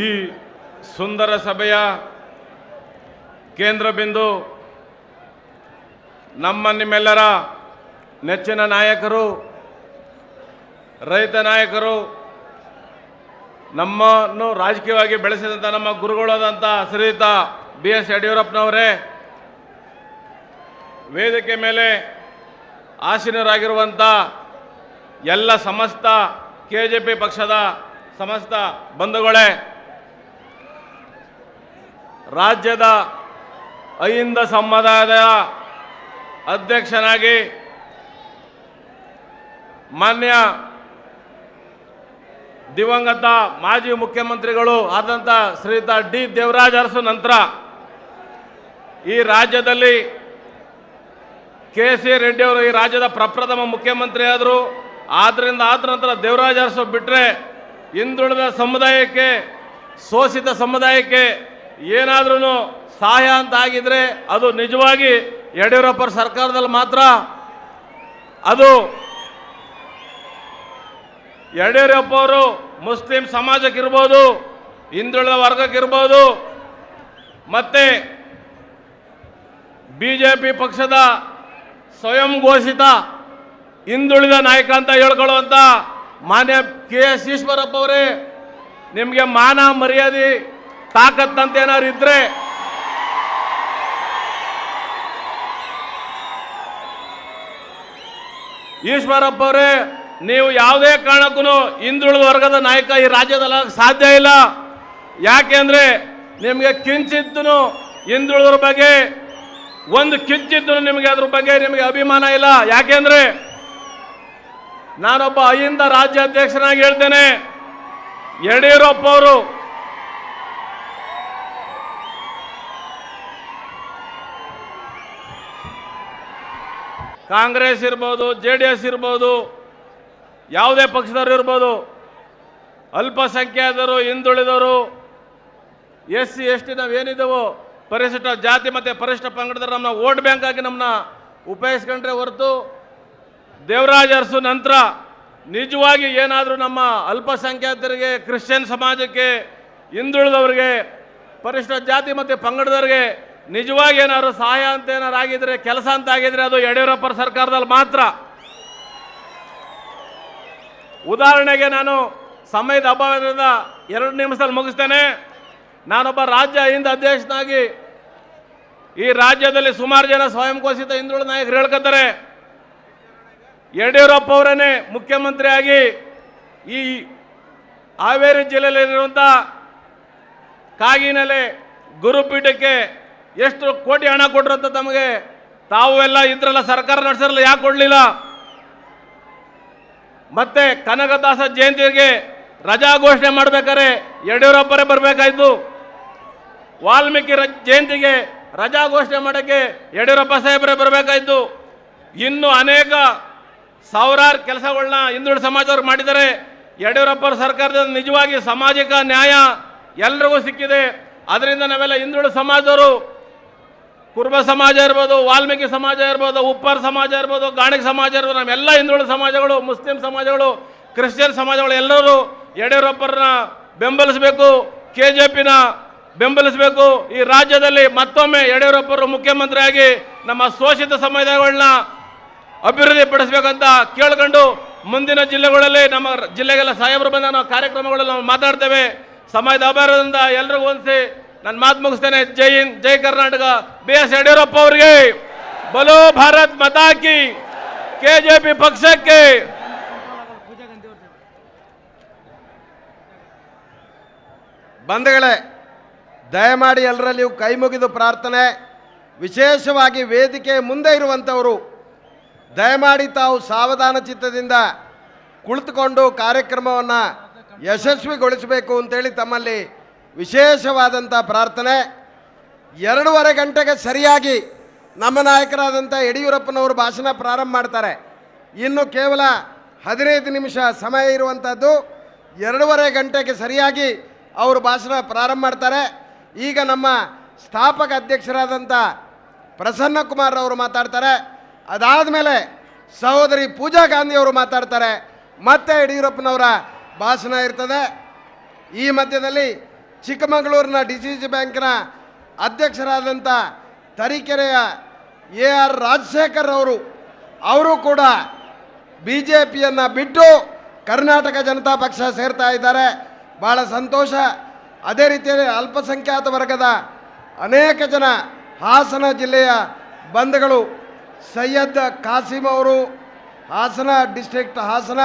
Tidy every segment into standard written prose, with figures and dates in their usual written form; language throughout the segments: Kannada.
ಈ ಸುಂದರ ಸಭೆಯ ಕೇಂದ್ರ ಬಿಂದು ನಿಮ್ಮೆಲ್ಲರ ನೆಚ್ಚಿನ ನಾಯಕರು, ರೈತ ನಾಯಕರು, ನಮ್ಮನ್ನು ರಾಜಕೀಯವಾಗಿ ಬೆಳೆಸಿದಂಥ ನಮ್ಮ ಗುರುಗಳಾದಂಥ ಶ್ರೀಯುತ BS ಯಡಿಯೂರಪ್ಪನವರೇ, ವೇದಿಕೆ ಮೇಲೆ ಆಸೀನರಾಗಿರುವಂಥ ಎಲ್ಲ ಸಮಸ್ತ KJP ಪಕ್ಷದ ಸಮಸ್ತ ಬಂಧುಗಳೇ, ರಾಜ್ಯದ ಅಹಿಂದ ಸಮುದಾಯದ ಅಧ್ಯಕ್ಷನಾಗಿ ಮಾನ್ಯ ದಿವಂಗತ ಮಾಜಿ ಮುಖ್ಯಮಂತ್ರಿಗಳು ಆದಂಥ ಶ್ರೀಯುತ D. ದೇವರಾಜ ಅರಸು ನಂತರ ಈ ರಾಜ್ಯದಲ್ಲಿ KC ರೆಡ್ಡಿ ಅವರು ಈ ರಾಜ್ಯದ ಪ್ರಪ್ರಥಮ ಮುಖ್ಯಮಂತ್ರಿ ಆದರು. ಆದ ನಂತರ ದೇವರಾಜ ಅರಸು ಬಿಟ್ಟರೆ ಹಿಂದುಳಿದ ಸಮುದಾಯಕ್ಕೆ, ಶೋಷಿತ ಸಮುದಾಯಕ್ಕೆ ಏನಾದ್ರೂ ಸಹಾಯ ಅಂತ ಆಗಿದ್ರೆ ಅದು ನಿಜವಾಗಿ ಯಡಿಯೂರಪ್ಪರ ಸರ್ಕಾರದಲ್ಲಿ ಮಾತ್ರ. ಅದು ಯಡಿಯೂರಪ್ಪ ಅವರು ಮುಸ್ಲಿಂ ಸಮಾಜಕ್ಕಿರ್ಬೋದು, ಹಿಂದುಳಿದ ವರ್ಗಕ್ಕಿರ್ಬೋದು, ಮತ್ತೆ BJP ಪಕ್ಷದ ಸ್ವಯಂ ಘೋಷಿತ ಹಿಂದುಳಿದ ನಾಯಕ ಅಂತ ಹೇಳ್ಕೊಳ್ಳುವಂಥ ಮಾನ್ಯ KS ಈಶ್ವರಪ್ಪ ಅವರೇ, ನಿಮಗೆ ಮಾನ ಮರ್ಯಾದೆ ತಾಕತ್ತಂತ ಏನಾದ್ರು ಇದ್ರೆ ಈಶ್ವರಪ್ಪ ಅವರೇ, ನೀವು ಯಾವುದೇ ಕಾರಣಕ್ಕೂ ಹಿಂದುಳಿದ ವರ್ಗದ ನಾಯಕ ಈ ರಾಜ್ಯದಲ್ಲಿ ಸಾಧ್ಯ ಇಲ್ಲ. ಯಾಕೆಂದ್ರೆ ನಿಮಗೆ ಕಿಂಚಿತ್ತೂ ಹಿಂದುಳಿದ್ರ ಬಗ್ಗೆ ಒಂದು ಕಿಂಚಿತ್ತೂ ನಿಮಗೆ ಅದ್ರ ಬಗ್ಗೆ ನಿಮಗೆ ಅಭಿಮಾನ ಇಲ್ಲ. ಯಾಕೆಂದ್ರೆ ನಾನೊಬ್ಬ ಅಹಿಂದ ರಾಜ್ಯಾಧ್ಯಕ್ಷನಾಗಿ ಹೇಳ್ತೇನೆ, ಯಡಿಯೂರಪ್ಪ ಅವರು ಕಾಂಗ್ರೆಸ್ ಇರ್ಬೋದು, JDS ಇರ್ಬೋದು, ಯಾವುದೇ ಪಕ್ಷದವರು ಇರ್ಬೋದು, ಅಲ್ಪಸಂಖ್ಯಾತರು, ಹಿಂದುಳಿದವರು, SC ST ನಾವೇನಿದ್ದೆವೋ ಪರಿಶಿಷ್ಟ ಜಾತಿ ಮತ್ತು ಪರಿಶಿಷ್ಟ ಪಂಗಡದವರು ನಮ್ಮನ್ನ ವೋಟ್ ಬ್ಯಾಂಕ್ ಆಗಿ ನಮ್ಮನ್ನ ಉಪಯೋಗಿಸ್ಕೊಂಡ್ರೆ ಹೊರತು ದೇವರಾಜ ಅರಸು ನಂತರ ನಿಜವಾಗಿ ಏನಾದರೂ ನಮ್ಮ ಅಲ್ಪಸಂಖ್ಯಾತರಿಗೆ, ಕ್ರಿಶ್ಚಿಯನ್ ಸಮಾಜಕ್ಕೆ, ಹಿಂದುಳಿದವರಿಗೆ, ಪರಿಶಿಷ್ಟ ಜಾತಿ ಮತ್ತು ಪಂಗಡದವರಿಗೆ ನಿಜವಾಗಿ ಏನಾದ್ರು ಸಹಾಯ ಅಂತ ಏನಾರು ಆಗಿದ್ರೆ, ಕೆಲಸ ಅಂತ ಆಗಿದ್ರೆ ಅದು ಯಡಿಯೂರಪ್ಪರ ಸರ್ಕಾರದಲ್ಲಿ ಮಾತ್ರ. ಉದಾಹರಣೆಗೆ ನಾನು ಸಮಯದ ಅಭಾವದಿಂದ 2 ನಿಮಿಷದಲ್ಲಿ ಮುಗಿಸ್ತೇನೆ. ನಾನೊಬ್ಬ ರಾಜ್ಯ ಅಹಿಂದ ಅಧ್ಯಕ್ಷನಾಗಿ ಈ ರಾಜ್ಯದಲ್ಲಿ ಸುಮಾರು ಜನ ಸ್ವಯಂ ಘೋಷಿತ ಹಿಂದುಳಿದ ನಾಯಕರು ಹೇಳ್ಕೊತಾರೆ, ಯಡಿಯೂರಪ್ಪ ಅವರನ್ನೇ ಮುಖ್ಯಮಂತ್ರಿಯಾಗಿ ಈ ಹಾವೇರಿ ಜಿಲ್ಲೆಯಲ್ಲಿರುವಂಥ ಕಾಗಿನೆಲೆ ಗುರುಪೀಠಕ್ಕೆ ಎಷ್ಟು ಕೋಟಿ ಹಣ ಕೊಟ್ರಂತ ತಮಗೆ ತಾವು ಎಲ್ಲ ಇದ್ರಲ್ಲ, ಸರ್ಕಾರ ನಡೆಸಿರಲ್ಲ, ಯಾಕೆ ಕೊಡಲಿಲ್ಲ? ಮತ್ತೆ ಕನಕದಾಸ ಜಯಂತಿಗೆ ರಜಾ ಘೋಷಣೆ ಮಾಡಬೇಕಾದ್ರೆ ಯಡಿಯೂರಪ್ಪರೇ ಬರಬೇಕಾಯ್ತು. ವಾಲ್ಮೀಕಿ ಜಯಂತಿಗೆ ರಜಾ ಘೋಷಣೆ ಮಾಡೋಕ್ಕೆ ಯಡಿಯೂರಪ್ಪ ಸಾಹೇಬರೇ ಬರಬೇಕಾಯ್ತು. ಇನ್ನು ಅನೇಕ ಸಾವಿರಾರು ಕೆಲಸಗಳನ್ನ ಹಿಂದುಳಿದ ಸಮಾಜದವ್ರು ಮಾಡಿದ್ದಾರೆ. ಯಡಿಯೂರಪ್ಪರ ಸರ್ಕಾರದಿಂದ ನಿಜವಾಗಿ ಸಾಮಾಜಿಕ ನ್ಯಾಯ ಎಲ್ರಿಗೂ ಸಿಕ್ಕಿದೆ. ಅದರಿಂದ ನಾವೆಲ್ಲ ಹಿಂದುಳಿದ ಸಮಾಜದವರು, ಕುರುಬ ಸಮಾಜ ಇರ್ಬೋದು, ವಾಲ್ಮೀಕಿ ಸಮಾಜ ಇರ್ಬೋದು, ಉಪ್ಪಾರ ಸಮಾಜ ಇರ್ಬೋದು, ಗಾಣಿಗ ಸಮಾಜ ಇರ್ಬೋದು, ನಾವೆಲ್ಲ ಹಿಂದುಳಿದ ಸಮಾಜಗಳು, ಮುಸ್ಲಿಂ ಸಮಾಜಗಳು, ಕ್ರಿಶ್ಚಿಯನ್ ಸಮಾಜಗಳು ಎಲ್ಲರೂ ಯಡಿಯೂರಪ್ಪರನ್ನ ಬೆಂಬಲಿಸಬೇಕು, KJPನ ಬೆಂಬಲಿಸಬೇಕು. ಈ ರಾಜ್ಯದಲ್ಲಿ ಮತ್ತೊಮ್ಮೆ ಯಡಿಯೂರಪ್ಪರು ಮುಖ್ಯಮಂತ್ರಿಯಾಗಿ ನಮ್ಮ ಶೋಷಿತ ಸಮುದಾಯಗಳನ್ನ ಅಭಿವೃದ್ಧಿ ಪಡಿಸಬೇಕಂತ ಕೇಳ್ಕೊಂಡು ಮುಂದಿನ ಜಿಲ್ಲೆಗಳಲ್ಲಿ ನಮ್ಮ ಜಿಲ್ಲೆಗೆಲ್ಲ ಸಾಹೇಬರು ಬಂದ ನಾವು ಕಾರ್ಯಕ್ರಮಗಳಲ್ಲಿ ನಾವು ಮಾತಾಡ್ತೇವೆ. ಸಮಯದ ಅಭಾವದಿಂದ ಎಲ್ರಿಗೂ ಹೊಂದಿಸಿ ನನ್ನ ಮಾತು ಮುಗಿಸ್ತೇನೆ. ಜೈ ಹಿಂದ್, ಜೈ ಕರ್ನಾಟಕ. BS ಯಡಿಯೂರಪ್ಪ ಅವರಿಗೆ ಬಲೋ ಭಾರತ್ ಮಾತಾ ಕಿ, KJP ಪಕ್ಷಕ್ಕೆ. ಬಂಧುಗಳೇ, ದಯಮಾಡಿ ಎಲ್ಲರಲ್ಲಿಯೂ ಕೈ ಮುಗಿದು ಪ್ರಾರ್ಥನೆ. ವಿಶೇಷವಾಗಿ ವೇದಿಕೆ ಮುಂದೆ ಇರುವಂಥವರು ದಯಮಾಡಿ ತಾವು ಸಾವಧಾನ ಚಿತ್ತದಿಂದ ಕುಳಿತುಕೊಂಡು ಕಾರ್ಯಕ್ರಮವನ್ನು ಯಶಸ್ವಿಗೊಳಿಸಬೇಕು ಅಂತೇಳಿ ತಮ್ಮಲ್ಲಿ ವಿಶೇಷವಾದಂಥ ಪ್ರಾರ್ಥನೆ. 2:30 ಗಂಟೆಗೆ ಸರಿಯಾಗಿ ನಮ್ಮ ನಾಯಕರಾದಂಥ ಯಡಿಯೂರಪ್ಪನವರು ಭಾಷಣ ಪ್ರಾರಂಭ ಮಾಡ್ತಾರೆ. ಇನ್ನು ಕೇವಲ 15 ನಿಮಿಷ ಸಮಯ ಇರುವಂಥದ್ದು. 2:30 ಗಂಟೆಗೆ ಸರಿಯಾಗಿ ಅವರು ಭಾಷಣ ಪ್ರಾರಂಭ ಮಾಡ್ತಾರೆ. ಈಗ ನಮ್ಮ ಸ್ಥಾಪಕ ಅಧ್ಯಕ್ಷರಾದಂಥ ಪ್ರಸನ್ನ ಕುಮಾರ್ ಅವರು ಮಾತಾಡ್ತಾರೆ. ಅದಾದ ಮೇಲೆ ಸಹೋದರಿ ಪೂಜಾ ಗಾಂಧಿ ಅವರು ಮಾತಾಡ್ತಾರೆ. ಮತ್ತೆ ಯಡಿಯೂರಪ್ಪನವರ ಭಾಷಣ ಇರ್ತದೆ. ಈ ಮಧ್ಯದಲ್ಲಿ ಚಿಕ್ಕಮಗಳೂರಿನ DCC ಬ್ಯಾಂಕ್ನ ಅಧ್ಯಕ್ಷರಾದಂಥ ತರೀಕೆರೆಯ AR ರಾಜಶೇಖರ್ ಅವರು ಕೂಡ BJPಯನ್ನು ಬಿಟ್ಟು ಕರ್ನಾಟಕ ಜನತಾ ಪಕ್ಷ ಸೇರ್ತಾ ಇದ್ದಾರೆ. ಭಾಳ ಸಂತೋಷ. ಅದೇ ರೀತಿಯಲ್ಲಿ ಅಲ್ಪಸಂಖ್ಯಾತ ವರ್ಗದ ಅನೇಕ ಜನ ಹಾಸನ ಜಿಲ್ಲೆಯ ಬಂಧುಗಳು ಸೈಯದ್ ಕಾಸಿಮ್ ಅವರು, ಹಾಸನ ಡಿಸ್ಟ್ರಿಕ್ಟ್ ಹಾಸನ,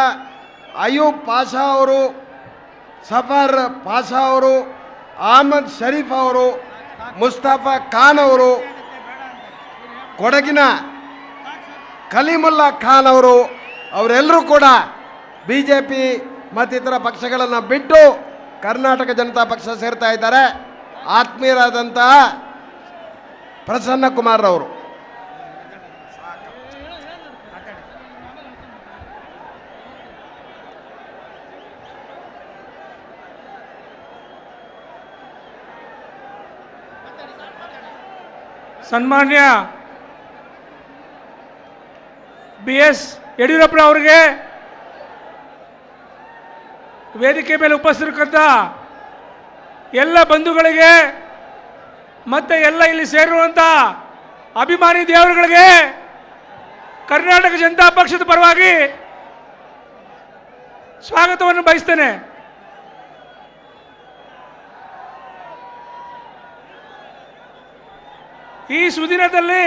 ಅಯೂಬ್ ಪಾಷಾ ಅವರು, ಸಫರ್ ಪಾಷಾ ಅವರು, ಅಹಮದ್ ಶರೀಫ್ ಅವರು, ಮುಸ್ತಫಾ ಖಾನ್ ಅವರು, ಕೊಡಗಿನ ಕಲೀಮುಲ್ಲಾ ಖಾನ್ ಅವರೆಲ್ಲರೂ ಕೂಡ BJP ಮತ್ತಿತರ ಪಕ್ಷಗಳನ್ನು ಬಿಟ್ಟು ಕರ್ನಾಟಕ ಜನತಾ ಪಕ್ಷ ಸೇರ್ತಾ ಇದ್ದಾರೆ. ಆತ್ಮೀಯರಾದಂತಹ ಪ್ರಸನ್ನ ಕುಮಾರ್ ಅವರು ಸನ್ಮಾನ್ಯ BS ಯಡಿಯೂರಪ್ಪನವರಿಗೆ, ವೇದಿಕೆ ಮೇಲೆ ಉಪಸ್ಥಿತರಿದ್ದ ಎಲ್ಲ ಬಂಧುಗಳಿಗೆ ಮತ್ತು ಎಲ್ಲ ಇಲ್ಲಿ ಸೇರಿರುವಂಥ ಅಭಿಮಾನಿ ದೇವರುಗಳಿಗೆ ಕರ್ನಾಟಕ ಜನತಾ ಪಕ್ಷದ ಪರವಾಗಿ ಸ್ವಾಗತವನ್ನು ಬಯಸ್ತೇನೆ. ಈ ಸುದಿನದಲ್ಲಿ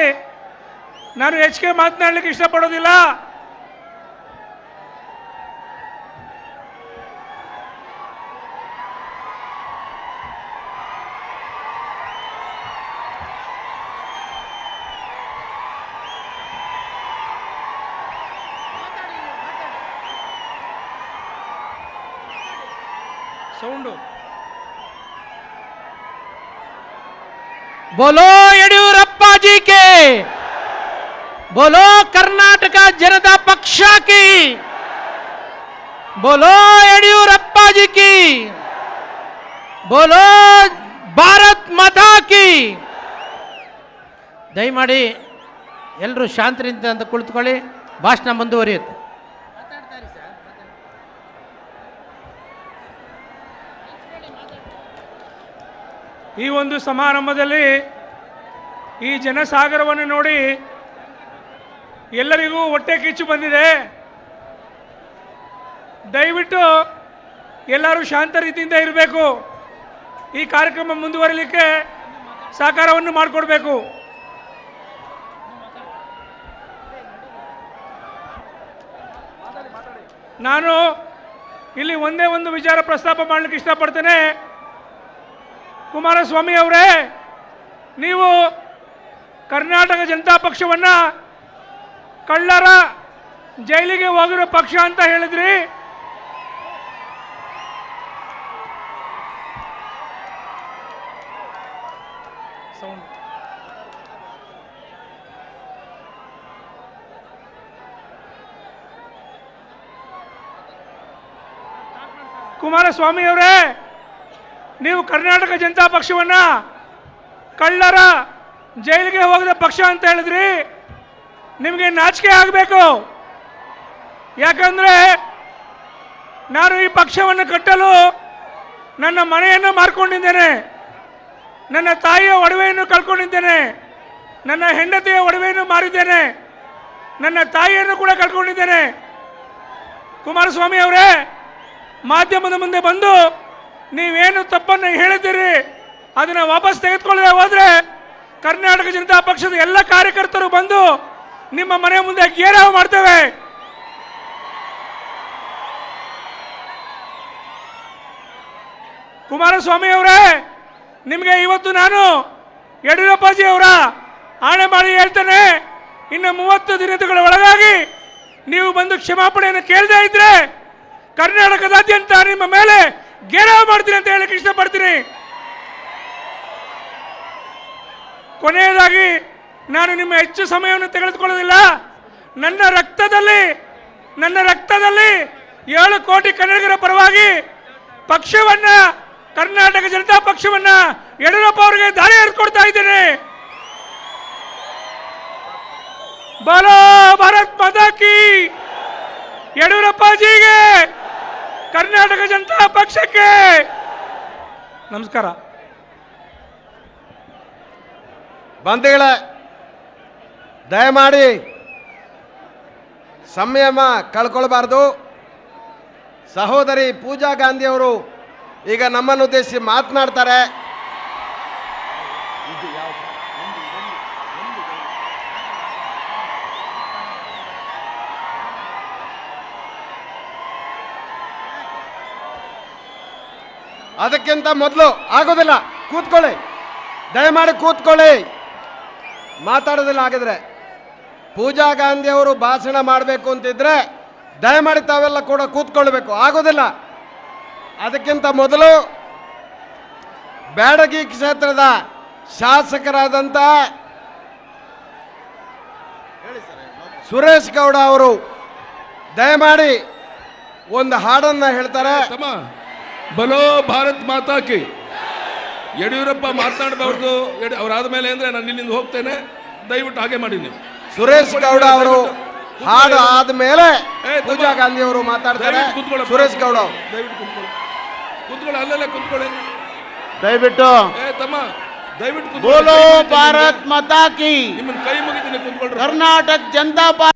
ನಾನು ಹೆಚ್ಚಿಗೆ ಮಾತನಾಡಲಿಕ್ಕೆ ಇಷ್ಟಪಡೋದಿಲ್ಲ. ಸೌಂಡು बोलो येडियूरप्पा जी के, बोलो कर्नाटक जनता पक्ष की, बोलो येडियूरप्पा जी की, बोलो भारत माता की. ದಯಮಾಡಿ ಎಲ್ಲರೂ ಶಾಂತಿಯಿಂದ ಅಂತ ಕುಳಿತುಕೊಳ್ಳಿ. ಭಾಷಣ ಮುಂದುವರಿಯುತ್ತೆ. ಈ ಒಂದು ಸಮಾರಂಭದಲ್ಲಿ ಈ ಜನಸಾಗರವನ್ನು ನೋಡಿ ಎಲ್ಲರಿಗೂ ಹೊಟ್ಟೆ ಕಿಚ್ಚು ಬಂದಿದೆ. ದಯವಿಟ್ಟು ಎಲ್ಲರೂ ಶಾಂತ ರೀತಿಯಿಂದ ಇರಬೇಕು. ಈ ಕಾರ್ಯಕ್ರಮ ಮುಂದುವರಿಲಿಕ್ಕೆ ಸಹಕಾರವನ್ನು ಮಾಡಿಕೊಡ್ಬೇಕು. ನಾನು ಇಲ್ಲಿ ಒಂದೇ ಒಂದು ವಿಚಾರ ಪ್ರಸ್ತಾಪ ಮಾಡಲಿಕ್ಕೆ ಇಷ್ಟಪಡ್ತೇನೆ. ಕುಮಾರಸ್ವಾಮಿ ಅವರೇ, ನೀವು ಕರ್ನಾಟಕ ಜನತಾ ಪಕ್ಷವನ್ನು ಕಳ್ಳರ ಜೈಲಿಗೆ ಹೋಗಿರೋ ಪಕ್ಷ ಅಂತ ಹೇಳಿದ್ರಿ. ಕುಮಾರಸ್ವಾಮಿ ಅವರೇ, ನೀವು ಕರ್ನಾಟಕ ಜನತಾ ಪಕ್ಷವನ್ನು ಕಳ್ಳರ ಜೈಲಿಗೆ ಹೋಗದ ಪಕ್ಷ ಅಂತ ಹೇಳಿದ್ರಿ. ನಿಮಗೆ ನಾಚಿಕೆ ಆಗಬೇಕು. ಯಾಕಂದರೆ ನಾನು ಈ ಪಕ್ಷವನ್ನು ಕಟ್ಟಲು ನನ್ನ ಮನೆಯನ್ನು ಮಾರ್ಕೊಂಡಿದ್ದೇನೆ, ನನ್ನ ತಾಯಿಯ ಒಡವೆಯನ್ನು ಕಳ್ಕೊಂಡಿದ್ದೇನೆ, ನನ್ನ ಹೆಂಡತಿಯ ಒಡವೆಯನ್ನು ಮಾರಿದ್ದೇನೆ, ನನ್ನ ತಾಯಿಯನ್ನು ಕೂಡ ಕಳ್ಕೊಂಡಿದ್ದೇನೆ. ಕುಮಾರಸ್ವಾಮಿ ಅವರೇ, ಮಾಧ್ಯಮದ ಮುಂದೆ ಬಂದು ನೀವೇನು ತಪ್ಪನ್ನು ಹೇಳಿದ್ದೀರಿ ಅದನ್ನು ವಾಪಸ್ ತೆಗೆದುಕೊಳ್ಳದೆ ಹೋದರೆ ಕರ್ನಾಟಕ ಜನತಾ ಪಕ್ಷದ ಎಲ್ಲ ಕಾರ್ಯಕರ್ತರು ಬಂದು ನಿಮ್ಮ ಮನೆ ಮುಂದೆ ಗೇರಾವ್ ಮಾಡ್ತೇವೆ. ಕುಮಾರಸ್ವಾಮಿ ಅವರೇ, ನಿಮಗೆ ಇವತ್ತು ನಾನು ಯಡಿಯೂರಪ್ಪಾಜಿ ಅವರ ಆಣೆ ಮಾಡಿ ಹೇಳ್ತೇನೆ, ಇನ್ನು 30 ದಿನಗಳ ಒಳಗಾಗಿ ನೀವು ಬಂದು ಕ್ಷಮಾಪಣೆಯನ್ನು ಕೇಳದೇ ಇದ್ರೆ ಕರ್ನಾಟಕದಾದ್ಯಂತ ನಿಮ್ಮ ಮೇಲೆ ಗೇರಾವ್ ಮಾಡ್ತೀನಿ ಅಂತ ಹೇಳಕ್ಕೆ ಇಷ್ಟಪಡ್ತೀನಿ. ಕೊನೆಯದಾಗಿ ನಾನು ನಿಮ್ಮ ಹೆಚ್ಚು ಸಮಯವನ್ನು ತೆಗೆದುಕೊಳ್ಳೋದಿಲ್ಲ. ನನ್ನ ರಕ್ತದಲ್ಲಿ 7 ಕೋಟಿ ಕನ್ನಡಿಗರ ಪರವಾಗಿ ಪಕ್ಷವನ್ನ, ಕರ್ನಾಟಕ ಜನತಾ ಪಕ್ಷವನ್ನ ಯಡಿಯೂರಪ್ಪ ಅವರಿಗೆ ದಾರಿ ಎರೆದುಕೊಡ್ತಾ ಇದ್ದೇನೆ. ಬೋಲೋ ಭಾರತ್ ಮಾತಾ ಕಿ, ಯಡಿಯೂರಪ್ಪ ಜಿಗೆ, ಕರ್ನಾಟಕ ಜನತಾ ಪಕ್ಷಕ್ಕೆ ನಮಸ್ಕಾರ. ಬಂಧುಗಳೇ, ದಯಮಾಡಿ ಸಂಯಮ ಕಳ್ಕೊಳ್ಬಾರ್ದು. ಸಹೋದರಿ ಪೂಜಾ ಗಾಂಧಿ ಅವರು ಈಗ ನಮ್ಮನ್ನು ಉದ್ದೇಶಿಸಿ ಮಾತನಾಡ್ತಾರೆ. ಅದಕ್ಕಿಂತ ಮೊದಲು ಆಗೋದಿಲ್ಲ, ಕೂತ್ಕೊಳ್ಳಿ, ದಯಮಾಡಿ ಕೂತ್ಕೊಳ್ಳಿ. ಮಾತಾಡೋದಿಲ್ಲ ಆಗಿದ್ರೆ. ಪೂಜಾ ಗಾಂಧಿ ಅವರು ಭಾಷಣ ಮಾಡಬೇಕು ಅಂತಿದ್ರೆ ದಯಮಾಡಿ ತಾವೆಲ್ಲ ಕೂಡ ಕೂತ್ಕೊಳ್ಬೇಕು. ಆಗೋದಿಲ್ಲ. ಅದಕ್ಕಿಂತ ಮೊದಲು ಬ್ಯಾಡಗಿ ಕ್ಷೇತ್ರದ ಶಾಸಕರಾದಂಥ ಸುರೇಶ್ ಗೌಡ ಅವರು ದಯಮಾಡಿ ಒಂದು ಹಾಡನ್ನು ಹೇಳ್ತಾರೆ. ಬಲೋ ಭಾರತ್ ಮಾತಾ ಕಿ. ಯಡಿಯೂರಪ್ಪ ಮಾತನಾಡಬಾರ್ದು, ಅವರಾದ ಮೇಲೆ ಅಂದ್ರೆ ನಾನು ಇಲ್ಲಿಂದ ಹೋಗ್ತೇನೆ, ದಯವಿಟ್ಟು ಹಾಗೆ ಮಾಡಿ ನೀವು. ಸುರೇಶ್ ಗೌಡ ಅವರು ಹಾಡು ಆದ್ಮೇಲೆ ಪೂಜಾ ಗಾಂಧಿ ಅವರು ಮಾತಾಡ್ತಾರೆ. ಸುರೇಶ್ ಗೌಡ ದಯವಿಟ್ಟು ಕೂತ್ಕೊಳ್ಳಿ, ಅಲ್ಲೆಲ್ಲ ಕೂತ್ಕೊಳ್ಳಿ ದಯವಿಟ್ಟು. ತಮ್ಮ ದಯವಿಟ್ಟು ಬೋಲೋ ಭಾರತ್ ಮಾತಾ ಕಿ. ನಿಮ್ಮನ್ನ ಕೈ ಮುಗಿತೀನಿ, ಕೂತ್ಕೊಳ್ರಿ. ಕರ್ನಾಟಕ ಜನತಾ ಪಾರ್ಟಿ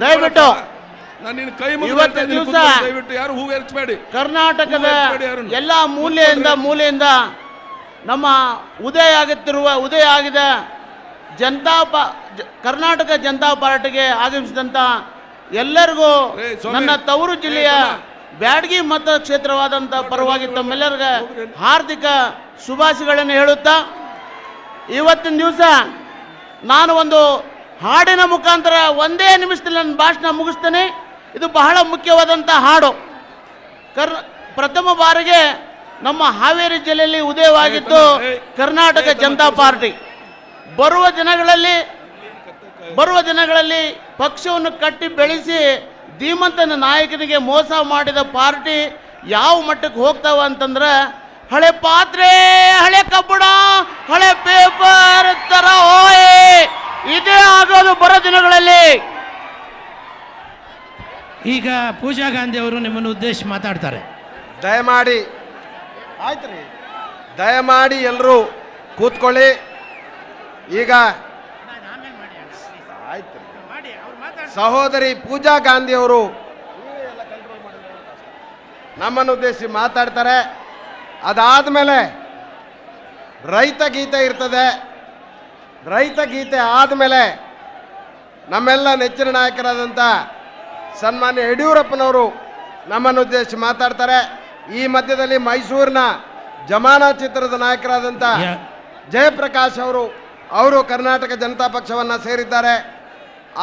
ದಯವಿಟ್ಟು ನಾನು ನಿನ್ನ ಕೈ ಇವತ್ತಿನ ದಿವಸ ದಯವಿಟ್ಟು ಯಾರು ಹೂವು ಎರಚಬೇಡಿ. ಕರ್ನಾಟಕದ ಎಲ್ಲ ಮೂಲೆಯಿಂದ ನಮ್ಮ ಉದಯ ಆಗಿದೆ ಕರ್ನಾಟಕ ಜನತಾ ಪಾರ್ಟಿಗೆ ಆಗಮಿಸಿದಂತ ಎಲ್ಲರಿಗೂ ನನ್ನ ತವರು ಜಿಲ್ಲೆಯ ಬ್ಯಾಡಗಿ ಮತಕ್ಷೇತ್ರವಾದಂಥ ಪರವಾಗಿ ತಮ್ಮೆಲ್ಲರಿಗೆ ಹಾರ್ದಿಕ ಶುಭಾಶಯಗಳನ್ನು ಹೇಳುತ್ತಾ, ಇವತ್ತಿನ ದಿವಸ ನಾನು ಒಂದು ಹಾಡಿನ ಮುಖಾಂತರ ಒಂದೇ ನಿಮಿಷದಲ್ಲಿ ನನ್ನ ಭಾಷಣ ಮುಗಿಸ್ತೇನೆ. ಇದು ಬಹಳ ಮುಖ್ಯವಾದಂಥ ಹಾಡು. ಪ್ರಥಮ ಬಾರಿಗೆ ನಮ್ಮ ಹಾವೇರಿ ಜಿಲ್ಲೆಯಲ್ಲಿ ಉದಯವಾಗಿದ್ದು ಕರ್ನಾಟಕ ಜನತಾ ಪಾರ್ಟಿ. ಬರುವ ದಿನಗಳಲ್ಲಿ ಪಕ್ಷವನ್ನು ಕಟ್ಟಿ ಬೆಳೆಸಿ ಧೀಮಂತನ ನಾಯಕನಿಗೆ ಮೋಸ ಮಾಡಿದ ಪಾರ್ಟಿ ಯಾವ ಮಟ್ಟಕ್ಕೆ ಹೋಗ್ತಾವ ಅಂತಂದ್ರೆ, ಹಳೆ ಪಾತ್ರೆ, ಹಳೆ ಕಬ್ಬಣ, ಹಳೆ ಪೇಪರ್ ತರ ಹೋಯ್ ಇದೇ ಆಗೋದು ಬರೋ ದಿನಗಳಲ್ಲಿ. ಈಗ ಪೂಜಾ ಗಾಂಧಿ ಅವರು ನಿಮ್ಮನ್ನು ಉದ್ದೇಶಿಸಿ ಮಾತಾಡ್ತಾರೆ. ದಯಮಾಡಿ ಆಯ್ತು ದಯಮಾಡಿ ಎಲ್ಲರೂ ಕೂತ್ಕೊಳ್ಳಿ. ಈಗ ಆಯ್ತು, ಸಹೋದರಿ ಪೂಜಾ ಗಾಂಧಿ ಅವರು ನಮ್ಮನ್ನು ಉದ್ದೇಶಿಸಿ ಮಾತಾಡ್ತಾರೆ. ಅದಾದಮೇಲೆ ರೈತ ಗೀತೆ ಇರ್ತದೆ. ರೈತ ಗೀತೆ ಆದಮೇಲೆ ನಮ್ಮೆಲ್ಲ ನೆಚ್ಚಿನ ನಾಯಕರಾದಂಥ ಸನ್ಮಾನ್ಯ ಯಡಿಯೂರಪ್ಪನವರು ನಮ್ಮನ್ನು ಉದ್ದೇಶಿಸಿ ಮಾತಾಡ್ತಾರೆ. ಈ ಮಧ್ಯದಲ್ಲಿ ಮೈಸೂರಿನ ಜಮಾನಾ ಚಿತ್ರದ ನಾಯಕರಾದಂಥ ಜಯಪ್ರಕಾಶ್ ಅವರು ಕರ್ನಾಟಕ ಜನತಾ ಪಕ್ಷವನ್ನು ಸೇರಿದ್ದಾರೆ.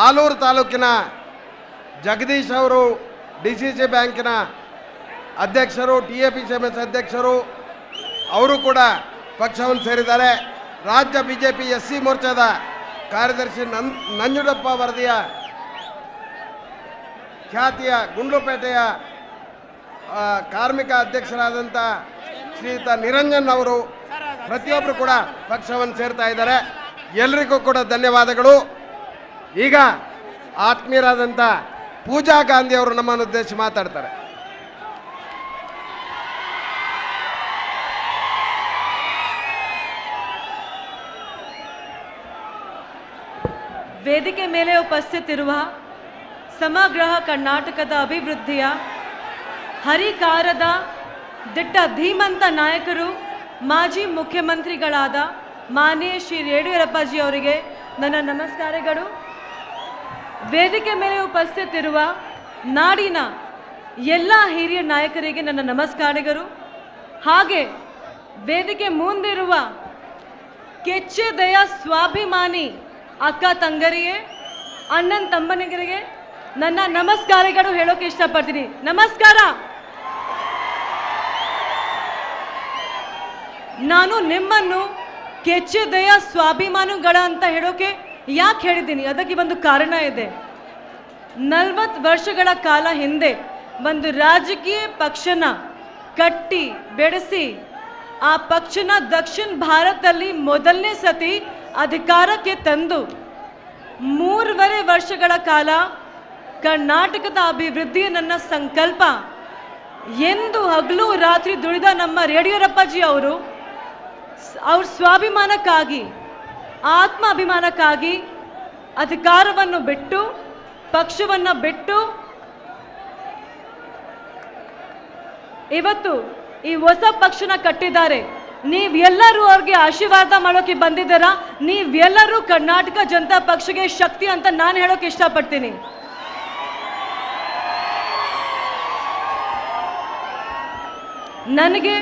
ಆಲೂರು ತಾಲೂಕಿನ ಜಗದೀಶ್ ಅವರು DCC ಬ್ಯಾಂಕಿನ ಅಧ್ಯಕ್ಷರು, TAPCMS ಅಧ್ಯಕ್ಷರು, ಅವರು ಕೂಡ ಪಕ್ಷವನ್ನು ಸೇರಿದ್ದಾರೆ. ರಾಜ್ಯ BJP SC ಮೋರ್ಚಾದ ಕಾರ್ಯದರ್ಶಿ ನಂಜುಂಡಪ್ಪ ವರದಿಯ ಖ್ಯಾತಿಯ ಗುಂಡ್ಲುಪೇಟೆಯ ಕಾರ್ಮಿಕ ಅಧ್ಯಕ್ಷರಾದಂಥ ಶ್ರೀಯುತ ನಿರಂಜನ್ ಅವರು ಪ್ರತಿಯೊಬ್ಬರು ಕೂಡ ಪಕ್ಷವನ್ನು ಸೇರ್ತಾ ಇದ್ದಾರೆ. ಎಲ್ರಿಗೂ ಕೂಡ ಧನ್ಯವಾದಗಳು. ಈಗ ಆತ್ಮೀಯರಾದಂಥ ಪೂಜಾ ಗಾಂಧಿ ಅವರು ನಮ್ಮನ್ನು ಉದ್ದೇಶಿಸಿ ಮಾತಾಡ್ತಾರೆ. ವೇದಿಕೆ ಮೇಲೆ ಉಪಸ್ಥಿತಿರುವ ಸಮಗ್ರ ಕರ್ನಾಟಕದ ಅಭಿವೃದ್ಧಿಯ ಹರಿಕಾರದ ದಿಟ್ಟ ಧೀಮಂತ ನಾಯಕರು, ಮಾಜಿ ಮುಖ್ಯಮಂತ್ರಿಗಳಾದ ಮಾನ್ಯ ಶ್ರೀ ಯಡಿಯೂರಪ್ಪಾಜಿ ಅವರಿಗೆ ನನ್ನ ನಮಸ್ಕಾರಗಳು. ವೇದಿಕೆ ಮೇಲೆ ಉಪಸ್ಥಿತಿರುವ ನಾಡಿನ ಎಲ್ಲ ಹಿರಿಯ ನಾಯಕರಿಗೆ ನನ್ನ ನಮಸ್ಕಾರಗಳು. ಹಾಗೆ ವೇದಿಕೆ ಮುಂದಿರುವ ಕೆಚ್ಚೆದೆಯ ಸ್ವಾಭಿಮಾನಿ ಅಕ್ಕ ತಂಗರಿಗೆ, ಅಣ್ಣನ ತಮ್ಮನಿಗರಿಗೆ ನನ್ನ ನಮಸ್ಕಾರಗಳು ಹೇಳೋಕೆ ಇಷ್ಟಪಡ್ತೀನಿ. ನಮಸ್ಕಾರ. ನಾನು ನಿಮ್ಮನ್ನು ಕೆಚ್ಚೆದೆಯ ಸ್ವಾಭಿಮಾನಿಗಳ ಅಂತ ಹೇಳೋಕೆ ಯಾಕೆ ಹೇಳಿದ್ದೀನಿ, ಅದಕ್ಕೆ ಒಂದು ಕಾರಣ ಇದೆ. 40 ವರ್ಷಗಳ ಕಾಲ ಹಿಂದೆ ಒಂದು ರಾಜಕೀಯ ಪಕ್ಷನ ಕಟ್ಟಿ ಬೆಳೆಸಿ ಆ ಪಕ್ಷನ ದಕ್ಷಿಣ ಭಾರತದಲ್ಲಿ ಮೊದಲನೇ ಸತಿ ಅಧಿಕಾರಕ್ಕೆ ತಂದು 3.5 ವರ್ಷಗಳ ಕಾಲ ಕರ್ನಾಟಕದ ಅಭಿವೃದ್ಧಿ ನನ್ನ ಸಂಕಲ್ಪ ಎಂದು ಹಗಲು ರಾತ್ರಿ ದುಡಿದ ನಮ್ಮ ಯಡಿಯೂರಪ್ಪಜಿ ಅವರು ಅವ್ರ ಸ್ವಾಭಿಮಾನಕ್ಕಾಗಿ, ಆತ್ಮಾಭಿಮಾನಕ್ಕಾಗಿ ಅಧಿಕಾರವನ್ನು ಬಿಟ್ಟು, ಪಕ್ಷವನ್ನು ಬಿಟ್ಟು ಇವತ್ತು ಈ ಹೊಸ ಪಕ್ಷನ ಕಟ್ಟಿದ್ದಾರೆ. ನೀವೆಲ್ಲರೂ ಅವ್ರಿಗೆ ಆಶೀರ್ವಾದ ಮಾಡೋಕೆ ಬಂದಿದ್ದೀರಾ. ನೀವೆಲ್ಲರೂ ಕರ್ನಾಟಕ ಜನತಾ ಪಕ್ಷಗೆ ಶಕ್ತಿ ಅಂತ ನಾನು ಹೇಳೋಕೆ ಇಷ್ಟಪಡ್ತೀನಿ. ನನಗೆ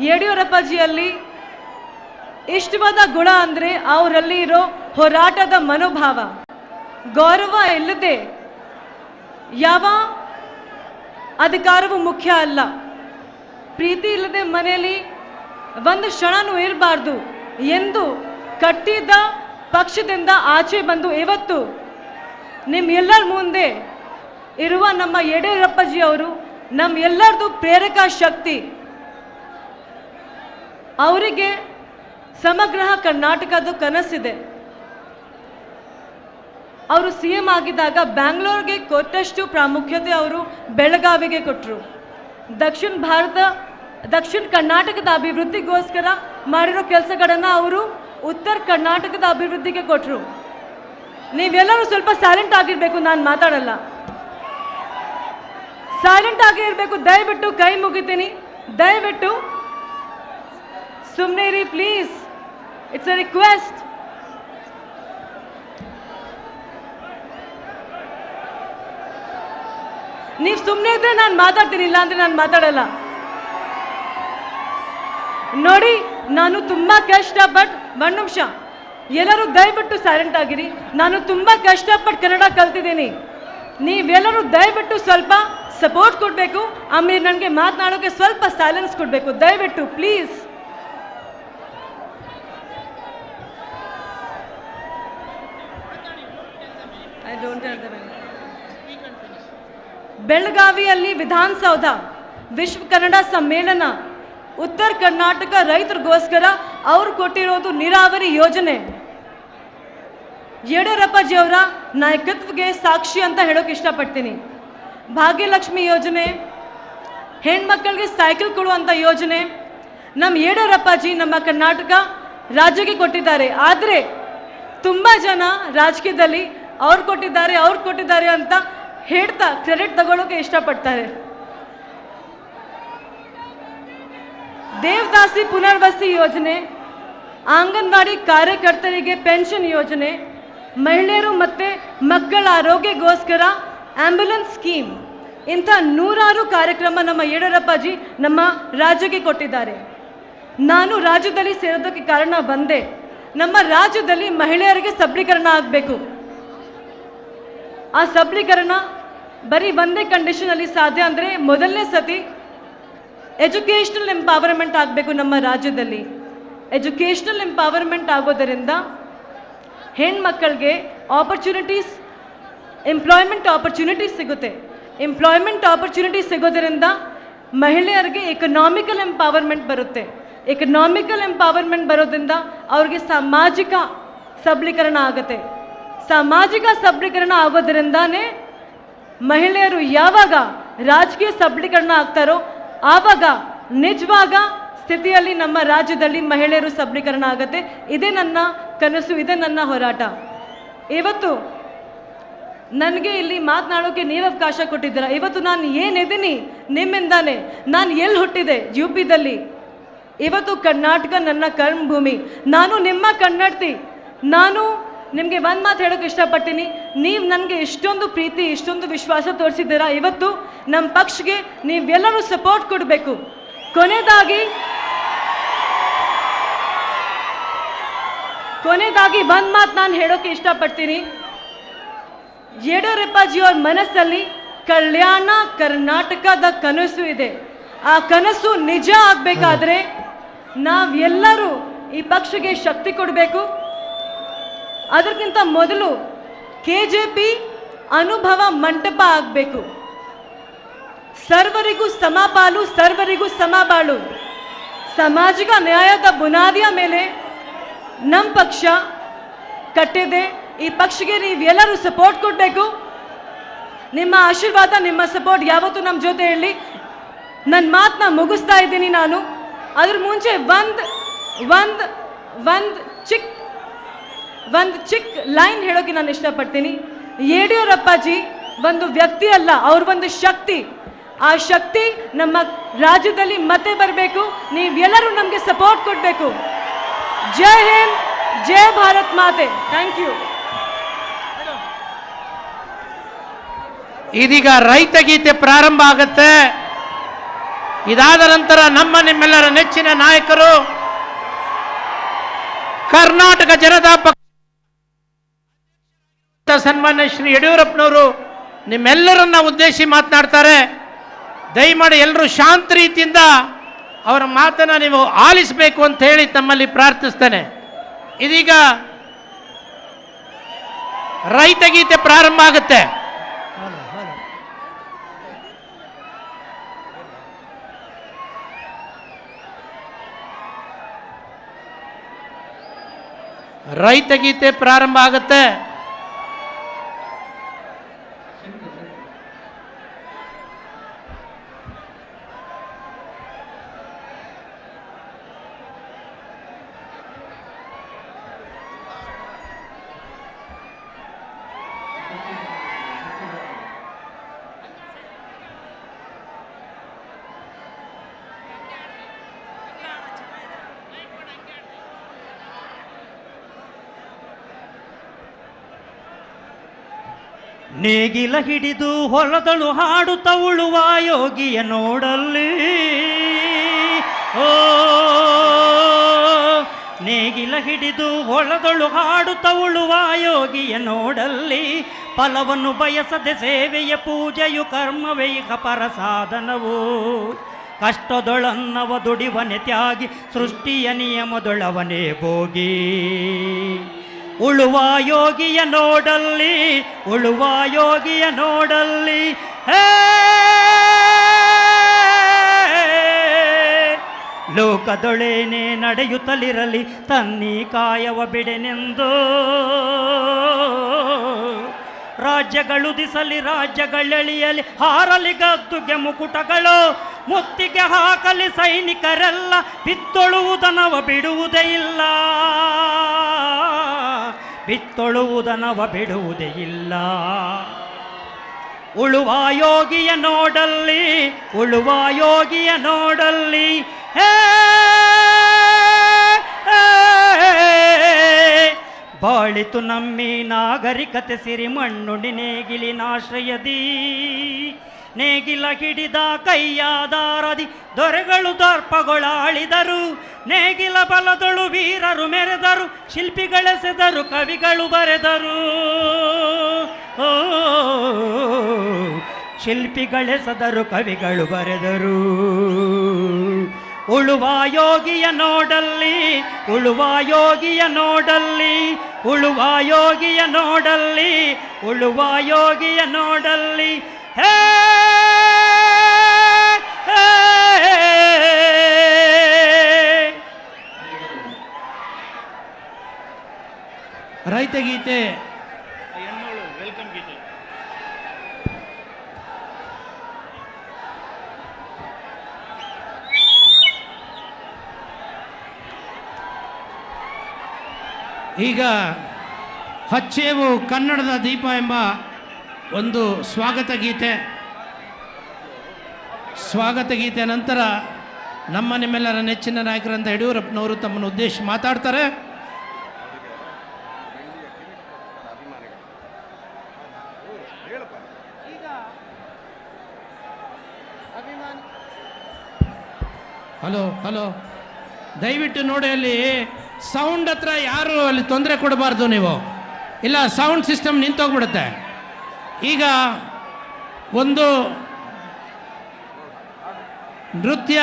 ಯಡಿಯೂರಪ್ಪಜಿಯಲ್ಲಿ ಇಷ್ಟವಾದ ಗುಣ ಅಂದರೆ ಅವರಲ್ಲಿ ಇರೋ ಹೋರಾಟದ ಮನೋಭಾವ. ಗೌರವ ಇಲ್ಲದೆ ಯಾವ ಅಧಿಕಾರವೂ ಮುಖ್ಯ ಅಲ್ಲ. ಪ್ರೀತಿ ಇಲ್ಲದೆ ಮನೆಯಲ್ಲಿ ಒಂದು ಕ್ಷಣನೂ ಇರಬಾರ್ದು ಎಂದು ಕಟ್ಟಿದ ಪಕ್ಷದಿಂದ ಆಚೆ ಬಂದು ಇವತ್ತು ನಿಮ್ಮೆಲ್ಲರ ಮುಂದೆ ಇರುವ ನಮ್ಮ ಯಡಿಯೂರಪ್ಪಜಿ ಅವರು ನಮ್ಮೆಲ್ಲರದು ಪ್ರೇರಕ ಶಕ್ತಿ. ಅವರಿಗೆ ಸಮಗ್ರ ಕರ್ನಾಟಕದ ಕನಸಿದೆ. ಅವರು CM ಆಗಿದ್ದಾಗ ಬ್ಯಾಂಗ್ಳೂರ್ಗೆ ಕೊಟ್ಟಷ್ಟು ಪ್ರಾಮುಖ್ಯತೆ ಅವರು ಬೆಳಗಾವಿಗೆ ಕೊಟ್ಟರು. ದಕ್ಷಿಣ ಕರ್ನಾಟಕದ ಅಭಿವೃದ್ಧಿಗೋಸ್ಕರ ಮಾಡಿರೋ ಕೆಲಸಗಳನ್ನು ಅವರು ಉತ್ತರ ಕರ್ನಾಟಕದ ಅಭಿವೃದ್ಧಿಗೆ ಕೊಟ್ಟರು. ನೀವೆಲ್ಲರೂ ಸ್ವಲ್ಪ ಸೈಲೆಂಟ್ ಆಗಿರಬೇಕು, ನಾನು ಮಾತಾಡಲ್ಲ. ಸೈಲೆಂಟ್ ಆಗಿ ಇರಬೇಕು. ದಯವಿಟ್ಟು ಕೈ ಮುಗಿತೀನಿ, ದಯವಿಟ್ಟು ಸುಮ್ಮನೆ ಇರಿ ಪ್ಲೀಸ್. It's A request. ನೀವು ಸುಮ್ಮನೆ ಇದ್ರೆ ನಾನು ಮಾತಾಡ್ತೀನಿ, ಇಲ್ಲ ಅಂದ್ರೆ ನಾನು ಮಾತಾಡಲ್ಲ. ನೋಡಿ, ನಾನು ತುಂಬಾ ಕಷ್ಟಪಟ್ಟು, ಒಂದು ನಿಮಿಷ ಎಲ್ಲರೂ ದಯವಿಟ್ಟು ಸೈಲೆಂಟ್ ಆಗಿರಿ. ನಾನು ತುಂಬಾ ಕಷ್ಟಪಟ್ಟು ಕನ್ನಡ ಕಲ್ತಿದ್ದೀನಿ. ನೀವೆಲ್ಲರೂ ದಯವಿಟ್ಟು ಸ್ವಲ್ಪ ಸಪೋರ್ಟ್ ಕೊಡಬೇಕು. ಆಮೇಲೆ ನನಗೆ ಮಾತನಾಡೋಕೆ ಸ್ವಲ್ಪ ಸೈಲೆನ್ಸ್ ಕೊಡಬೇಕು, ದಯವಿಟ್ಟು please. I don't have the mic. ಬೆಳಗಾವಿಯಲ್ಲಿ ವಿಧಾನಸೌಧ ವಿಶ್ವ ಕನ್ನಡ ಸಮ್ಮೇಳನ, ಉತ್ತರ ಕರ್ನಾಟಕ ರೈತರಿಗೋಸ್ಕರ ಅವರು ಕೊಟ್ಟಿರೋದು ನೀರಾವರಿ ಯೋಜನೆ ಯಡಿಯೂರಪ್ಪಜಿಯವರ ನಾಯಕತ್ವಕ್ಕೆ ಸಾಕ್ಷಿ ಅಂತ ಹೇಳೋಕೆ ಇಷ್ಟಪಡ್ತೀನಿ. ಭಾಗ್ಯಲಕ್ಷ್ಮಿ ಯೋಜನೆ, ಹೆಣ್ಮಕ್ಕಳಿಗೆ ಸೈಕಲ್ ಕೊಡುವಂಥ ಯೋಜನೆ ನಮ್ಮ ಯಡಿಯೂರಪ್ಪಜಿ ನಮ್ಮ ಕರ್ನಾಟಕ ರಾಜ್ಯಕ್ಕೆ ಕೊಟ್ಟಿದ್ದಾರೆ. ಆದರೆ ತುಂಬ ಜನ ರಾಜಕೀಯದಲ್ಲಿ ಅವ್ರು ಕೊಟ್ಟಿದ್ದಾರೆ ಅಂತ ಹೇಳ್ತಾ ಕ್ರೆಡಿಟ್ ತಗೊಳ್ಳೋಕೆ ಇಷ್ಟಪಡ್ತಾರೆ. ದೇವದಾಸಿ ಪುನರ್ವಸತಿ ಯೋಜನೆ, ಅಂಗನವಾಡಿ ಕಾರ್ಯಕರ್ತರಿಗೆ ಪೆನ್ಷನ್ ಯೋಜನೆ, ಮಹಿಳೆಯರು ಮತ್ತು ಮಕ್ಕಳ ಆರೋಗ್ಯಗೋಸ್ಕರ ಆಂಬ್ಯುಲೆನ್ಸ್ ಸ್ಕೀಮ್, ಇಂಥ 100 ಕಾರ್ಯಕ್ರಮ ನಮ್ಮ ಯಡಿಯೂರಪ್ಪಜಿ ನಮ್ಮ ರಾಜ್ಯಕ್ಕೆ ಕೊಟ್ಟಿದ್ದಾರೆ. ನಾನು ರಾಜ್ಯದಲ್ಲಿ ಸೇರೋದಕ್ಕೆ ಕಾರಣ ಒಂದೇ, ನಮ್ಮ ರಾಜ್ಯದಲ್ಲಿ ಮಹಿಳೆಯರಿಗೆ ಸಬಲೀಕರಣ ಆಗಬೇಕು. ಆ ಸಬಲೀಕರಣ ಬರೀ ಒಂದೇ ಕಂಡೀಷನಲ್ಲಿ ಸಾಧ್ಯ ಅಂದರೆ ಮೊದಲನೇ ಸತಿ ಎಜುಕೇಷನಲ್ ಎಂಪವರ್ಮೆಂಟ್ ಆಗಬೇಕು ನಮ್ಮ ರಾಜ್ಯದಲ್ಲಿ. ಎಜುಕೇಷನಲ್ ಎಂಪವರ್ಮೆಂಟ್ ಆಗೋದರಿಂದ ಹೆಣ್ಮಕ್ಕಳಿಗೆ ಆಪರ್ಚುನಿಟೀಸ್, ಎಂಪ್ಲಾಯ್ಮೆಂಟ್ ಆಪರ್ಚುನಿಟೀಸ್ ಸಿಗುತ್ತೆ. ಎಂಪ್ಲಾಯ್ಮೆಂಟ್ ಆಪರ್ಚುನಿಟೀಸ್ ಸಿಗೋದರಿಂದ ಮಹಿಳೆಯರಿಗೆ ಎಕನಾಮಿಕಲ್ ಎಂಪವರ್ಮೆಂಟ್ ಬರುತ್ತೆ. ಎಕನಾಮಿಕಲ್ ಎಂಪವರ್ಮೆಂಟ್ ಬರೋದ್ರಿಂದ ಅವ್ರಿಗೆ ಸಾಮಾಜಿಕ ಸಬಲೀಕರಣ ಆಗುತ್ತೆ. ಸಾಮಾಜಿಕ ಸಬಲೀಕರಣ ಆಗೋದ್ರಿಂದಾನೇ ಮಹಿಳೆಯರು ಯಾವಾಗ ರಾಜಕೀಯ ಸಬಲೀಕರಣ ಆಗ್ತಾರೋ ಆವಾಗ ನಿಜವಾಗ ಸ್ಥಿತಿಯಲ್ಲಿ ನಮ್ಮ ರಾಜ್ಯದಲ್ಲಿ ಮಹಿಳೆಯರು ಸಬಲೀಕರಣ ಆಗುತ್ತೆ. ಇದೇ ನನ್ನ ಕನಸು, ಇದೇ ನನ್ನ ಹೋರಾಟ. ಇವತ್ತು ನನಗೆ ಇಲ್ಲಿ ಮಾತನಾಡೋಕೆ ನೀವು ಅವಕಾಶ ಕೊಟ್ಟಿದ್ದೀರ. ಇವತ್ತು ನಾನು ಏನಿದ್ದೀನಿ ನಿಮ್ಮಿಂದಾನೆ. ನಾನು ಎಲ್ಲಿ ಹುಟ್ಟಿದೆ? UPದಲ್ಲಿ. ಇವತ್ತು ಕರ್ನಾಟಕ ನನ್ನ ಕರ್ಮಭೂಮಿ. ನಾನು ನಿಮ್ಮ ಕನ್ನಡತಿ. ನಾನು ನಿಮಗೆ ಒಂದು ಮಾತು ಹೇಳೋಕೆ ಇಷ್ಟಪಡ್ತೀನಿ. ನೀವು ನನಗೆ ಇಷ್ಟೊಂದು ಪ್ರೀತಿ, ಇಷ್ಟೊಂದು ವಿಶ್ವಾಸ ತೋರಿಸಿದ್ದೀರಾ. ಇವತ್ತು ನಮ್ಮ ಪಕ್ಷಗೆ ನೀವೆಲ್ಲರೂ ಸಪೋರ್ಟ್ ಕೊಡಬೇಕು. ಕೊನೆಯದಾಗಿ ಒಂದ್ ಮಾತು ನಾನು ಹೇಳೋಕೆ ಇಷ್ಟಪಡ್ತೀನಿ. ಯಡಿಯೂರಪ್ಪಾಜಿಯವ್ರ ಮನಸ್ಸಲ್ಲಿ ಕಲ್ಯಾಣ ಕರ್ನಾಟಕದ ಕನಸು ಇದೆ. ಆ ಕನಸು ನಿಜ ಆಗ್ಬೇಕಾದ್ರೆ ನಾವೆಲ್ಲರೂ ಈ ಪಕ್ಷಕ್ಕೆ ಶಕ್ತಿ ಕೊಡಬೇಕು. ಅದಕ್ಕಿಂತ ಮೊದಲು KJP ಅನುಭವ ಮಂಟಪ ಆಗಬೇಕು. ಸರ್ವರಿಗೂ ಸಮಪಾಲು, ಸರ್ವರಿಗೂ ಸಮಬಾಳು. ಸಾಮಾಜಿಕ ನ್ಯಾಯದ ಬುನಾದಿಯ ಮೇಲೆ ನಮ್ಮ ಪಕ್ಷ ಕಟ್ಟಿದೆ. ಈ ಪಕ್ಷಕ್ಕೆ ನೀವೆಲ್ಲರೂ ಸಪೋರ್ಟ್ ಕೊಡಬೇಕು. ನಿಮ್ಮ ಆಶೀರ್ವಾದ, ನಿಮ್ಮ ಸಪೋರ್ಟ್ ಯಾವತ್ತೂ ನಮ್ಮ ಜೊತೆ ಇರಲಿ. ನನ್ನ ಮಾತನ್ನ ಮುಗಿಸ್ತಾ ಇದ್ದೀನಿ ನಾನು. ಅದ್ರ ಮುಂಚೆ ಒಂದು ಚಿಕ್ಕ ಲೈನ್ ಹೇಳೋಕೆ ನಾನು ಇಷ್ಟಪಡ್ತೀನಿ. ಯಡಿಯೂರಪ್ಪಾಜಿ ಒಂದು ವ್ಯಕ್ತಿ ಅಲ್ಲ, ಅವ್ರ ಒಂದು ಶಕ್ತಿ. ಆ ಶಕ್ತಿ ನಮ್ಮ ರಾಜ್ಯದಲ್ಲಿ ಮತ್ತೆ ಬರಬೇಕು. ನೀವೆಲ್ಲರೂ ನಮಗೆ ಸಪೋರ್ಟ್ ಕೊಡಬೇಕು. ಜೈ ಹಿಂದ್, ಜೈ ಭಾರತ್ ಮಾತೆ. Thank you. ಇದೀಗ ರೈತ ಗೀತೆ ಪ್ರಾರಂಭ ಆಗುತ್ತೆ. ಇದಾದ ನಂತರ ನಿಮ್ಮೆಲ್ಲರ ನೆಚ್ಚಿನ ನಾಯಕರು ಕರ್ನಾಟಕ ಜನತಾ ಪಕ್ಷ ಸನ್ಮಾನ್ಯ ಶ್ರೀ ಯಡಿಯೂರಪ್ಪನವರು ನಿಮ್ಮೆಲ್ಲರನ್ನ ಉದ್ದೇಶಿಸಿ ಮಾತನಾಡ್ತಾರೆ. ದಯಮಾಡಿ ಎಲ್ಲರೂ ಶಾಂತ ರೀತಿಯಿಂದ ಅವರ ಮಾತನ್ನು ನೀವು ಆಲಿಸಬೇಕು ಅಂತ ಹೇಳಿ ತಮ್ಮಲ್ಲಿ ಪ್ರಾರ್ಥಿಸ್ತೇನೆ. ಇದೀಗ ರೈತ ಗೀತೆ ಪ್ರಾರಂಭ ಆಗುತ್ತೆ. ರೈತ ಗೀತೆ ಪ್ರಾರಂಭ ಆಗುತ್ತೆ. ನೇಗಿಲ ಹಿಡಿದು ಹೊಲದಳು ಹಾಡುತ್ತ ಉಳುವ ಯೋಗಿಯ ನೋಡಲ್ಲಿ, ಓ ನೇಗಿಲ ಹಿಡಿದು ಹೊಲದಳು ಹಾಡುತ್ತ ಉಳುವ ಯೋಗಿಯ ನೋಡಲ್ಲಿ, ಫಲವನ್ನು ಬಯಸದೆ ಸೇವೆಯ ಪೂಜೆಯು ಕರ್ಮವೇ ಇಹ ಪರ ಸಾಧನವು. ಕಷ್ಟದೊಳನ್ನವ ದುಡಿವನೆ ತ್ಯಾಗಿ ಸೃಷ್ಟಿಯ ನಿಯಮದೊಳವನೇ ಭೋಗಿ. ಉಳುವ ಯೋಗಿಯ ನೋಡಲ್ಲಿ, ಉಳುವ ಯೋಗಿಯ ನೋಡಲ್ಲಿ, ಹೇ ಲೋಕದೊಳೇನೆ ನಡೆಯುತ್ತಲಿರಲಿ ತನ್ನಿ ಕಾಯವ ಬಿಡೆನೆಂದು. ರಾಜ್ಯಗಳು ದಿಸಲಿ ರಾಜ್ಯಗಳೆಳಿಯಲಿ ಹಾರಲಿ ಗದ್ದುಗೆ ಮುಕುಟಗಳು, ಮುತ್ತಿಗೆ ಹಾಕಲಿ ಸೈನಿಕರೆಲ್ಲ ಬಿತ್ತೊಳುವುದನವ ಬಿಡುವುದೇ ಇಲ್ಲ, ಬಿತ್ತೊಳುವುದನವ ಬಿಡುವುದೇ ಇಲ್ಲ. ಉಳುವ ಯೋಗಿಯ ನೋಡಲ್ಲಿ, ಉಳುವ ಯೋಗಿಯ ನೋಡಲ್ಲಿ, ಹೇ ಬಾಳಿತು ನಮ್ಮಿ ನಾಗರಿಕತೆ ಸಿರಿ ಮಣ್ಣುಡಿ ನೇಗಿಲಿನಾಶ್ರಯದಿ. ನೇಗಿಲ ಹಿಡಿದ ಕೈಯಾದಾರದಿ ದೊರೆಗಳು ದರ್ಪಗಳಾಳಿದರು, ನೇಗಿಲ ಬಲದಳು ವೀರರು ಮೆರೆದರು, ಶಿಲ್ಪಿಗಳೆಸೆದರು ಕವಿಗಳು ಬರೆದರು. ಓ ಶಿಲ್ಪಿಗಳೆಸದರು ಕವಿಗಳು ಬರೆದರು. ಉಳುವ ಯೋಗಿಯ ನೋಡಲ್ಲಿ, ಉಳುವ ಯೋಗಿಯ ನೋಡಲ್ಲಿ, ಉಳುವ ಯೋಗಿಯ ನೋಡಲ್ಲಿ, ಉಳುವ ಯೋಗಿಯ ನೋಡಲ್ಲಿ, ಹೇ ರೈತ ಗೀತೆ ಈಗ ಹಚ್ಚೇವು ಕನ್ನಡದ ದೀಪ ಎಂಬ ಒಂದು ಸ್ವಾಗತ ಗೀತೆ ನಂತರ ನಿಮ್ಮೆಲ್ಲರ ನೆಚ್ಚಿನ ನಾಯಕರಂತ ಯಡಿಯೂರಪ್ಪನವರು ತಮ್ಮನ್ನು ಉದ್ದೇಶಿಸಿ ಮಾತಾಡ್ತಾರೆ. ಹಲೋ ಹಲೋ, ದಯವಿಟ್ಟು ನೋಡಿ, ಅಲ್ಲಿ ಸೌಂಡ್ ಹತ್ರ ಯಾರು ಅಲ್ಲಿ ತೊಂದರೆ ಕೊಡಬಾರ್ದು ನೀವು, ಇಲ್ಲ ಸೌಂಡ್ ಸಿಸ್ಟಮ್ ನಿಂತೋಗ್ಬಿಡುತ್ತೆ. ಈಗ ಒಂದು ನೃತ್ಯ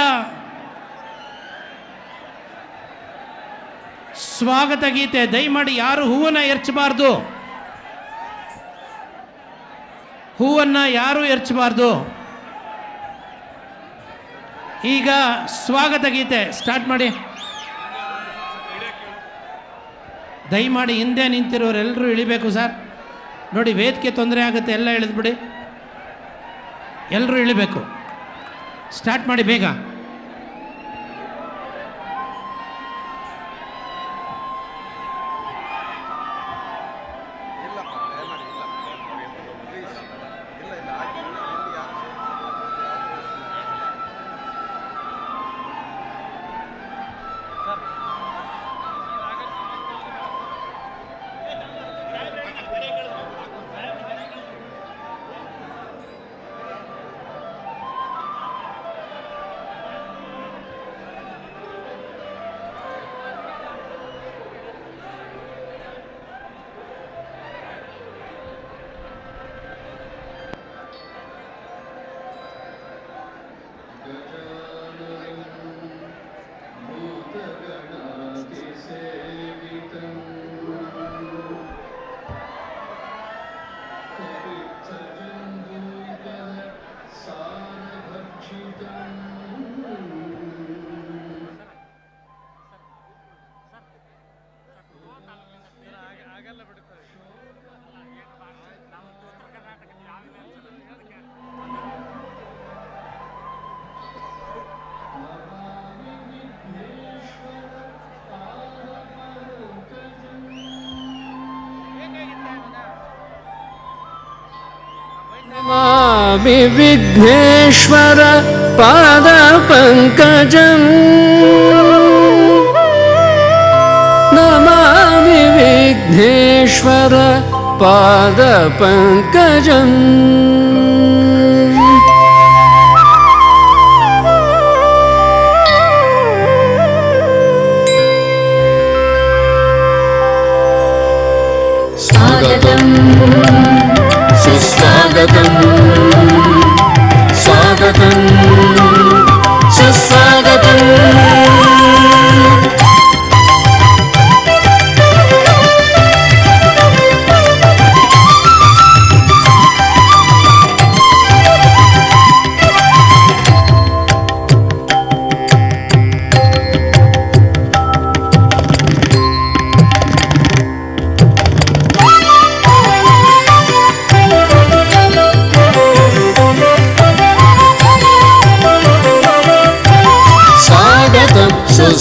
ಸ್ವಾಗತ ಗೀತೆ, ದಯಮಾಡಿ ಯಾರು ಹೂವನ್ನು ಎರಚಬಾರ್ದು, ಹೂವನ್ನು ಯಾರು ಎರಚಬಾರ್ದು. ಈಗ ಸ್ವಾಗತ ಗೀತೆ ಸ್ಟಾರ್ಟ್ ಮಾಡಿ. ದಯಮಾಡಿ ಹಿಂದೆ ನಿಂತಿರೋರೆಲ್ಲರೂ ಇಳಿಬೇಕು ಸರ್. ನೋಡಿ ವೇದಿಕೆ ತೊಂದರೆ ಆಗುತ್ತೆ, ಎಲ್ಲ ಇಳಿದ್ಬಿಡಿ, ಎಲ್ಲರೂ ಇಳಿಬೇಕು. ಸ್ಟಾರ್ಟ್ ಮಾಡಿ ಬೇಗ. नमामि विघ्नेश्वर पाद पंकजम् नमामि विघ्नेश्वर पाद पंकजम् स्वागतम् सुस्वागतम् स्वागतम् सुस्वागतम्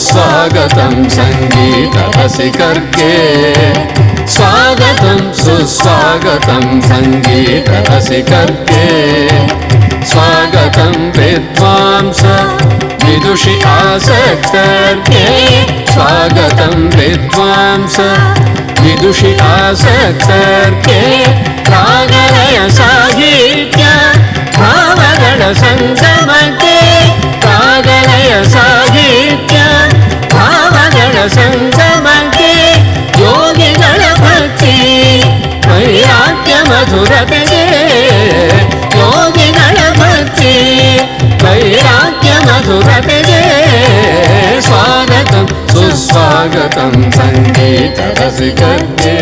स्वागतं संगीत रसिकर्गे स्वागतं सुस्वागतं संगीत रसिकर्गे स्वागतं विद्वांस विदुषि आसक्तर्गे स्वागतं विद्वांस विदुषि आसक्तर्गे रागलय साहित्य भावगण संगमके रागलय साहित्य भावगण संगमके योगिगण भक्ति वैराग्य मधुरತೆಗೆ योगिगण भक्ति वैराग्य मधुरತೆಗೆ स्वागतं सुस्वागतं संगीत रसिकर्गे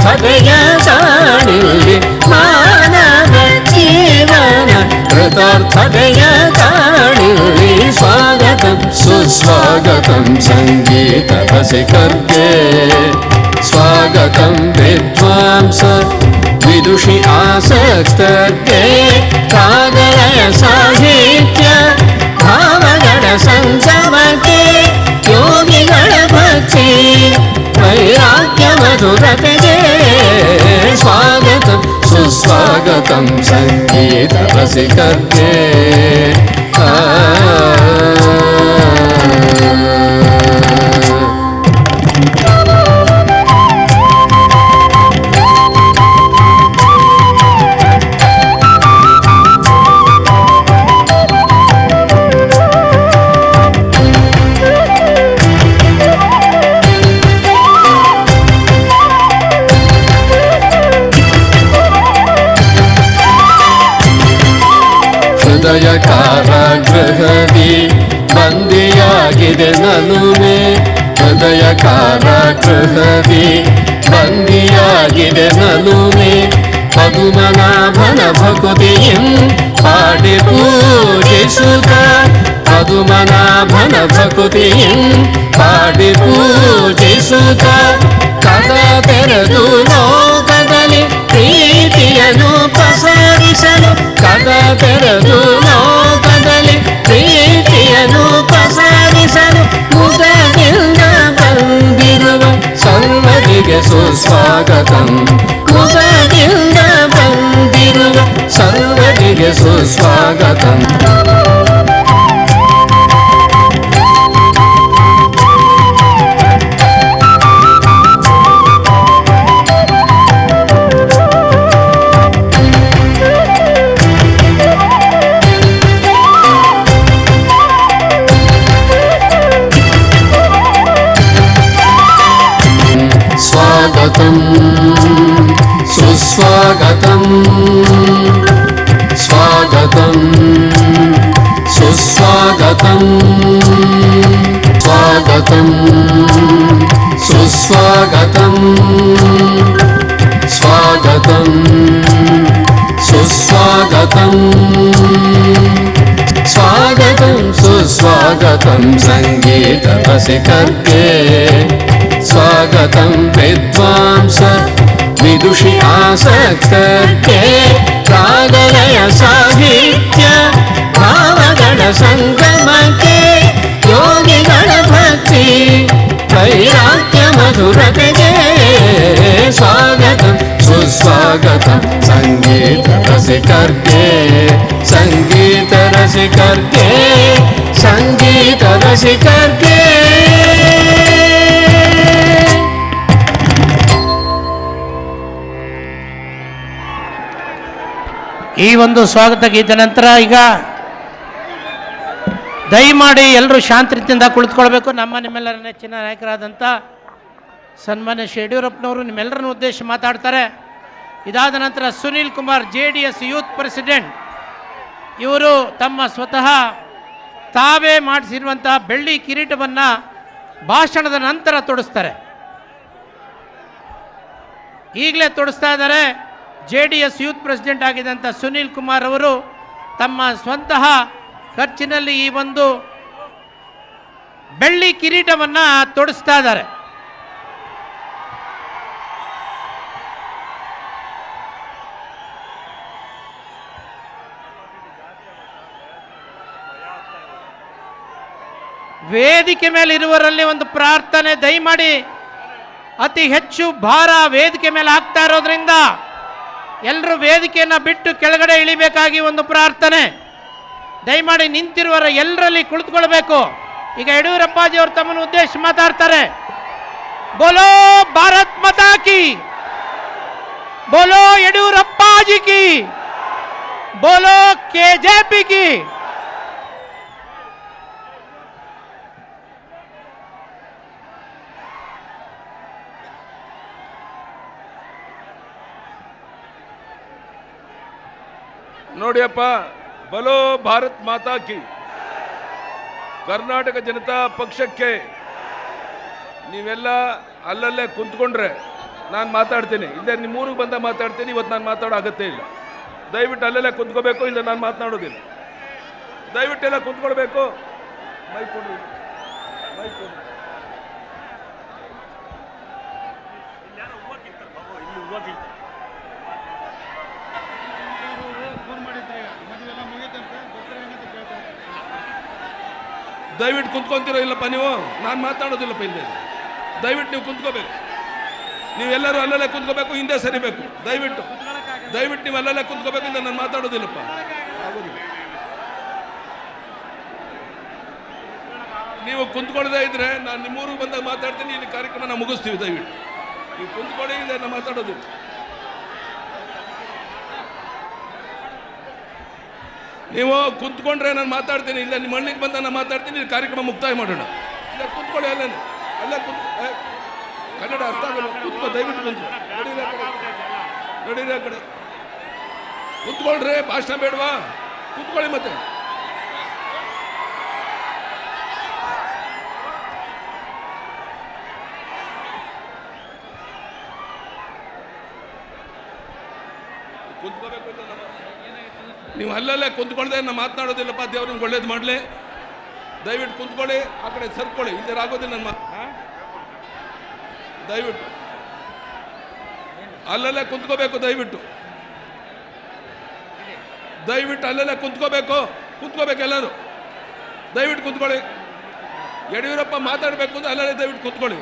ಕೃತಾರ್ಥತೆಯ ಕಾಣಿಲ್ಲಿ ಮಾನವ ಜೀವನ ಕೃತಾರ್ಥತೆಯ ಕಾಣಿಲ್ಲಿ ಸ್ವಾಗತಂ ಸುಸ್ವಾಗತಂ ಸಂಗೀತ ರಸಿಕರ್ಗೆ ಸ್ವಾಗತಂ ವಿದ್ವಾಂಸ ವಿದುಷಿ ಆಸಕ್ತರ್ಗೆ ಕಾಗಲಯ ಸಾಹಿತ್ಯ ಭಾವಗಳ ಸಂಗಮಕ್ಕೆ ಯೋಗಿಗಳ ಭಕ್ತಿ ವೈರಾಗ್ಯ ಮಧುರತೆಗೆ ಸ್ವಾಗತಂ ಸುಸ್ವಾಗತಂ ಸಂಗೀತ ರಸಿಕರ್ಗೆ ಹೃದಯ ಕಾರಾಗೃಹದಿ ಬಂದಿಯಾಗಿದೆ ನನುಮೆ ಹೃದಯ ಕಾರಾಗೃಹದಿ ಬಂದಿಯಾಗಿದೆ ನನುಮೆ ಪದುಮನಾಭನ ಭಕುತಿಯಂ ಪಾಡಿ ಪೂಜಿಸುತ್ತ ಪದುಮನಾಭನ ಭಕುತಿಯಂ ಪಾಡಿ ಪೂಜಿಸುತ್ತ ಕದ ತೆರೆದು ಲೋಕದಲ್ಲಿ ಪ್ರೀತಿಯನ್ನು ಪಸರಿಸಲು ಕದ ತೆರೆದು ಲೋಕದಲ್ಲಿ ಪ್ರೀತಿಯನ್ನು ಪಸರಿಸಲು ಮುದದಿಂದ ಬಂದಿರುವ ಸರ್ವರಿಗೆ ಸುಸ್ವಾಗತಂ ಮುದದಿಂದ ಬಂದಿರುವ ಸರ್ವರಿಗೆ ಸುಸ್ವಾಗತಂ स्वागतं सुस्वागतं स्वागतं सुस्वागतं स्वागतं सुस्वागतं स्वागतं सुस्वागतं स्वागतं सुस्वागतं संगीत रसिकर्गे स्वागतं विद्वांस विदुषि आसक्तर्गे रागलय साहित्य भावगण संगमಕ್ಕೆ ಯೋಗಿಗಳ ಭಕ್ತಿ ವೈರಾಗ್ಯ ಮಧುರತೆಗೆ ಸ್ವಾಗತಂ ಸುಸ್ವಾಗತಂ ಸಂಗೀತ ರಸಿಕರ್ಗೆ ಸಂಗೀತ ರಸಿಕರ್ಗೆ ಸಂಗೀತ ರಸಿಕರ್ಗೆ ಈ ಒಂದು ಸ್ವಾಗತ ಗೀತೆ ನಂತರ ಈಗ ದಯಮಾಡಿ ಎಲ್ಲರೂ ಶಾಂತಿಯಿಂದ ಕುಳಿತುಕೊಳ್ಬೇಕು. ನಿಮ್ಮೆಲ್ಲರ ನೆಚ್ಚಿನ ನಾಯಕರಾದಂಥ ಸನ್ಮಾನ್ಯ ಶ್ರೀ ಯಡಿಯೂರಪ್ಪನವರು ನಿಮ್ಮೆಲ್ಲರನ್ನು ಉದ್ದೇಶಿಸಿ ಮಾತಾಡ್ತಾರೆ. ಇದಾದ ನಂತರ Sunil Kumar JDS youth president ಇವರು ತಮ್ಮ ಸ್ವತಃ ತಾವೇ ಮಾಡಿಸಿರುವಂಥ ಬೆಳ್ಳಿ ಕಿರೀಟವನ್ನು ಭಾಷಣದ ನಂತರ ತೊಡಿಸ್ತಾರೆ. ಈಗಲೇ ತೊಡಿಸ್ತಾ ಇದ್ದಾರೆ. JDS ಯೂತ್ ಪ್ರೆಸಿಡೆಂಟ್ ಆಗಿದ್ದಂಥ ಸುನೀಲ್ ಕುಮಾರ್ ಅವರು ತಮ್ಮ ಸ್ವಂತಹ ಖರ್ಚಿನಲ್ಲಿ ಈ ಒಂದು ಬೆಳ್ಳಿ ಕಿರೀಟವನ್ನು ತೊಡಿಸ್ತಾ ಇದ್ದಾರೆ. ವೇದಿಕೆ ಮೇಲೆ ಇರುವವರಲ್ಲಿ ಒಂದು ಪ್ರಾರ್ಥನೆ, ದಯಮಾಡಿ ಅತಿ ಹೆಚ್ಚು ಭಾರ ವೇದಿಕೆ ಮೇಲೆ ಆಗ್ತಾ ಇರೋದ್ರಿಂದ ಎಲ್ಲರೂ ವೇದಿಕೆಯನ್ನು ಬಿಟ್ಟು ಕೆಳಗಡೆ ಇಳಿಬೇಕಾಗಿ ಒಂದು ಪ್ರಾರ್ಥನೆ. ದಯಮಾಡಿ ನಿಂತಿರುವವರ ಎಲ್ಲರಲ್ಲಿ ಕುಳಿತುಕೊಳ್ಬೇಕು. ಈಗ ಯಡಿಯೂರಪ್ಪಾಜಿ ಅವರು ತಮ್ಮನ್ನು ಉದ್ದೇಶಿಸಿ ಮಾತಾಡ್ತಾರೆ. ಬೋಲೋ ಭಾರತ್ ಮಾತಾ ಕಿ, ಬೋಲೋ ಯಡಿಯೂರಪ್ಪಾಜಿ ಕಿ, ಬೋಲೋ KJP ಕಿ. ನೋಡಿಯಪ್ಪ, ಬಲೋ ಭಾರತ್ ಮಾತಾ ಕಿ. ಕರ್ನಾಟಕ ಜನತಾ ಪಕ್ಷಕ್ಕೆ ನೀವೆಲ್ಲ ಅಲ್ಲಲ್ಲೇ ಕುಂತ್ಕೊಂಡ್ರೆ ನಾನು ಮಾತಾಡ್ತೀನಿ, ಇಲ್ಲೇ ನಿಮ್ಮ ಊರಿಗೆ ಬಂದ ಮಾತಾಡ್ತೀನಿ. ಇವತ್ತು ನಾನು ಮಾತಾಡೋ ಅಗತ್ಯ ಇಲ್ಲ. ದಯವಿಟ್ಟು ಅಲ್ಲೆಲ್ಲ ಕುಂತ್ಕೋಬೇಕು, ಇಲ್ಲ ನಾನು ಮಾತನಾಡೋದಿಲ್ಲ. ದಯವಿಟ್ಟು ಎಲ್ಲ ಕುಂತ್ಕೊಳ್ಬೇಕು. ಮೈಕ್ ಕೊಡಿ, ಮೈಕ್ ಕೊಡಿ. ದಯವಿಟ್ಟು ಕುಂತ್ಕೊಂತೀರೋ ಇಲ್ಲಪ್ಪ ನೀವು? ನಾನು ಮಾತನಾಡೋದಿಲ್ಲಪ್ಪ ಹಿಂದೆ. ದಯವಿಟ್ಟು ನೀವು ಕುಂತ್ಕೋಬೇಕು. ನೀವೆಲ್ಲರೂ ಅಲ್ಲಲ್ಲೇ ಕುಂತ್ಕೋಬೇಕು, ಹಿಂದೆ ಸರಿಬೇಕು. ದಯವಿಟ್ಟು ನೀವು ಅಲ್ಲಲ್ಲೇ ಕುಂತ್ಕೋಬೇಕು, ಇಲ್ಲ ನಾನು ಮಾತಾಡೋದಿಲ್ಲಪ್ಪ. ಆಗೋದಿಲ್ಲ. ನೀವು ಕುಂತ್ಕೊಳ್ಳದೆ ಇದ್ರೆ ನಾನು ನಿಮ್ಮೂರಿಗೆ ಬಂದಾಗ ಮಾತಾಡ್ತೀನಿ. ಇಲ್ಲಿ ಕಾರ್ಯಕ್ರಮ ನಾವು ಮುಗಿಸ್ತೀವಿ. ದಯವಿಟ್ಟು ನೀವು ಕುಂತ್ಕೊಳ್ಳಿ, ಇಲ್ಲ ನಾನು ಮಾತಾಡೋದಿಲ್ಲ. ನೀವು ಕುಂತ್ಕೊಂಡ್ರೆ ನಾನು ಮಾತಾಡ್ತೀನಿ, ಇಲ್ಲ ನಿಮ್ಮ ಹಳ್ಳಿಗೆ ಬಂದ ನಾನು ಮಾತಾಡ್ತೀನಿ. ಇಲ್ಲಿ ಕಾರ್ಯಕ್ರಮ ಮುಕ್ತಾಯ ಮಾಡೋಣ. ಇಲ್ಲ ಕುಂತ್ಕೊಳ್ಳಿ, ಅಲ್ಲೇ ಕನ್ನಡ ಅರ್ಥ ಆಗಲ್ಲ. ಕುತ್ಕೋ, ದಯವಿಟ್ಟು ಕುಂತ್ಕೊ. ನಡೀರಿ ಆ ಕಡೆ. ಕುತ್ಕೊಳ್ರಿ, ಭಾಷಣ ಬೇಡವಾ? ಕುತ್ಕೊಳ್ಳಿ ಮತ್ತೆ. ಕುಂತ್ಕೋಬೇಕು. ನೀವು ಅಲ್ಲಲ್ಲೇ ಕುಂತ್ಕೊಳ್ದೆ ನಾನು ಮಾತನಾಡೋದಿಲ್ಲಪ್ಪ. ದೇವ್ರಿಗೆ ಒಳ್ಳೇದು ಮಾಡಲಿ. ದಯವಿಟ್ಟು ಕುಂತ್ಕೊಳ್ಳಿ, ಆ ಕಡೆ ಸರ್ಕೊಳ್ಳಿ. ಇಲ್ಲೇ ಆಗೋದಿಲ್ಲ. ನನ್ನ ದಯವಿಟ್ಟು ಅಲ್ಲಲ್ಲೇ ಕುಂತ್ಕೋಬೇಕು. ದಯವಿಟ್ಟು ಅಲ್ಲಲ್ಲೇ ಕುಂತ್ಕೋಬೇಕು ಎಲ್ಲರೂ. ದಯವಿಟ್ಟು ಕುಂತ್ಕೊಳ್ಳಿ. ಯಡಿಯೂರಪ್ಪ ಮಾತಾಡಬೇಕು ಅಂದ್ರೆ ಅಲ್ಲಲ್ಲೇ ದಯವಿಟ್ಟು ಕುಂತ್ಕೊಳ್ಳಿ.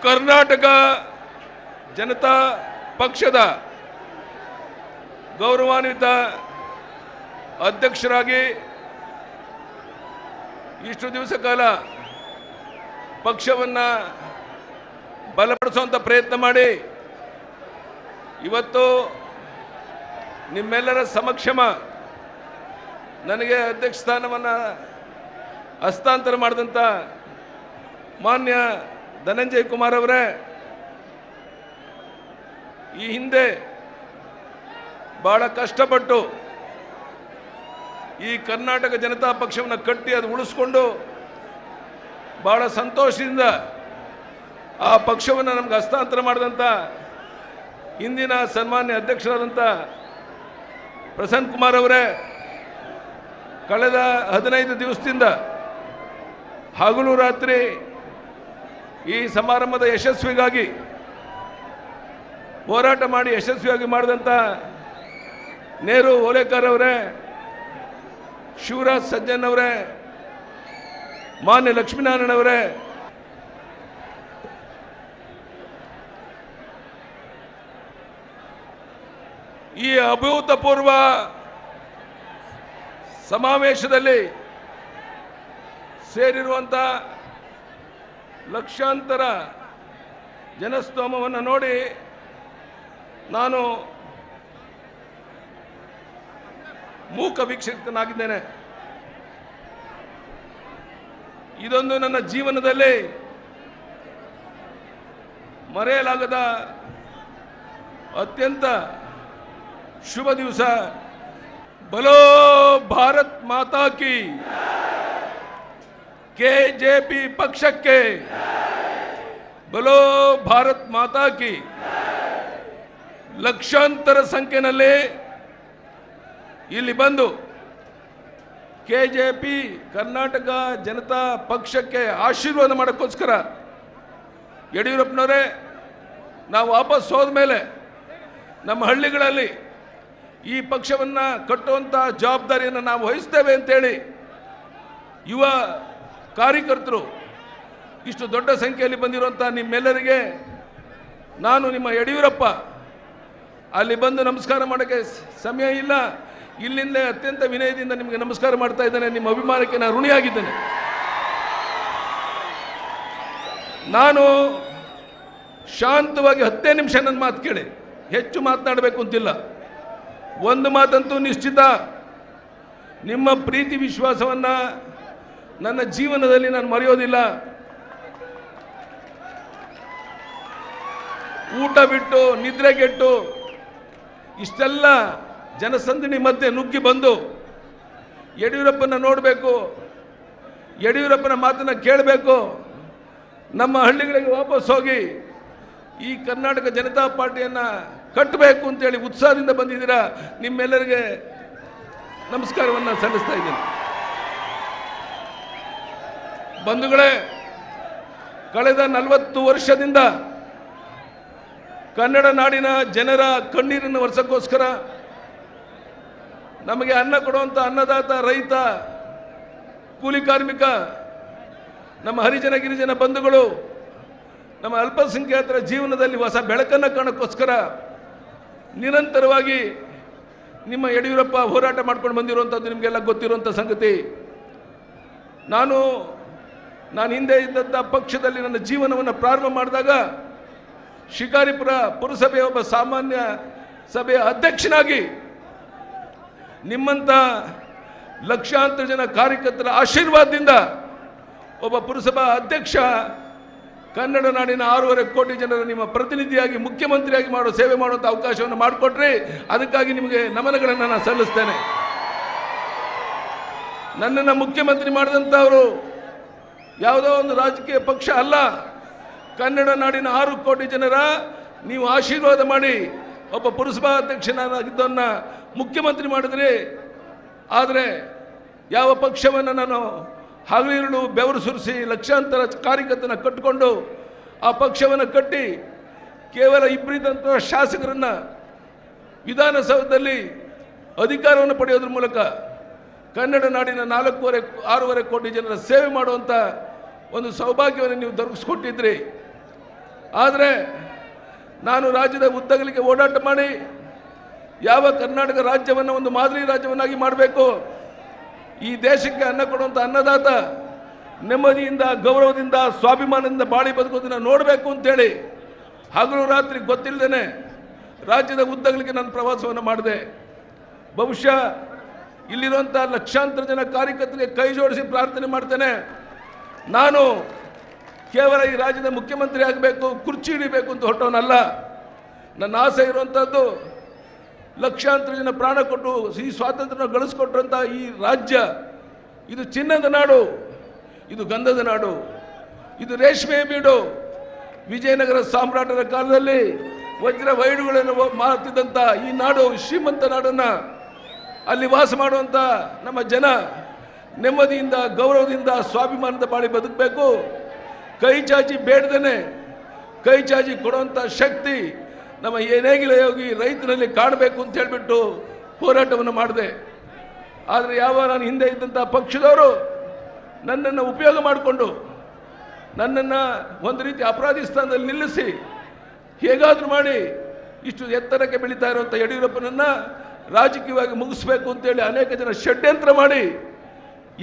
ಕರ್ನಾಟಕ ಜನತಾ ಪಕ್ಷದ ಗೌರವಾನ್ವಿತ ಅಧ್ಯಕ್ಷರಾಗಿ ಇಷ್ಟು ದಿವಸ ಕಾಲ ಪಕ್ಷವನ್ನು ಬಲಪಡಿಸುವಂಥ ಪ್ರಯತ್ನ ಮಾಡಿ ಇವತ್ತು ನಿಮ್ಮೆಲ್ಲರ ಸಮಕ್ಷಮ ನನಗೆ ಅಧ್ಯಕ್ಷ ಸ್ಥಾನವನ್ನು ಹಸ್ತಾಂತರ ಮಾಡಿದಂಥ ಮಾನ್ಯ ಧನಂಜಯ ಕುಮಾರ್ ಅವರೇ, ಈ ಹಿಂದೆ ಬಹಳ ಕಷ್ಟಪಟ್ಟು ಈ ಕರ್ನಾಟಕ ಜನತಾ ಪಕ್ಷವನ್ನು ಕಟ್ಟಿ ಅದು ಉಳಿಸ್ಕೊಂಡು ಬಹಳ ಸಂತೋಷದಿಂದ ಆ ಪಕ್ಷವನ್ನು ನಮ್ಗೆ ಹಸ್ತಾಂತರ ಮಾಡಿದಂಥ ಹಿಂದಿನ ಸನ್ಮಾನ್ಯ ಅಧ್ಯಕ್ಷರಾದಂಥ ಪ್ರಸನ್ನ ಕುಮಾರ್ ಅವರೇ, ಕಳೆದ 15 ದಿವಸದಿಂದ ಹಗಲು ರಾತ್ರಿ ಈ ಸಮಾರಂಭದ ಯಶಸ್ವಿಗಾಗಿ ಹೋರಾಟ ಮಾಡಿ ಯಶಸ್ವಿಯಾಗಿ ಮಾಡಿದಂಥ ನೇರು ಓಲೇಕರ್ ಅವರೇ, ಶಿವರಾಜ್ ಸಜ್ಜನ್ ಅವರೇ, ಮಾನ್ಯ ಲಕ್ಷ್ಮೀನಾರಾಯಣ ಅವರೇ, ಈ ಅಭೂತಪೂರ್ವ ಸಮಾವೇಶದಲ್ಲಿ ಸೇರಿರುವಂಥ ಲಕ್ಷಾಂತರ ಜನಸ್ತೋಮವನ್ನು ನೋಡಿ ನಾನು ಮೂಕ ವೀಕ್ಷಕನಾಗಿದ್ದೇನೆ. ಇದೊಂದು ನನ್ನ ಜೀವನದಲ್ಲಿ ಮರೆಯಲಾಗದ ಅತ್ಯಂತ ಶುಭ ದಿವಸ. ಬಲೋ ಭಾರತ್ ಮಾತಾ ಕಿ, ಕೆಜೆಪಿ ಪಕ್ಷಕ್ಕೆ ಬಲೋ ಭಾರತ್ ಮಾತಾ ಕಿ. ಲಕ್ಷಾಂತರ ಸಂಖ್ಯೆಯಲ್ಲಿ ಇಲ್ಲಿ ಬಂದು ಕೆಜೆಪಿ ಕರ್ನಾಟಕ ಜನತಾ ಪಕ್ಷಕ್ಕೆ ಆಶೀರ್ವಾದ ಮಾಡೋಕ್ಕೋಸ್ಕರ, ಯಡಿಯೂರಪ್ಪನವರೇ, ನಾವು ವಾಪಸ್ ಹೋದ ಮೇಲೆ ನಮ್ಮ ಹಳ್ಳಿಗಳಲ್ಲಿ ಈ ಪಕ್ಷವನ್ನು ಕಟ್ಟುವಂಥ ಜವಾಬ್ದಾರಿಯನ್ನು ನಾವು ವಹಿಸ್ತೇವೆ ಅಂತೇಳಿ ಯುವ ಕಾರ್ಯಕರ್ತರು ಇಷ್ಟು ದೊಡ್ಡ ಸಂಖ್ಯೆಯಲ್ಲಿ ಬಂದಿರುವಂಥ ನಿಮ್ಮೆಲ್ಲರಿಗೆ ನಾನು ನಿಮ್ಮ ಯಡಿಯೂರಪ್ಪ ಅಲ್ಲಿ ಬಂದು ನಮಸ್ಕಾರ ಮಾಡೋಕ್ಕೆ ಸಮಯ ಇಲ್ಲ, ಇಲ್ಲಿಂದಲೇ ಅತ್ಯಂತ ವಿನಯದಿಂದ ನಿಮಗೆ ನಮಸ್ಕಾರ ಮಾಡ್ತಾ ಇದ್ದೇನೆ. ನಿಮ್ಮ ಅಭಿಮಾನಕ್ಕೆ ನಾನು ಋಣಿಯಾಗಿದ್ದೇನೆ. ನಾನು ಶಾಂತವಾಗಿ 10 ನಿಮಿಷ ನನ್ನ ಮಾತು ಕೇಳಿ, ಹೆಚ್ಚು ಮಾತನಾಡಬೇಕು ಅಂತಿಲ್ಲ. ಒಂದು ಮಾತಂತೂ ನಿಶ್ಚಿತ, ನಿಮ್ಮ ಪ್ರೀತಿ ವಿಶ್ವಾಸವನ್ನು ನನ್ನ ಜೀವನದಲ್ಲಿ ನಾನು ಮರೆಯೋದಿಲ್ಲ. ಊಟ ಬಿಟ್ಟು ನಿದ್ರೆಗೆಟ್ಟು ಇಷ್ಟೆಲ್ಲ ಜನಸಂದಣಿ ಮಧ್ಯೆ ನುಗ್ಗಿ ಬಂದು ಯಡಿಯೂರಪ್ಪನ ನೋಡಬೇಕು, ಯಡಿಯೂರಪ್ಪನ ಮಾತನ್ನು ಕೇಳಬೇಕು, ನಮ್ಮ ಹಳ್ಳಿಗಳಿಗೆ ವಾಪಸ್ ಹೋಗಿ ಈ ಕರ್ನಾಟಕ ಜನತಾ ಪಾರ್ಟಿಯನ್ನು ಕಟ್ಟಬೇಕು ಅಂತೇಳಿ ಉತ್ಸಾಹದಿಂದ ಬಂದಿದ್ದೀರಾ. ನಿಮ್ಮೆಲ್ಲರಿಗೆ ನಮಸ್ಕಾರವನ್ನು ಸಲ್ಲಿಸ್ತಾ ಇದ್ದೀನಿ. ಬಂಧುಗಳೇ, ಕಳೆದ 40 ವರ್ಷದಿಂದ ಕನ್ನಡ ನಾಡಿನ ಜನರ ಕಣ್ಣೀರನ್ನು ಒರೆಸೋಕ್ಕೋಸ್ಕರ ನಮಗೆ ಅನ್ನ ಕೊಡುವಂಥ ಅನ್ನದಾತ, ರೈತ, ಕೂಲಿ ಕಾರ್ಮಿಕ, ನಮ್ಮ ಹರಿಜನ ಗಿರಿಜನ ಬಂಧುಗಳು, ನಮ್ಮ ಅಲ್ಪಸಂಖ್ಯಾತರ ಜೀವನದಲ್ಲಿ ಹೊಸ ಬೆಳಕನ್ನು ಕಾಣೋಕ್ಕೋಸ್ಕರ ನಿರಂತರವಾಗಿ ನಿಮ್ಮ ಯಡಿಯೂರಪ್ಪ ಹೋರಾಟ ಮಾಡ್ಕೊಂಡು ಬಂದಿರುವಂಥದ್ದು ನಿಮಗೆಲ್ಲ ಗೊತ್ತಿರುವಂಥ ಸಂಗತಿ. ನಾನು ಹಿಂದೆ ಇದ್ದಂಥ ಪಕ್ಷದಲ್ಲಿ ನನ್ನ ಜೀವನವನ್ನು ಪ್ರಾರಂಭ ಮಾಡಿದಾಗ ಶಿಕಾರಿಪುರ ಪುರಸಭೆಯ ಒಬ್ಬ ಸಾಮಾನ್ಯ ಸಭೆಯ ಅಧ್ಯಕ್ಷನಾಗಿ ನಿಮ್ಮಂಥ ಲಕ್ಷಾಂತರ ಜನ ಕಾರ್ಯಕರ್ತರ ಆಶೀರ್ವಾದದಿಂದ ಒಬ್ಬ ಪುರಸಭಾ ಅಧ್ಯಕ್ಷ ಕನ್ನಡ ನಾಡಿನ 6.5 ಕೋಟಿ ಜನರ ನಿಮ್ಮ ಪ್ರತಿನಿಧಿಯಾಗಿ ಮುಖ್ಯಮಂತ್ರಿಯಾಗಿ ಮಾಡೋ ಸೇವೆ ಮಾಡುವಂಥ ಅವಕಾಶವನ್ನು ಮಾಡಿಕೊಟ್ರಿ. ಅದಕ್ಕಾಗಿ ನಿಮಗೆ ನಮನಗಳನ್ನು ನಾನು ಸಲ್ಲಿಸ್ತೇನೆ. ನನ್ನನ್ನು ಮುಖ್ಯಮಂತ್ರಿ ಮಾಡಿದಂಥವರು ಯಾವುದೋ ಒಂದು ರಾಜಕೀಯ ಪಕ್ಷ ಅಲ್ಲ, ಕನ್ನಡ ನಾಡಿನ 6 ಕೋಟಿ ಜನರ ನೀವು ಆಶೀರ್ವಾದ ಮಾಡಿ ಒಬ್ಬ ಪುರಸಭಾ ಅಧ್ಯಕ್ಷನಾಗಿದ್ದವನ್ನ ಮುಖ್ಯಮಂತ್ರಿ ಮಾಡಿದ್ರಿ. ಆದರೆ ಯಾವ ಪಕ್ಷವನ್ನು ನಾನು ಹಗಲಿರುಳು ಬೆವರು ಸುರಿಸಿ ಲಕ್ಷಾಂತರ ಕಾರ್ಯಕರ್ತನ ಕಟ್ಟಿಕೊಂಡು ಆ ಪಕ್ಷವನ್ನು ಕಟ್ಟಿ ಕೇವಲ ಇಬ್ಬರಿದ್ದಂಥ ಶಾಸಕರನ್ನು ವಿಧಾನಸೌಧದಲ್ಲಿ ಅಧಿಕಾರವನ್ನು ಪಡೆಯೋದ್ರ ಮೂಲಕ ಕನ್ನಡ ನಾಡಿನ 6.5 ಕೋಟಿ ಜನರ ಸೇವೆ ಮಾಡುವಂಥ ಒಂದು ಸೌಭಾಗ್ಯವನ್ನು ನೀವು ದೊರಕಿಸ್ಕೊಟ್ಟಿದ್ರಿ. ಆದರೆ ನಾನು ರಾಜ್ಯದ ಉದ್ದಗಲಿಗೆ ಓಡಾಟ ಮಾಡಿ ಯಾವ ಕರ್ನಾಟಕ ರಾಜ್ಯವನ್ನು ಒಂದು ಮಾದರಿ ರಾಜ್ಯವನ್ನಾಗಿ ಮಾಡಬೇಕು, ಈ ದೇಶಕ್ಕೆ ಅನ್ನ ಕೊಡುವಂಥ ಅನ್ನದಾತ ನೆಮ್ಮದಿಯಿಂದ, ಗೌರವದಿಂದ, ಸ್ವಾಭಿಮಾನದಿಂದ ಬಾಳಿ ಬದುಕೋದನ್ನು ನೋಡಬೇಕು ಅಂತೇಳಿ ಹಗಲು ರಾತ್ರಿ ಗೊತ್ತಿಲ್ಲದೇನೆ ರಾಜ್ಯದ ಉದ್ದಗಲಿಗೆ ನಾನು ಪ್ರವಾಸವನ್ನು ಮಾಡಿದೆ. ಬಹುಶಃ ಇಲ್ಲಿರುವಂಥ ಲಕ್ಷಾಂತರ ಜನ ಕಾರ್ಯಕರ್ತರಿಗೆ ಕೈ ಜೋಡಿಸಿ ಪ್ರಾರ್ಥನೆ ಮಾಡ್ತೇನೆ. ನಾನು ಕೇವಲ ಈ ರಾಜ್ಯದ ಮುಖ್ಯಮಂತ್ರಿ ಆಗಬೇಕು, ಕುರ್ಚಿ ಹಿಡಿಬೇಕು ಅಂತ ಹೊರಟವನಲ್ಲ. ನನ್ನ ಆಸೆ ಇರುವಂಥದ್ದು ಲಕ್ಷಾಂತರ ಜನ ಪ್ರಾಣ ಕೊಟ್ಟು ಈ ಸ್ವಾತಂತ್ರ್ಯ ಗಳಿಸ್ಕೊಟ್ರಂಥ ಈ ರಾಜ್ಯ, ಇದು ಚಿನ್ನದ ನಾಡು, ಇದು ಗಂಧದ ನಾಡು, ಇದು ರೇಷ್ಮೆ ಬೀಡು. ವಿಜಯನಗರ ಸಾಮ್ರಾಟರ ಕಾಲದಲ್ಲಿ ವಜ್ರ ವೈಡುಗಳನ್ನು ಮಾರುತ್ತಿದ್ದಂಥ ಈ ನಾಡು, ಶ್ರೀಮಂತ ನಾಡನ್ನು ಅಲ್ಲಿ ವಾಸ ಮಾಡುವಂಥ ನಮ್ಮ ಜನ ನೆಮ್ಮದಿಯಿಂದ, ಗೌರವದಿಂದ, ಸ್ವಾಭಿಮಾನದ ಬಾಳಿ ಬದುಕಬೇಕು. ಕೈ ಚಾಚಿ ಬೇಡದೇನೆ ಕೈ ಚಾಚಿ ಕೊಡುವಂಥ ಶಕ್ತಿ ನಮ್ಮ ಏನೇಗಿಲ ಯೋಗಿ ರೈತನಲ್ಲಿ ಕಾಣಬೇಕು ಅಂತ ಹೇಳಿಬಿಟ್ಟು ಹೋರಾಟವನ್ನು ಮಾಡಿದೆ. ಆದರೆ ನಾನು ಹಿಂದೆ ಇದ್ದಂಥ ಪಕ್ಷದವರು ನನ್ನನ್ನು ಉಪಯೋಗ ಮಾಡಿಕೊಂಡು ನನ್ನನ್ನು ಒಂದು ರೀತಿ ಅಪರಾಧಿ ಸ್ಥಾನದಲ್ಲಿ ನಿಲ್ಲಿಸಿ ಹೇಗಾದರೂ ಮಾಡಿ ಇಷ್ಟು ಎತ್ತರಕ್ಕೆ ಬೆಳೀತಾ ಇರುವಂಥ ಯಡಿಯೂರಪ್ಪನನ್ನು ರಾಜಕೀಯವಾಗಿ ಮುಗಿಸ್ಬೇಕು ಅಂತೇಳಿ ಅನೇಕ ಜನ ಷಡ್ಯಂತ್ರ ಮಾಡಿ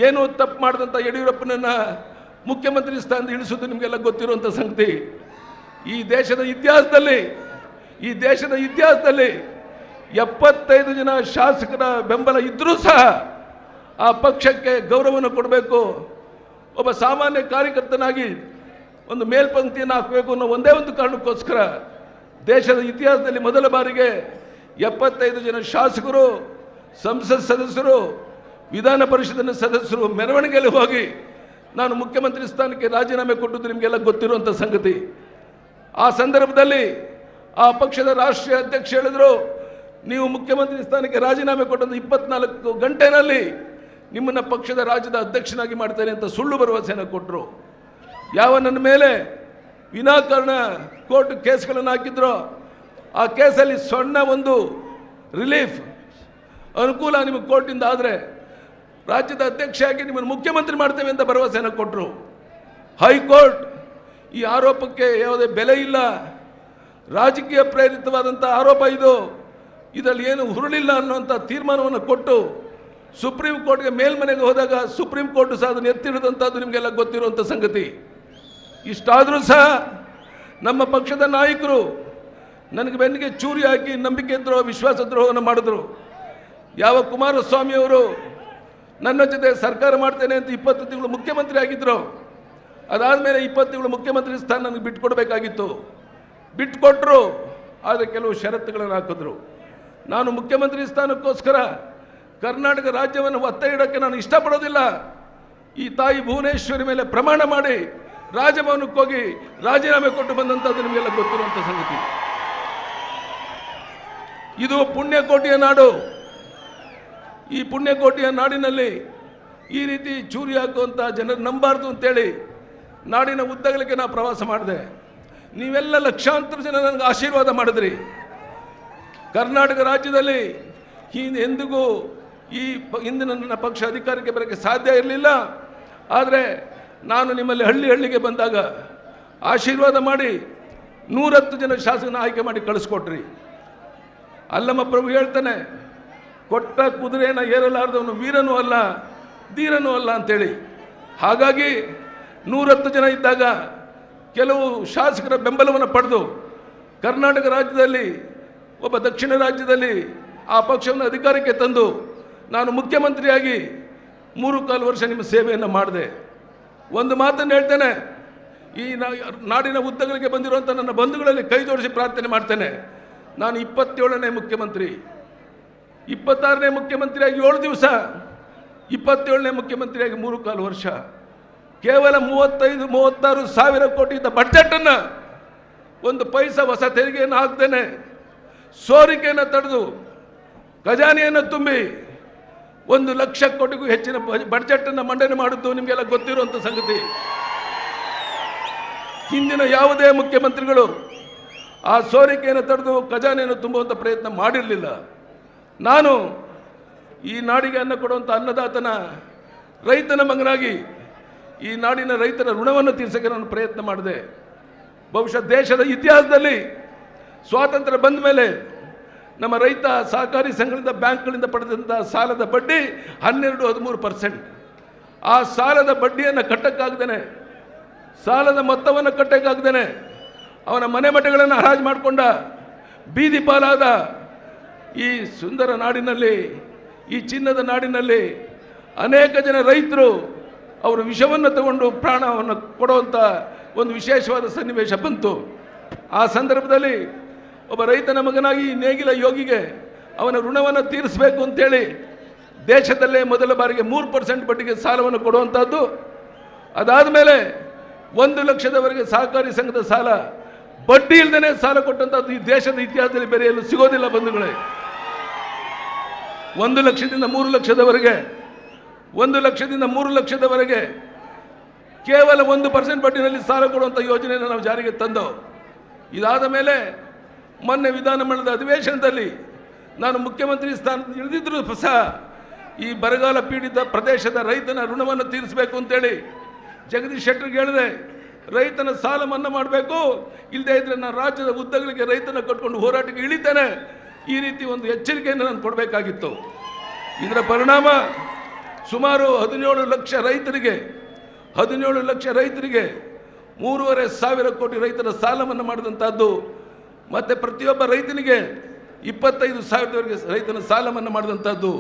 ಏನೂ ತಪ್ಪು ಮಾಡಿದಂಥ ಯಡಿಯೂರಪ್ಪನನ್ನು ಮುಖ್ಯಮಂತ್ರಿ ಸ್ಥಾನದಿಂದ ಇಳಿಸೋದು ನಿಮಗೆಲ್ಲ ಗೊತ್ತಿರುವಂಥ ಸಂಗತಿ. ಈ ದೇಶದ ಇತಿಹಾಸದಲ್ಲಿ 75 ಜನ ಶಾಸಕರ ಬೆಂಬಲ ಇದ್ದರೂ ಸಹ ಆ ಪಕ್ಷಕ್ಕೆ ಗೌರವವನ್ನು ಕೊಡಬೇಕು, ಒಬ್ಬ ಸಾಮಾನ್ಯ ಕಾರ್ಯಕರ್ತನಾಗಿ ಒಂದು ಮೇಲ್ಪಂಕ್ತಿಯನ್ನು ಹಾಕಬೇಕು ಅನ್ನೋ ಒಂದೇ ಒಂದು ಕಾರಣಕ್ಕೋಸ್ಕರ ದೇಶದ ಇತಿಹಾಸದಲ್ಲಿ ಮೊದಲ ಬಾರಿಗೆ 75 ಜನ ಶಾಸಕರು, ಸಂಸತ್ ಸದಸ್ಯರು, ವಿಧಾನ ಪರಿಷತ್ತಿನ ಸದಸ್ಯರು ಮೆರವಣಿಗೆಯಲ್ಲಿ ಹೋಗಿ ನಾನು ಮುಖ್ಯಮಂತ್ರಿ ಸ್ಥಾನಕ್ಕೆ ರಾಜೀನಾಮೆ ಕೊಟ್ಟದ್ದು ನಿಮಗೆಲ್ಲ ಗೊತ್ತಿರುವಂಥ ಸಂಗತಿ. ಆ ಸಂದರ್ಭದಲ್ಲಿ ಆ ಪಕ್ಷದ ರಾಷ್ಟ್ರೀಯ ಅಧ್ಯಕ್ಷ ಹೇಳಿದರು, ನೀವು ಮುಖ್ಯಮಂತ್ರಿ ಸ್ಥಾನಕ್ಕೆ ರಾಜೀನಾಮೆ ಕೊಟ್ಟಂತ 24 ಗಂಟೆನಲ್ಲಿ ನಿಮ್ಮನ್ನು ಪಕ್ಷದ ರಾಜ್ಯದ ಅಧ್ಯಕ್ಷನಾಗಿ ಮಾಡ್ತೇನೆ ಅಂತ ಸುಳ್ಳು ಭರವಸೆಯನ್ನು ಕೊಟ್ಟರು. ಯಾವ ನನ್ನ ಮೇಲೆ ವಿನಾಕಾರಣ ಕೋರ್ಟ್ ಕೇಸ್ಗಳನ್ನು ಹಾಕಿದ್ರು, ಆ ಕೇಸಲ್ಲಿ ಸಣ್ಣ ಒಂದು ರಿಲೀಫ್ ಅನುಕೂಲ ನಿಮಗೆ ಕೋರ್ಟಿಂದ ಆದರೆ ರಾಜ್ಯದ ಅಧ್ಯಕ್ಷರಾಗಿ ನಿಮ್ಮನ್ನು ಮುಖ್ಯಮಂತ್ರಿ ಮಾಡ್ತೇವೆ ಅಂತ ಭರವಸೆಯನ್ನು ಕೊಟ್ಟರು. ಹೈಕೋರ್ಟ್ ಈ ಆರೋಪಕ್ಕೆ ಯಾವುದೇ ಬೆಲೆ ಇಲ್ಲ, ರಾಜಕೀಯ ಪ್ರೇರಿತವಾದಂಥ ಆರೋಪ ಇದರಲ್ಲಿ ಏನು ಹುರುಳಿಲ್ಲ ಅನ್ನುವಂಥ ತೀರ್ಮಾನವನ್ನು ಕೊಟ್ಟು ಸುಪ್ರೀಂ ಕೋರ್ಟ್ಗೆ ಮೇಲ್ಮನೆಗೆ ಹೋದಾಗ ಸುಪ್ರೀಂ ಕೋರ್ಟ್ ಸಹ ಅದನ್ನು ಎತ್ತಿಡಿದಂಥದ್ದು ನಿಮಗೆಲ್ಲ ಗೊತ್ತಿರುವಂಥ ಸಂಗತಿ. ಇಷ್ಟಾದರೂ ಸಹ ನಮ್ಮ ಪಕ್ಷದ ನಾಯಕರು ನನಗೆ ಬೆನ್ನಿಗೆ ಚೂರಿ ಹಾಕಿ ನಂಬಿಕೆ ದ್ರೋಹ ವಿಶ್ವಾಸ ದ್ರೋಹವನ್ನು ಮಾಡಿದ್ರು. ಯಾವ ಕುಮಾರಸ್ವಾಮಿಯವರು ನನ್ನ ಜೊತೆ ಸರ್ಕಾರ ಮಾಡ್ತೇನೆ ಅಂತ 20 ತಿಂಗಳು ಮುಖ್ಯಮಂತ್ರಿ ಆಗಿದ್ದರು. ಅದಾದಮೇಲೆ 20 ತಿಂಗಳು ಮುಖ್ಯಮಂತ್ರಿ ಸ್ಥಾನ ನನಗೆ ಬಿಟ್ಟುಕೊಡ್ಬೇಕಾಗಿತ್ತು. ಬಿಟ್ಟುಕೊಟ್ರು, ಆದರೆ ಕೆಲವು ಷರತ್ತುಗಳನ್ನು ಹಾಕಿದ್ರು. ನಾನು ಮುಖ್ಯಮಂತ್ರಿ ಸ್ಥಾನಕ್ಕೋಸ್ಕರ ಕರ್ನಾಟಕ ರಾಜ್ಯವನ್ನು ಒತ್ತೆ ಇಡೋಕ್ಕೆ ನಾನು ಇಷ್ಟಪಡೋದಿಲ್ಲ. ಈ ತಾಯಿ ಭುವನೇಶ್ವರಿ ಮೇಲೆ ಪ್ರಮಾಣ ಮಾಡಿ ರಾಜಭವನಕ್ಕೆ ಹೋಗಿ ರಾಜೀನಾಮೆ ಕೊಟ್ಟು ಬಂದಂಥದ್ದು ನಿಮಗೆಲ್ಲ ಗೊತ್ತಿರುವಂಥ ಸಂಗತಿ. ಇದು ಪುಣ್ಯಕೋಟಿಯ ನಾಡು. ಈ ಪುಣ್ಯಕೋಟಿಯ ನಾಡಿನಲ್ಲಿ ಈ ರೀತಿ ಚೂರಿ ಹಾಕುವಂಥ ಜನರು ನಂಬಾರ್ದು ಅಂತೇಳಿ ನಾಡಿನ ಉದ್ದಗಲಿಕ್ಕೆ ನಾನು ಪ್ರವಾಸ ಮಾಡಿದೆ. ನೀವೆಲ್ಲ ಲಕ್ಷಾಂತರ ಜನ ನನಗೆ ಆಶೀರ್ವಾದ ಮಾಡಿದ್ರಿ. ಕರ್ನಾಟಕ ರಾಜ್ಯದಲ್ಲಿ ಎಂದಿಗೂ ಈ ಹಿಂದಿನ ನನ್ನ ಪಕ್ಷ ಅಧಿಕಾರಕ್ಕೆ ಬರೋಕ್ಕೆ ಸಾಧ್ಯ ಇರಲಿಲ್ಲ. ಆದರೆ ನಾನು ನಿಮ್ಮಲ್ಲಿ ಹಳ್ಳಿಗೆ ಬಂದಾಗ ಆಶೀರ್ವಾದ ಮಾಡಿ 110 ಜನ ಶಾಸಕನ ಆಯ್ಕೆ ಮಾಡಿ ಕಳಿಸ್ಕೊಟ್ರಿ. ಅಲ್ಲಮ್ಮ ಪ್ರಭು ಹೇಳ್ತಾನೆ, ಕೊಟ್ಟ ಕುದುರೆಯನ್ನು ಏರಲಾರದವನು ವೀರನೂ ಅಲ್ಲ ಧೀರನೂ ಅಲ್ಲ ಅಂತೇಳಿ. ಹಾಗಾಗಿ 110 ಜನ ಇದ್ದಾಗ ಕೆಲವು ಶಾಸಕರ ಬೆಂಬಲವನ್ನು ಪಡೆದು ಕರ್ನಾಟಕ ರಾಜ್ಯದಲ್ಲಿ ಒಬ್ಬ ದಕ್ಷಿಣ ರಾಜ್ಯದಲ್ಲಿ ಆ ಪಕ್ಷವನ್ನು ಅಧಿಕಾರಕ್ಕೆ ತಂದು ನಾನು ಮುಖ್ಯಮಂತ್ರಿಯಾಗಿ 3.25 ವರ್ಷ ನಿಮ್ಮ ಸೇವೆಯನ್ನು ಮಾಡಿದೆ. ಒಂದು ಮಾತನ್ನು ಹೇಳ್ತೇನೆ, ಈ ನಾಡಿನ ಉದ್ದಗಳಿಗೆ ಬಂದಿರುವಂಥ ನನ್ನ ಬಂಧುಗಳಲ್ಲಿ ಕೈ ಜೋಡಿಸಿ ಪ್ರಾರ್ಥನೆ ಮಾಡ್ತೇನೆ. ನಾನು 27ನೇ ಮುಖ್ಯಮಂತ್ರಿ, 26ನೇ ಮುಖ್ಯಮಂತ್ರಿಯಾಗಿ 7 ದಿವಸ, 27ನೇ ಮುಖ್ಯಮಂತ್ರಿಯಾಗಿ 3.25 ವರ್ಷ. ಕೇವಲ 35-36 ಸಾವಿರ ಕೋಟಿ ಇದ್ದ ಬಡ್ಜೆಟನ್ನು 1 ಪೈಸಾ ಹೊಸ ತೆರಿಗೆಯನ್ನು ಹಾಕ್ತೇನೆ, ಸೋರಿಕೆಯನ್ನು ತಡೆದು ಖಜಾನೆಯನ್ನು ತುಂಬಿ 1 ಲಕ್ಷ ಕೋಟಿಗೂ ಹೆಚ್ಚಿನ ಬಡ್ಜೆಟನ್ನು ಮಂಡನೆ ಮಾಡಿದ್ದು ನಿಮಗೆಲ್ಲ ಗೊತ್ತಿರುವಂಥ ಸಂಗತಿ. ಹಿಂದಿನ ಯಾವುದೇ ಮುಖ್ಯಮಂತ್ರಿಗಳು ಆ ಸೋರಿಕೆಯನ್ನು ತಡೆದು ಖಜಾನೆಯನ್ನು ತುಂಬುವಂಥ ಪ್ರಯತ್ನ ಮಾಡಿರಲಿಲ್ಲ. ನಾನು ಈ ನಾಡಿಗೆ ಅನ್ನ ಕೊಡುವಂಥ ಅನ್ನದಾತನ ರೈತನ ಮಗನಾಗಿ ಈ ನಾಡಿನ ರೈತರ ಋಣವನ್ನು ತೀರ್ಸೋಕ್ಕೆ ನಾನು ಪ್ರಯತ್ನ ಮಾಡಿದೆ. ಬಹುಶಃ ದೇಶದ ಇತಿಹಾಸದಲ್ಲಿ ಸ್ವಾತಂತ್ರ್ಯ ಬಂದ ಮೇಲೆ ನಮ್ಮ ರೈತ ಸಹಕಾರಿ ಸಂಘಗಳಿಂದ ಬ್ಯಾಂಕ್ಗಳಿಂದ ಪಡೆದಂಥ ಸಾಲದ ಬಡ್ಡಿ 12-13%. ಆ ಸಾಲದ ಬಡ್ಡಿಯನ್ನು ಕಟ್ಟಕ್ಕಾಗ್ದೇನೆ, ಸಾಲದ ಮೊತ್ತವನ್ನು ಕಟ್ಟಕ್ಕಾಗ್ದೇನೆ ಅವನ ಮನೆ ಮಠಗಳನ್ನು ಹರಾಜು ಮಾಡಿಕೊಂಡ ಬೀದಿ ಪಾಲಾದ ಈ ಸುಂದರ ನಾಡಿನಲ್ಲಿ, ಈ ಚಿನ್ನದ ನಾಡಿನಲ್ಲಿ ಅನೇಕ ಜನ ರೈತರು ಅವರು ವಿಷವನ್ನು ತಗೊಂಡು ಪ್ರಾಣವನ್ನು ಕೊಡುವಂಥ ಒಂದು ವಿಶೇಷವಾದ ಸನ್ನಿವೇಶ ಬಂತು. ಆ ಸಂದರ್ಭದಲ್ಲಿ ಒಬ್ಬ ರೈತನ ಮಗನಾಗಿ ನೇಗಿಲ ಯೋಗಿಗೆ ಅವನ ಋಣವನ್ನು ತೀರಿಸಬೇಕು ಅಂತೇಳಿ ದೇಶದಲ್ಲೇ ಮೊದಲ ಬಾರಿಗೆ 3% ಬಡ್ಡಿಗೆ ಸಾಲವನ್ನು ಕೊಡುವಂಥದ್ದು. ಅದಾದ ಮೇಲೆ 1 ಲಕ್ಷದವರೆಗೆ ಸಹಕಾರಿ ಸಂಘದ ಸಾಲ ಬಡ್ಡಿ ಇಲ್ಲದೇ ಸಾಲ ಕೊಟ್ಟಂಥದ್ದು ಈ ದೇಶದ ಇತಿಹಾಸದಲ್ಲಿ ಬೇರೆ ಎಲ್ಲೂ ಸಿಗೋದಿಲ್ಲ ಬಂಧುಗಳೇ. 1 ಲಕ್ಷದಿಂದ 3 ಲಕ್ಷದವರೆಗೆ, 1 ಲಕ್ಷದಿಂದ 3 ಲಕ್ಷದವರೆಗೆ ಕೇವಲ 1% ಬಡ್ಡಿನಲ್ಲಿ ಸಾಲ ಕೊಡುವಂಥ ಯೋಜನೆಯನ್ನು ನಾವು ಜಾರಿಗೆ ತಂದೋ. ಇದಾದ ಮೇಲೆ ಮೊನ್ನೆ ವಿಧಾನಮಂಡಲದ ಅಧಿವೇಶನದಲ್ಲಿ ನಾನು ಮುಖ್ಯಮಂತ್ರಿ ಸ್ಥಾನದಿಂದ ಇಳಿದಿದ್ದರೂ ಸಹ ಈ ಬರಗಾಲ ಪೀಡಿತ ಪ್ರದೇಶದ ರೈತನ ಋಣವನ್ನು ತೀರಿಸಬೇಕು ಅಂತೇಳಿ ಜಗದೀಶ್ ಶೆಟ್ಟರ್ಗೆ ಹೇಳಿದೆ, ರೈತನ ಸಾಲ ಮನ್ನಾ ಮಾಡಬೇಕು, ಇಲ್ಲದೇ ಇದ್ರೆ ನಾನು ರಾಜ್ಯದ ಉದ್ದಗಳಿಗೆ ರೈತನ ಕಟ್ಕೊಂಡು ಹೋರಾಟಕ್ಕೆ ಇಳಿತೇನೆ. ಈ ರೀತಿ ಒಂದು ಎಚ್ಚರಿಕೆಯನ್ನು ನಾನು ಕೊಡಬೇಕಾಗಿತ್ತು. ಇದರ ಪರಿಣಾಮ ಸುಮಾರು 17 ಲಕ್ಷ ರೈತರಿಗೆ 3,500 ಕೋಟಿ ರೈತರ ಸಾಲ ಮನ್ನಾ ಮಾಡಿದಂಥದ್ದು. ಮತ್ತು ಪ್ರತಿಯೊಬ್ಬ ರೈತನಿಗೆ 25,000ವರೆಗೆ ರೈತನ ಸಾಲ ಮನ್ನಾ ಮಾಡಿದಂಥದ್ದು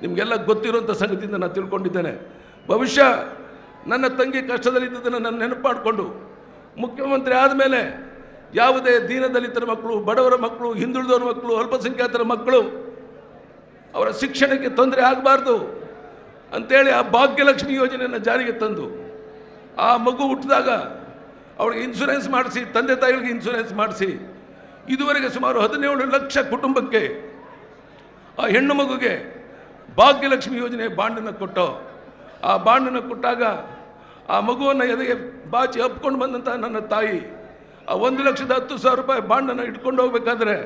ನಿಮಗೆಲ್ಲ ಗೊತ್ತಿರುವಂಥ ಸಂಗತಿಯಿಂದ ನಾನು ತಿಳ್ಕೊಂಡಿದ್ದೇನೆ. ಭವಿಷ್ಯ ನನ್ನ ತಂಗಿ ಕಷ್ಟದಲ್ಲಿದ್ದದನ್ನು ನಾನು ನೆನಪು ಮಾಡಿಕೊಂಡು ಮುಖ್ಯಮಂತ್ರಿ ಆದಮೇಲೆ ಯಾವುದೇ ದೀನದಲಿತರ ಮಕ್ಕಳು, ಬಡವರ ಮಕ್ಕಳು, ಹಿಂದುಳಿದವರ ಮಕ್ಕಳು, ಅಲ್ಪಸಂಖ್ಯಾತರ ಮಕ್ಕಳು ಅವರ ಶಿಕ್ಷಣಕ್ಕೆ ತೊಂದರೆ ಆಗಬಾರ್ದು ಅಂಥೇಳಿ ಆ ಭಾಗ್ಯಲಕ್ಷ್ಮಿ ಯೋಜನೆಯನ್ನು ಜಾರಿಗೆ ತಂದು ಆ ಮಗು ಹುಟ್ಟಿದಾಗ ಅವಳಿಗೆ ಇನ್ಶೂರೆನ್ಸ್ ಮಾಡಿಸಿ, ತಂದೆ ತಾಯಿಗಳಿಗೆ ಇನ್ಶೂರೆನ್ಸ್ ಮಾಡಿಸಿ, ಇದುವರೆಗೆ ಸುಮಾರು 17 ಲಕ್ಷ ಕುಟುಂಬಕ್ಕೆ ಆ ಹೆಣ್ಣು ಮಗುಗೆ ಭಾಗ್ಯಲಕ್ಷ್ಮಿ ಯೋಜನೆ ಬಾಂಡನ್ನು ಕೊಟ್ಟು, ಆ ಬಾಂಡನ್ನು ಕೊಟ್ಟಾಗ ಆ ಮಗುವನ್ನು ಎದೆಗೆ ಬಾಚಿ ಅಪ್ಕೊಂಡು ಬಂದಂಥ ನನ್ನ ತಾಯಿ ಆ 1,10,000 ರೂಪಾಯಿ ಬಾಂಡನ್ನು ಇಟ್ಕೊಂಡು ಹೋಗ್ಬೇಕಾದ್ರೆ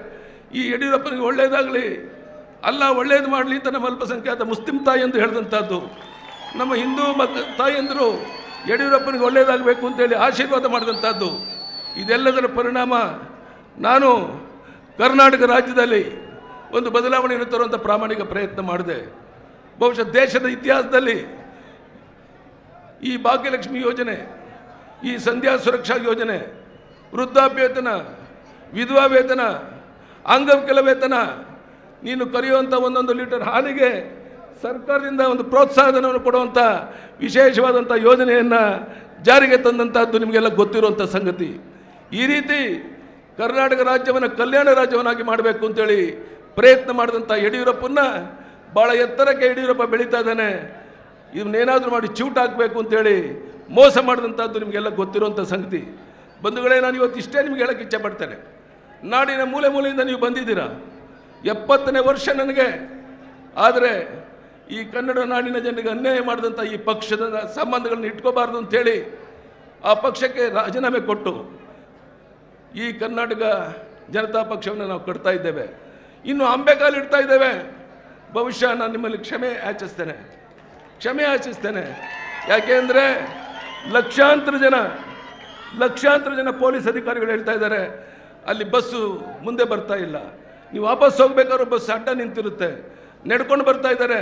ಈ ಯಡಿಯೂರಪ್ಪನಿಗೆ ಒಳ್ಳೆಯದಾಗಲಿ, ಅಲ್ಲ ಒಳ್ಳೇದು ಮಾಡಲಿ ಅಂತ ನಮ್ಮ ಅಲ್ಪಸಂಖ್ಯಾತ ಮುಸ್ಲಿಂ ತಾಯಿ ಎಂದು ಹೇಳಿದಂಥದ್ದು. ನಮ್ಮ ಹಿಂದೂ ತಾಯಿಯಂದರು ಯಡಿಯೂರಪ್ಪನಿಗೆ ಒಳ್ಳೆಯದಾಗಬೇಕು ಅಂತೇಳಿ ಆಶೀರ್ವಾದ ಮಾಡಿದಂಥದ್ದು. ಇದೆಲ್ಲದರ ಪರಿಣಾಮ ನಾನು ಕರ್ನಾಟಕ ರಾಜ್ಯದಲ್ಲಿ ಒಂದು ಬದಲಾವಣೆಯನ್ನು ತರುವಂಥ ಪ್ರಾಮಾಣಿಕ ಪ್ರಯತ್ನ ಮಾಡಿದೆ. ಬಹುಶಃ ದೇಶದ ಇತಿಹಾಸದಲ್ಲಿ ಈ ಭಾಗ್ಯಲಕ್ಷ್ಮಿ ಯೋಜನೆ, ಈ ಸಂಧ್ಯಾ ಸುರಕ್ಷಾ ಯೋಜನೆ, ವೃದ್ಧಾಪ್ಯ ವೇತನ, ವಿಧವಾ ವೇತನ, ಅಂಗವಿಕಲ ವೇತನ, ನೀನು ಕರೆಯುವಂಥ 1 ಲೀಟರ್ ಹಾಲಿಗೆ ಸರ್ಕಾರದಿಂದ ಒಂದು ಪ್ರೋತ್ಸಾಹಧನವನ್ನು ಕೊಡುವಂಥ ವಿಶೇಷವಾದಂಥ ಯೋಜನೆಯನ್ನು ಜಾರಿಗೆ ತಂದಂಥದ್ದು ನಿಮಗೆಲ್ಲ ಗೊತ್ತಿರುವಂಥ ಸಂಗತಿ. ಈ ರೀತಿ ಕರ್ನಾಟಕ ರಾಜ್ಯವನ್ನು ಕಲ್ಯಾಣ ರಾಜ್ಯವನ್ನಾಗಿ ಮಾಡಬೇಕು ಅಂತೇಳಿ ಪ್ರಯತ್ನ ಮಾಡಿದಂಥ ಯಡಿಯೂರಪ್ಪನ ಭಾಳ ಎತ್ತರಕ್ಕೆ ಯಡಿಯೂರಪ್ಪ ಬೆಳೀತಾ ಇದ್ದಾನೆ. ಇವನ್ನೇನಾದರೂ ಮಾಡಿ ಚೂಟ್ ಹಾಕಬೇಕು ಅಂತೇಳಿ ಮೋಸ ಮಾಡಿದಂಥದ್ದು ನಿಮಗೆಲ್ಲ ಗೊತ್ತಿರುವಂಥ ಸಂಗತಿ. ಬಂಧುಗಳೇ, ನಾನು ಇವತ್ತು ಇಷ್ಟೇ ನಿಮ್ಗೆ ಹೇಳೋಕ್ಕೆ ಇಚ್ಛೆ ಪಡ್ತೇನೆ. ನಾಡಿನ ಮೂಲೆ ಮೂಲೆಯಿಂದ ನೀವು ಬಂದಿದ್ದೀರಾ, 70ನೇ ವರ್ಷ ನನಗೆ. ಆದರೆ ಈ ಕನ್ನಡ ನಾಡಿನ ಜನರಿಗೆ ಅನ್ಯಾಯ ಮಾಡಿದಂಥ ಈ ಪಕ್ಷದ ಸಂಬಂಧಗಳನ್ನ ಇಟ್ಕೋಬಾರ್ದು ಅಂತೇಳಿ ಆ ಪಕ್ಷಕ್ಕೆ ರಾಜೀನಾಮೆ ಕೊಟ್ಟು ಈ ಕರ್ನಾಟಕ ಜನತಾ ಪಕ್ಷವನ್ನು ನಾವು ಕಟ್ತಾ ಇದ್ದೇವೆ. ಇನ್ನು ಅಂಬೆಗಾಲು ಇಡ್ತಾ ಇದ್ದೇವೆ. ಬಹುಶಃ ನಾನು ನಿಮ್ಮಲ್ಲಿ ಕ್ಷಮೆ ಯಾಚಿಸ್ತೇನೆ. ಯಾಕೆಂದರೆ ಲಕ್ಷಾಂತರ ಜನ ಪೊಲೀಸ್ ಅಧಿಕಾರಿಗಳು ಹೇಳ್ತಾ ಇದ್ದಾರೆ, ಅಲ್ಲಿ ಬಸ್ಸು ಮುಂದೆ ಬರ್ತಾ ಇಲ್ಲ, ನೀವು ವಾಪಸ್ ಹೋಗ್ಬೇಕಾದ್ರೂ ಬಸ್ ಅಡ್ಡ ನಿಂತಿರುತ್ತೆ, ನಡ್ಕೊಂಡು ಬರ್ತಾ ಇದ್ದಾರೆ,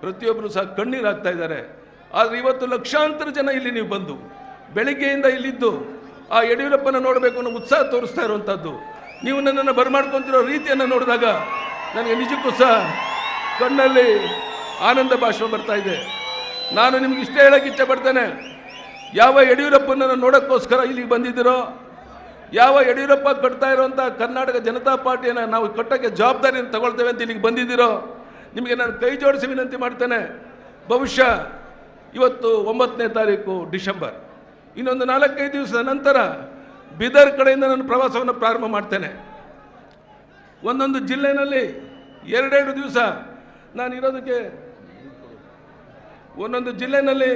ಪ್ರತಿಯೊಬ್ಬರು ಸಹ ಕಣ್ಣೀರಾಗ್ತಾ ಇದ್ದಾರೆ. ಆದರೆ ಇವತ್ತು ಲಕ್ಷಾಂತರ ಜನ ಇಲ್ಲಿ ನೀವು ಬಂದು ಬೆಳಿಗ್ಗೆಯಿಂದ ಇಲ್ಲಿದ್ದು ಆ ಯಡಿಯೂರಪ್ಪನ ನೋಡಬೇಕು ಅನ್ನೋ ಉತ್ಸಾಹ ತೋರಿಸ್ತಾ ಇರುವಂಥದ್ದು, ನೀವು ನನ್ನನ್ನು ಬರಮಾಡ್ಕೊತಿರೋ ರೀತಿಯನ್ನು ನೋಡಿದಾಗ ನನಗೆ ನಿಜಕ್ಕೂ ಸಹ ಕಣ್ಣಲ್ಲಿ ಆನಂದ ಬಾಷ್ಪ ಬರ್ತಾ ಇದೆ. ನಾನು ನಿಮ್ಗೆ ಇಷ್ಟೇ ಹೇಳೋಕ್ಕೆ ಇಚ್ಛೆ ಪಡ್ತೇನೆ, ಯಾವ ಯಡಿಯೂರಪ್ಪನನ್ನು ನೋಡೋಕ್ಕೋಸ್ಕರ ಇಲ್ಲಿಗೆ ಬಂದಿದ್ದೀರೋ, ಯಾವ ಯಡಿಯೂರಪ್ಪ ಕಟ್ತಾ ಇರುವಂಥ ಕರ್ನಾಟಕ ಜನತಾ ಪಾರ್ಟಿಯನ್ನು ನಾವು ಕಟ್ಟೋಕ್ಕೆ ಜವಾಬ್ದಾರಿಯನ್ನು ತಗೊಳ್ತೇವೆ ಅಂತ ಇಲ್ಲಿಗೆ ಬಂದಿದ್ದೀರೋ, ನಿಮಗೆ ನಾನು ಕೈ ಜೋಡಿಸಿ ವಿನಂತಿ ಮಾಡ್ತೇನೆ. ಬಹುಶಃ ಇವತ್ತು 9ನೇ ತಾರೀಕು ಡಿಸೆಂಬರ್, ಇನ್ನೊಂದು 4-5 ದಿವಸದ ನಂತರ ಬೀದರ್ ಕಡೆಯಿಂದ ನಾನು ಪ್ರವಾಸವನ್ನು ಪ್ರಾರಂಭ ಮಾಡ್ತೇನೆ. ಒಂದೊಂದು ಜಿಲ್ಲೆಯಲ್ಲಿ 2 ದಿವಸ ನಾನು ಇರೋದಕ್ಕೆ, ಒಂದೊಂದು ಜಿಲ್ಲೆಯಲ್ಲಿ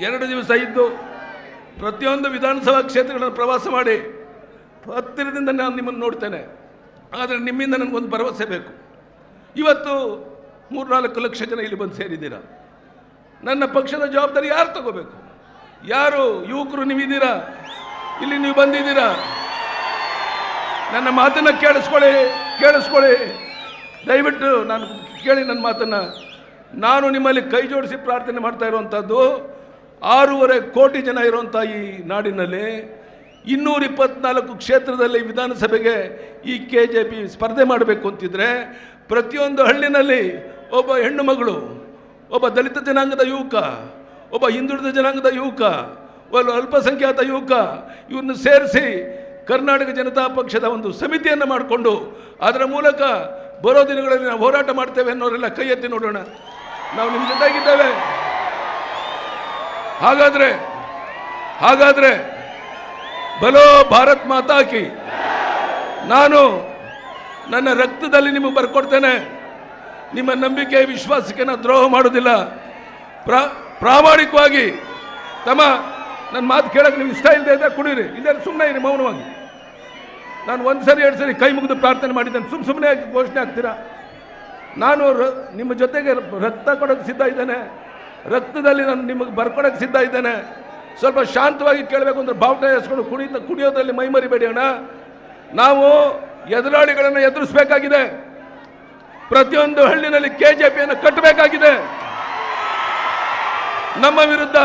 2 ದಿವಸ ಇದ್ದು ಪ್ರತಿಯೊಂದು ವಿಧಾನಸಭಾ ಕ್ಷೇತ್ರಗಳನ್ನು ಪ್ರವಾಸ ಮಾಡಿ ಹತ್ತಿರದಿಂದ ನಾನು ನಿಮ್ಮನ್ನು ನೋಡ್ತೇನೆ. ಆದರೆ ನಿಮ್ಮಿಂದ ನನಗೊಂದು ಭರವಸೆ ಬೇಕು. ಇವತ್ತು 3-4 ಲಕ್ಷ ಜನ ಇಲ್ಲಿ ಬಂದು ಸೇರಿದ್ದೀರಾ. ನನ್ನ ಪಕ್ಷದ ಜವಾಬ್ದಾರಿ ಯಾರು ತಗೋಬೇಕು? ಯಾರು ಯುವಕರು ನೀವಿದ್ದೀರಾ, ಇಲ್ಲಿ ನೀವು ಬಂದಿದ್ದೀರಾ. ನನ್ನ ಮಾತನ್ನು ಕೇಳಿಸ್ಕೊಳ್ಳಿ ದಯವಿಟ್ಟು. ನಾನು ಕೇಳಿ ನನ್ನ ಮಾತನ್ನು. ನಾನು ನಿಮ್ಮಲ್ಲಿ ಕೈ ಜೋಡಿಸಿ ಪ್ರಾರ್ಥನೆ ಮಾಡ್ತಾ ಇರುವಂಥದ್ದು, 6.5 ಕೋಟಿ ಜನ ಇರುವಂಥ ಈ ನಾಡಿನಲ್ಲಿ 224 ಕ್ಷೇತ್ರದಲ್ಲಿ ವಿಧಾನಸಭೆಗೆ ಈ KJP ಸ್ಪರ್ಧೆ ಮಾಡಬೇಕು ಅಂತಿದ್ರೆ, ಪ್ರತಿಯೊಂದು ಹಳ್ಳಿನಲ್ಲಿ ಒಬ್ಬ ಹೆಣ್ಣು ಮಗಳು, ಒಬ್ಬ ದಲಿತ ಜನಾಂಗದ ಯುವಕ, ಒಬ್ಬ ಹಿಂದುಳಿದ ಜನಾಂಗದ ಯುವಕ, ಒಬ್ಬ ಅಲ್ಪಸಂಖ್ಯಾತ ಯುವಕ, ಇವನ್ನು ಸೇರಿಸಿ ಕರ್ನಾಟಕ ಜನತಾ ಪಕ್ಷದ ಒಂದು ಸಮಿತಿಯನ್ನು ಮಾಡಿಕೊಂಡು ಅದರ ಮೂಲಕ ಬರೋ ದಿನಗಳಲ್ಲಿ ನಾವು ಹೋರಾಟ ಮಾಡ್ತೇವೆ ಅನ್ನೋರೆಲ್ಲ ಕೈ ಎತ್ತಿ ನೋಡೋಣ. ನಾವು ನಿಮ್ಮ ಜೊತೆಗಿದ್ದೇವೆ. ಹಾಗಾದ್ರೆ ಬಲೋ ಭಾರತ್ ಮಾತಾ ಕಿ. ನಾನು ನನ್ನ ರಕ್ತದಲ್ಲಿ ನಿಮಗೆ ಬರ್ಕೊಡ್ತೇನೆ. ನಿಮ್ಮ ನಂಬಿಕೆ ವಿಶ್ವಾಸಕ್ಕೆ ನಾನು ದ್ರೋಹ ಮಾಡೋದಿಲ್ಲ. ಪ್ರಾಮಾಣಿಕವಾಗಿ ನನ್ನ ಮಾತು ಕೇಳಕ್ಕೆ ನಿಮ್ಗೆ ಇಷ್ಟ ಇಲ್ಲದೆ ಇದ್ದರೆ ಕುಡೀರಿ, ಇಲ್ಲದೆ ಸುಮ್ಮನೆ ಇರಿ ಮೌನವಾಗಿ. ನಾನು 1 ಸರಿ 2 ಸರಿ ಕೈ ಮುಗಿದು ಪ್ರಾರ್ಥನೆ ಮಾಡಿದ್ದೇನೆ, ಸುಮ್ಮನೆ ಘೋಷಣೆ ಆಗ್ತೀರಾ? ನಾನು ನಿಮ್ಮ ಜೊತೆಗೆ ರಕ್ತ ಕೊಡೋಕ್ಕೆ ಸಿದ್ಧ ಇದ್ದೇನೆ, ರಕ್ತದಲ್ಲಿ ನಾನು ನಿಮಗೆ ಬರ್ಕೊಡೋಕ್ಕೆ ಸಿದ್ಧ ಇದ್ದೇನೆ. ಸ್ವಲ್ಪ ಶಾಂತವಾಗಿ ಕೇಳಬೇಕು ಅಂದರೆ ಬಾವುಟ ಎಸ್ಕೊಂಡು ಕುಣಿಯೋದ್ರಲ್ಲಿ ಮೈಮರಿಬೇಡಿ ಅಣ್ಣ. ನಾವು ಎದುರಾಳಿಗಳನ್ನು ಎದುರಿಸಬೇಕಾಗಿದೆ. ಪ್ರತಿಯೊಂದು ಹಳ್ಳಿನಲ್ಲಿ KJPಯನ್ನು ಕಟ್ಟಬೇಕಾಗಿದೆ. ನಮ್ಮ ವಿರುದ್ಧ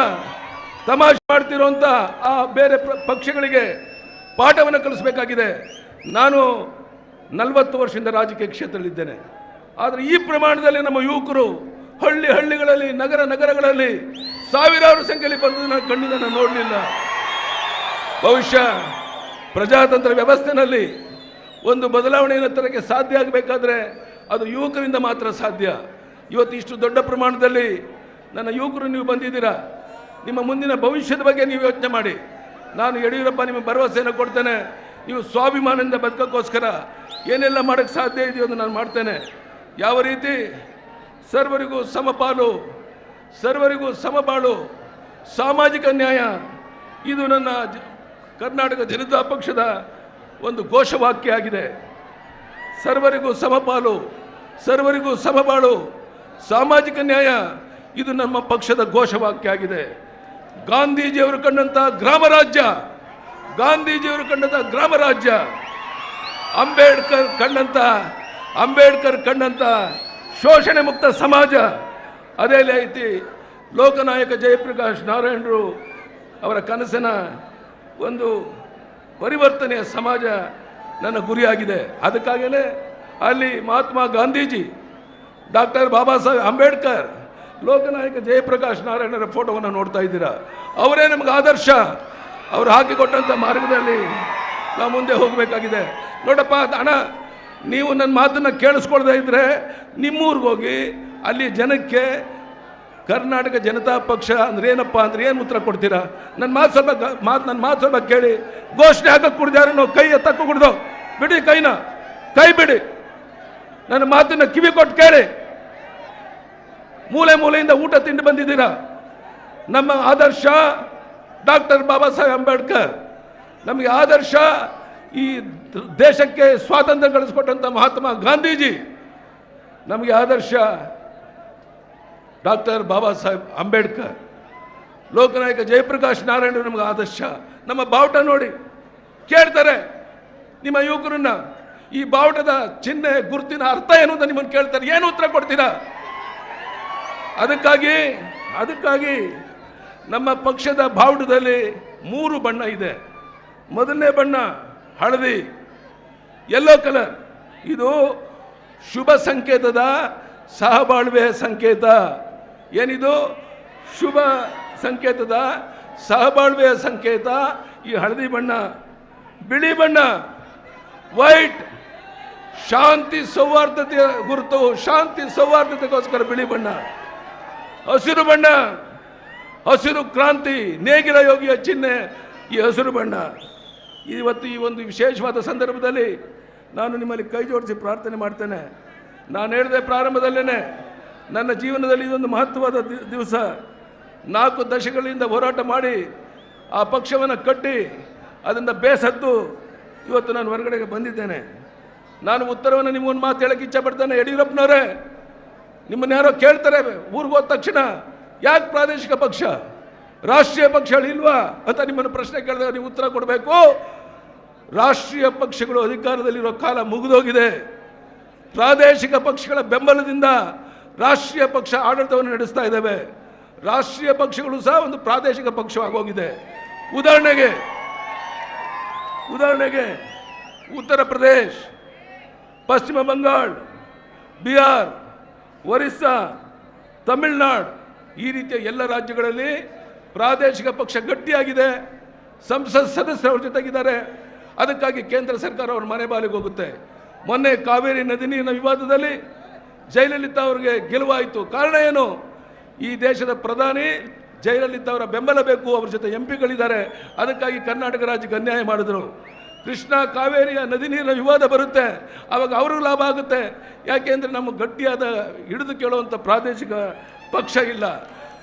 ತಮಾಷೆ ಮಾಡ್ತಿರುವಂಥ ಆ ಬೇರೆ ಪಕ್ಷಗಳಿಗೆ ಪಾಠವನ್ನು ಕಲಿಸಬೇಕಾಗಿದೆ. ನಾನು 40 ವರ್ಷದಿಂದ ರಾಜಕೀಯ ಕ್ಷೇತ್ರದಲ್ಲಿದ್ದೇನೆ. ಆದರೆ ಈ ಪ್ರಮಾಣದಲ್ಲಿ ನಮ್ಮ ಯುವಕರು ಹಳ್ಳಿಗಳಲ್ಲಿ ನಗರಗಳಲ್ಲಿ ಸಾವಿರಾರು ಸಂಖ್ಯೆಯಲ್ಲಿ ಬಂದು ನಾನು ಕಣ್ಣಿಂದ ನಾನು ನೋಡಲಿಲ್ಲ. ಬಹುಶಃ ಪ್ರಜಾತಂತ್ರ ವ್ಯವಸ್ಥೆಯಲ್ಲಿ ಒಂದು ಬದಲಾವಣೆಯನ್ನು ತರಕ್ಕೆ ಸಾಧ್ಯ ಆಗಬೇಕಾದ್ರೆ ಅದು ಯುವಕರಿಂದ ಮಾತ್ರ ಸಾಧ್ಯ. ಇವತ್ತು ಇಷ್ಟು ದೊಡ್ಡ ಪ್ರಮಾಣದಲ್ಲಿ ನನ್ನ ಯುವಕರು ನೀವು ಬಂದಿದ್ದೀರಾ. ನಿಮ್ಮ ಮುಂದಿನ ಭವಿಷ್ಯದ ಬಗ್ಗೆ ನೀವು ಯೋಚನೆ ಮಾಡಿ. ನಾನು ಯಡಿಯೂರಪ್ಪ ನಿಮಗೆ ಭರವಸೆಯನ್ನು ಕೊಡ್ತೇನೆ. ನೀವು ಸ್ವಾಭಿಮಾನದಿಂದ ಬದುಕೋಕ್ಕೋಸ್ಕರ ಏನೆಲ್ಲ ಮಾಡೋಕ್ಕೆ ಸಾಧ್ಯ ಇದೆಯೋ ಅದು ನಾನು ಮಾಡ್ತೇನೆ. ಯಾವ ರೀತಿ ಸರ್ವರಿಗೂ ಸಮಬಾಳು, ಸಾಮಾಜಿಕ ನ್ಯಾಯ, ಇದು ನನ್ನ ಕರ್ನಾಟಕ ಜನತಾ ಪಕ್ಷದ ಒಂದು ಘೋಷವಾಕ್ಯ ಆಗಿದೆ. ಸರ್ವರಿಗೂ ಸಮಬಾಳು, ಸಾಮಾಜಿಕ ನ್ಯಾಯ, ಇದು ನಮ್ಮ ಪಕ್ಷದ ಘೋಷವಾಕ್ಯ ಆಗಿದೆ. ಗಾಂಧೀಜಿಯವರು ಕಂಡಂಥ ಗ್ರಾಮ ರಾಜ್ಯ, ಅಂಬೇಡ್ಕರ್ ಕಂಡಂಥ ಶೋಷಣೆ ಮುಕ್ತ ಸಮಾಜ, ಅದೇ ರೀತಿ ಲೋಕನಾಯಕ ಜಯಪ್ರಕಾಶ್ ನಾರಾಯಣರು ಅವರ ಕನಸಿನ ಒಂದು ಪರಿವರ್ತನೆಯ ಸಮಾಜ ನನ್ನ ಗುರಿಯಾಗಿದೆ. ಅದಕ್ಕಾಗಲೇ ಅಲ್ಲಿ ಮಹಾತ್ಮ ಗಾಂಧೀಜಿ, ಡಾಕ್ಟರ್ ಬಾಬಾ ಸಾಹೇಬ್ ಅಂಬೇಡ್ಕರ್, ಲೋಕನಾಯಕ ಜಯಪ್ರಕಾಶ್ ನಾರಾಯಣರ ಫೋಟೋವನ್ನು ನೋಡ್ತಾ ಇದ್ದೀರಾ. ಅವರೇ ನಮಗೆ ಆದರ್ಶ. ಅವರು ಹಾಕಿಕೊಟ್ಟಂಥ ಮಾರ್ಗದಲ್ಲಿ ನಾವು ಮುಂದೆ ಹೋಗಬೇಕಾಗಿದೆ. ನೋಡಪ್ಪ ಅಣ್ಣ, ನೀವು ನನ್ನ ಮಾತನ್ನು ಕೇಳಿಸ್ಕೊಳ್ದೇ ಇದ್ದರೆ ನಿಮ್ಮೂರಿಗೆ ಹೋಗಿ ಅಲ್ಲಿ ಜನಕ್ಕೆ ಕರ್ನಾಟಕ ಜನತಾ ಪಕ್ಷ ಅಂದ್ರೆ ಏನಪ್ಪ ಅಂದ್ರೆ ಏನು ಉತ್ತರ ಕೊಡ್ತೀರಾ? ನನ್ನ ಮಾತು ಸ್ವಲ್ಪ ಕೇಳಿ. ಘೋಷಣೆ ಹಾಕಕ್ಕೆ ಕುಡ್ದಾರು ಕೈ ಎತ್ತಕ್ಕೆ ಕುಡ್ದು ಬಿಡಿ, ಕೈ ಬಿಡಿ. ನನ್ನ ಮಾತನ್ನು ಕಿವಿ ಕೊಟ್ಟು ಕೇಳಿ. ಮೂಲೆಯಿಂದ ಊಟ ತಿಂದು ಬಂದಿದ್ದೀರಾ. ನಮ್ಮ ಆದರ್ಶ ಡಾಕ್ಟರ್ ಬಾಬಾ ಸಾಹೇಬ್ ಅಂಬೇಡ್ಕರ್, ನಮಗೆ ಆದರ್ಶ ಈ ದೇಶಕ್ಕೆ ಸ್ವಾತಂತ್ರ್ಯ ಗಳಿಸಿಕೊಟ್ಟಂಥ ಮಹಾತ್ಮ ಗಾಂಧೀಜಿ, ನಮಗೆ ಆದರ್ಶ ಡಾಕ್ಟರ್ ಬಾಬಾ ಸಾಹೇಬ್ ಅಂಬೇಡ್ಕರ್, ಲೋಕನಾಯಕ ಜಯಪ್ರಕಾಶ್ ನಾರಾಯಣ ನಮಗೆ ಆದರ್ಶ. ನಮ್ಮ ಬಾವುಟ ನೋಡಿ ಕೇಳ್ತಾರೆ ನಿಮ್ಮ ಯುವಕರನ್ನ, ಈ ಬಾವುಟದ ಚಿಹ್ನೆ ಗುರುತಿನ ಅರ್ಥ ಏನು ಅಂತ ನಿಮ್ಮನ್ನು ಕೇಳ್ತಾರೆ. ಏನು ಉತ್ತರ ಕೊಡ್ತೀರಾ? ಅದಕ್ಕಾಗಿ ನಮ್ಮ ಪಕ್ಷದ ಬಾವುಟದಲ್ಲಿ 3 ಬಣ್ಣ ಇದೆ. ಮೊದಲನೇ ಬಣ್ಣ ಹಳದಿ, ಯೆಲ್ಲೋ ಕಲರ್. ಇದು ಶುಭ ಸಂಕೇತದ ಸಹಬಾಳ್ವೆಯ ಸಂಕೇತ. ಏನಿದು? ಶುಭ ಸಂಕೇತದ ಸಹಬಾಳ್ವೆಯ ಸಂಕೇತ ಈ ಹಳದಿ ಬಣ್ಣ. ಬಿಳಿ ಬಣ್ಣ ವೈಟ್, ಶಾಂತಿ ಸೌಹಾರ್ದತೆಯ ಗುರುತು, ಶಾಂತಿ ಸೌಹಾರ್ದತೆಗೋಸ್ಕರ ಬಿಳಿ ಬಣ್ಣ. ಹಸಿರು ಬಣ್ಣ, ಹಸಿರು ಕ್ರಾಂತಿ, ನೇಗಿಲ ಯೋಗಿಯ ಚಿಹ್ನೆ ಈ ಹಸಿರು ಬಣ್ಣ. ಇವತ್ತು ಈ ಒಂದು ವಿಶೇಷವಾದ ಸಂದರ್ಭದಲ್ಲಿ ನಾನು ನಿಮ್ಮಲ್ಲಿ ಕೈ ಜೋಡಿಸಿ ಪ್ರಾರ್ಥನೆ ಮಾಡ್ತೇನೆ. ನಾನು ಹೇಳಿದೆ ಪ್ರಾರಂಭದಲ್ಲೇ, ನನ್ನ ಜೀವನದಲ್ಲಿ ಇದೊಂದು ಮಹತ್ವದ ದಿವಸ. 4 ದಶಕಗಳಿಂದ ಹೋರಾಟ ಮಾಡಿ ಆ ಪಕ್ಷವನ್ನು ಕಟ್ಟಿ ಅದನ್ನು ಬೇಸತ್ತು ಇವತ್ತು ನಾನು ಹೊರಗಡೆಗೆ ಬಂದಿದ್ದೇನೆ. ನಾನು ಉತ್ತರವನ್ನು ನಿಮಗೊಂದು ಮಾತು ಹೇಳಕ್ಕೆ ಇಚ್ಛೆ ಪಡ್ತೇನೆ. ಯಡಿಯೂರಪ್ಪನವರೇ, ನಿಮ್ಮನ್ನು ಯಾರೋ ಕೇಳ್ತಾರೆ ಊರಿಗೆ ಹೋದ ತಕ್ಷಣ, ಯಾಕೆ ಪ್ರಾದೇಶಿಕ ಪಕ್ಷ, ರಾಷ್ಟ್ರೀಯ ಪಕ್ಷಗಳಿಲ್ವಾ ಅಂತ ನಿಮ್ಮನ್ನು ಪ್ರಶ್ನೆ ಕೇಳಿದಾಗ ನೀವು ಉತ್ತರ ಕೊಡಬೇಕು. ರಾಷ್ಟ್ರೀಯ ಪಕ್ಷಗಳು ಅಧಿಕಾರದಲ್ಲಿರೋ ಕಾಲ ಮುಗಿದೋಗಿದೆ. ಪ್ರಾದೇಶಿಕ ಪಕ್ಷಗಳ ಬೆಂಬಲದಿಂದ ರಾಷ್ಟ್ರೀಯ ಪಕ್ಷ ಆಡಳಿತವನ್ನು ನಡೆಸ್ತಾ ಇದ್ದಾವೆ. ರಾಷ್ಟ್ರೀಯ ಪಕ್ಷಗಳು ಸಹ ಒಂದು ಪ್ರಾದೇಶಿಕ ಪಕ್ಷವಾಗೋಗಿದೆ. ಉದಾಹರಣೆಗೆ ಉತ್ತರ ಪ್ರದೇಶ್, ಪಶ್ಚಿಮ ಬಂಗಾಳ, ಬಿಹಾರ್, ಒರಿಸ್ಸಾ, ತಮಿಳುನಾಡು, ಈ ರೀತಿಯ ಎಲ್ಲ ರಾಜ್ಯಗಳಲ್ಲಿ ಪ್ರಾದೇಶಿಕ ಪಕ್ಷ ಗಟ್ಟಿಯಾಗಿದೆ. ಸಂಸತ್ ಸದಸ್ಯರು ಅವ್ರ ಜೊತೆಗಿದ್ದಾರೆ. ಅದಕ್ಕಾಗಿ ಕೇಂದ್ರ ಸರ್ಕಾರ ಅವ್ರ ಮನೆ ಬಾಲಿಗೆ ಹೋಗುತ್ತೆ. ಮೊನ್ನೆ ಕಾವೇರಿ ನದಿ ನೀರಿನ ವಿವಾದದಲ್ಲಿ ಜಯಲಲಿತಾ ಅವರಿಗೆ ಗೆಲುವಾಯಿತು. ಕಾರಣ ಏನು? ಈ ದೇಶದ ಪ್ರಧಾನಿ ಜಯಲಲಿತಾ ಅವರ ಬೆಂಬಲ ಬೇಕು, ಅವ್ರ ಜೊತೆ ಎಂಪಿಗಳಿದ್ದಾರೆ. ಅದಕ್ಕಾಗಿ ಕರ್ನಾಟಕ ರಾಜ್ಯಕ್ಕೆ ಅನ್ಯಾಯ ಮಾಡಿದ್ರು. ಕೃಷ್ಣ ಕಾವೇರಿಯ ನದಿ ನೀರಿನ ವಿವಾದ ಬರುತ್ತೆ, ಆವಾಗ ಅವ್ರಿಗೂ ಲಾಭ ಆಗುತ್ತೆ. ಯಾಕೆಂದರೆ ನಮ್ಮ ಗಟ್ಟಿಯಾದ ಹಿಡಿದು ಕೇಳುವಂಥ ಪ್ರಾದೇಶಿಕ ಪಕ್ಷ ಇಲ್ಲ.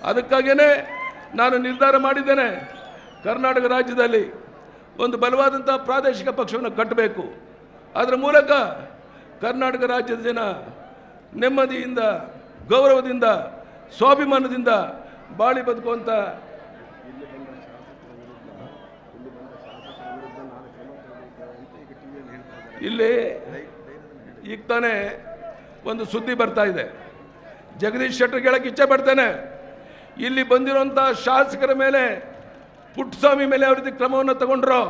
ಅದಕ್ಕಾಗಿಯೇ ನಾನು ನಿರ್ಧಾರ ಮಾಡಿದ್ದೇನೆ, ಕರ್ನಾಟಕ ರಾಜ್ಯದಲ್ಲಿ ಒಂದು ಬಲವಾದಂಥ ಪ್ರಾದೇಶಿಕ ಪಕ್ಷವನ್ನು ಕಟ್ಟಬೇಕು. ಅದರ ಮೂಲಕ ಕರ್ನಾಟಕ ರಾಜ್ಯದ ಜನ ನೆಮ್ಮದಿಯಿಂದ, ಗೌರವದಿಂದ, ಸ್ವಾಭಿಮಾನದಿಂದ ಬಾಳಿ ಬದುಕುವಂಥ ಇಲ್ಲಿ ಈಗ ತಾನೇ ಒಂದು ಸುದ್ದಿ ಬರ್ತಾ ಇದೆ. ಜಗದೀಶ್ ಶೆಟ್ಟರ್ ಹೇಳಕ್ಕೆ ಇಚ್ಛೆ ಪಡ್ತೇನೆ, ಇಲ್ಲಿ ಬಂದಿರುವಂಥ ಶಾಸಕರ ಮೇಲೆ, ಪುಟ್ಟಸ್ವಾಮಿ ಮೇಲೆ ಯಾವ ರೀತಿ ಕ್ರಮವನ್ನು ತಗೊಂಡ್ರು,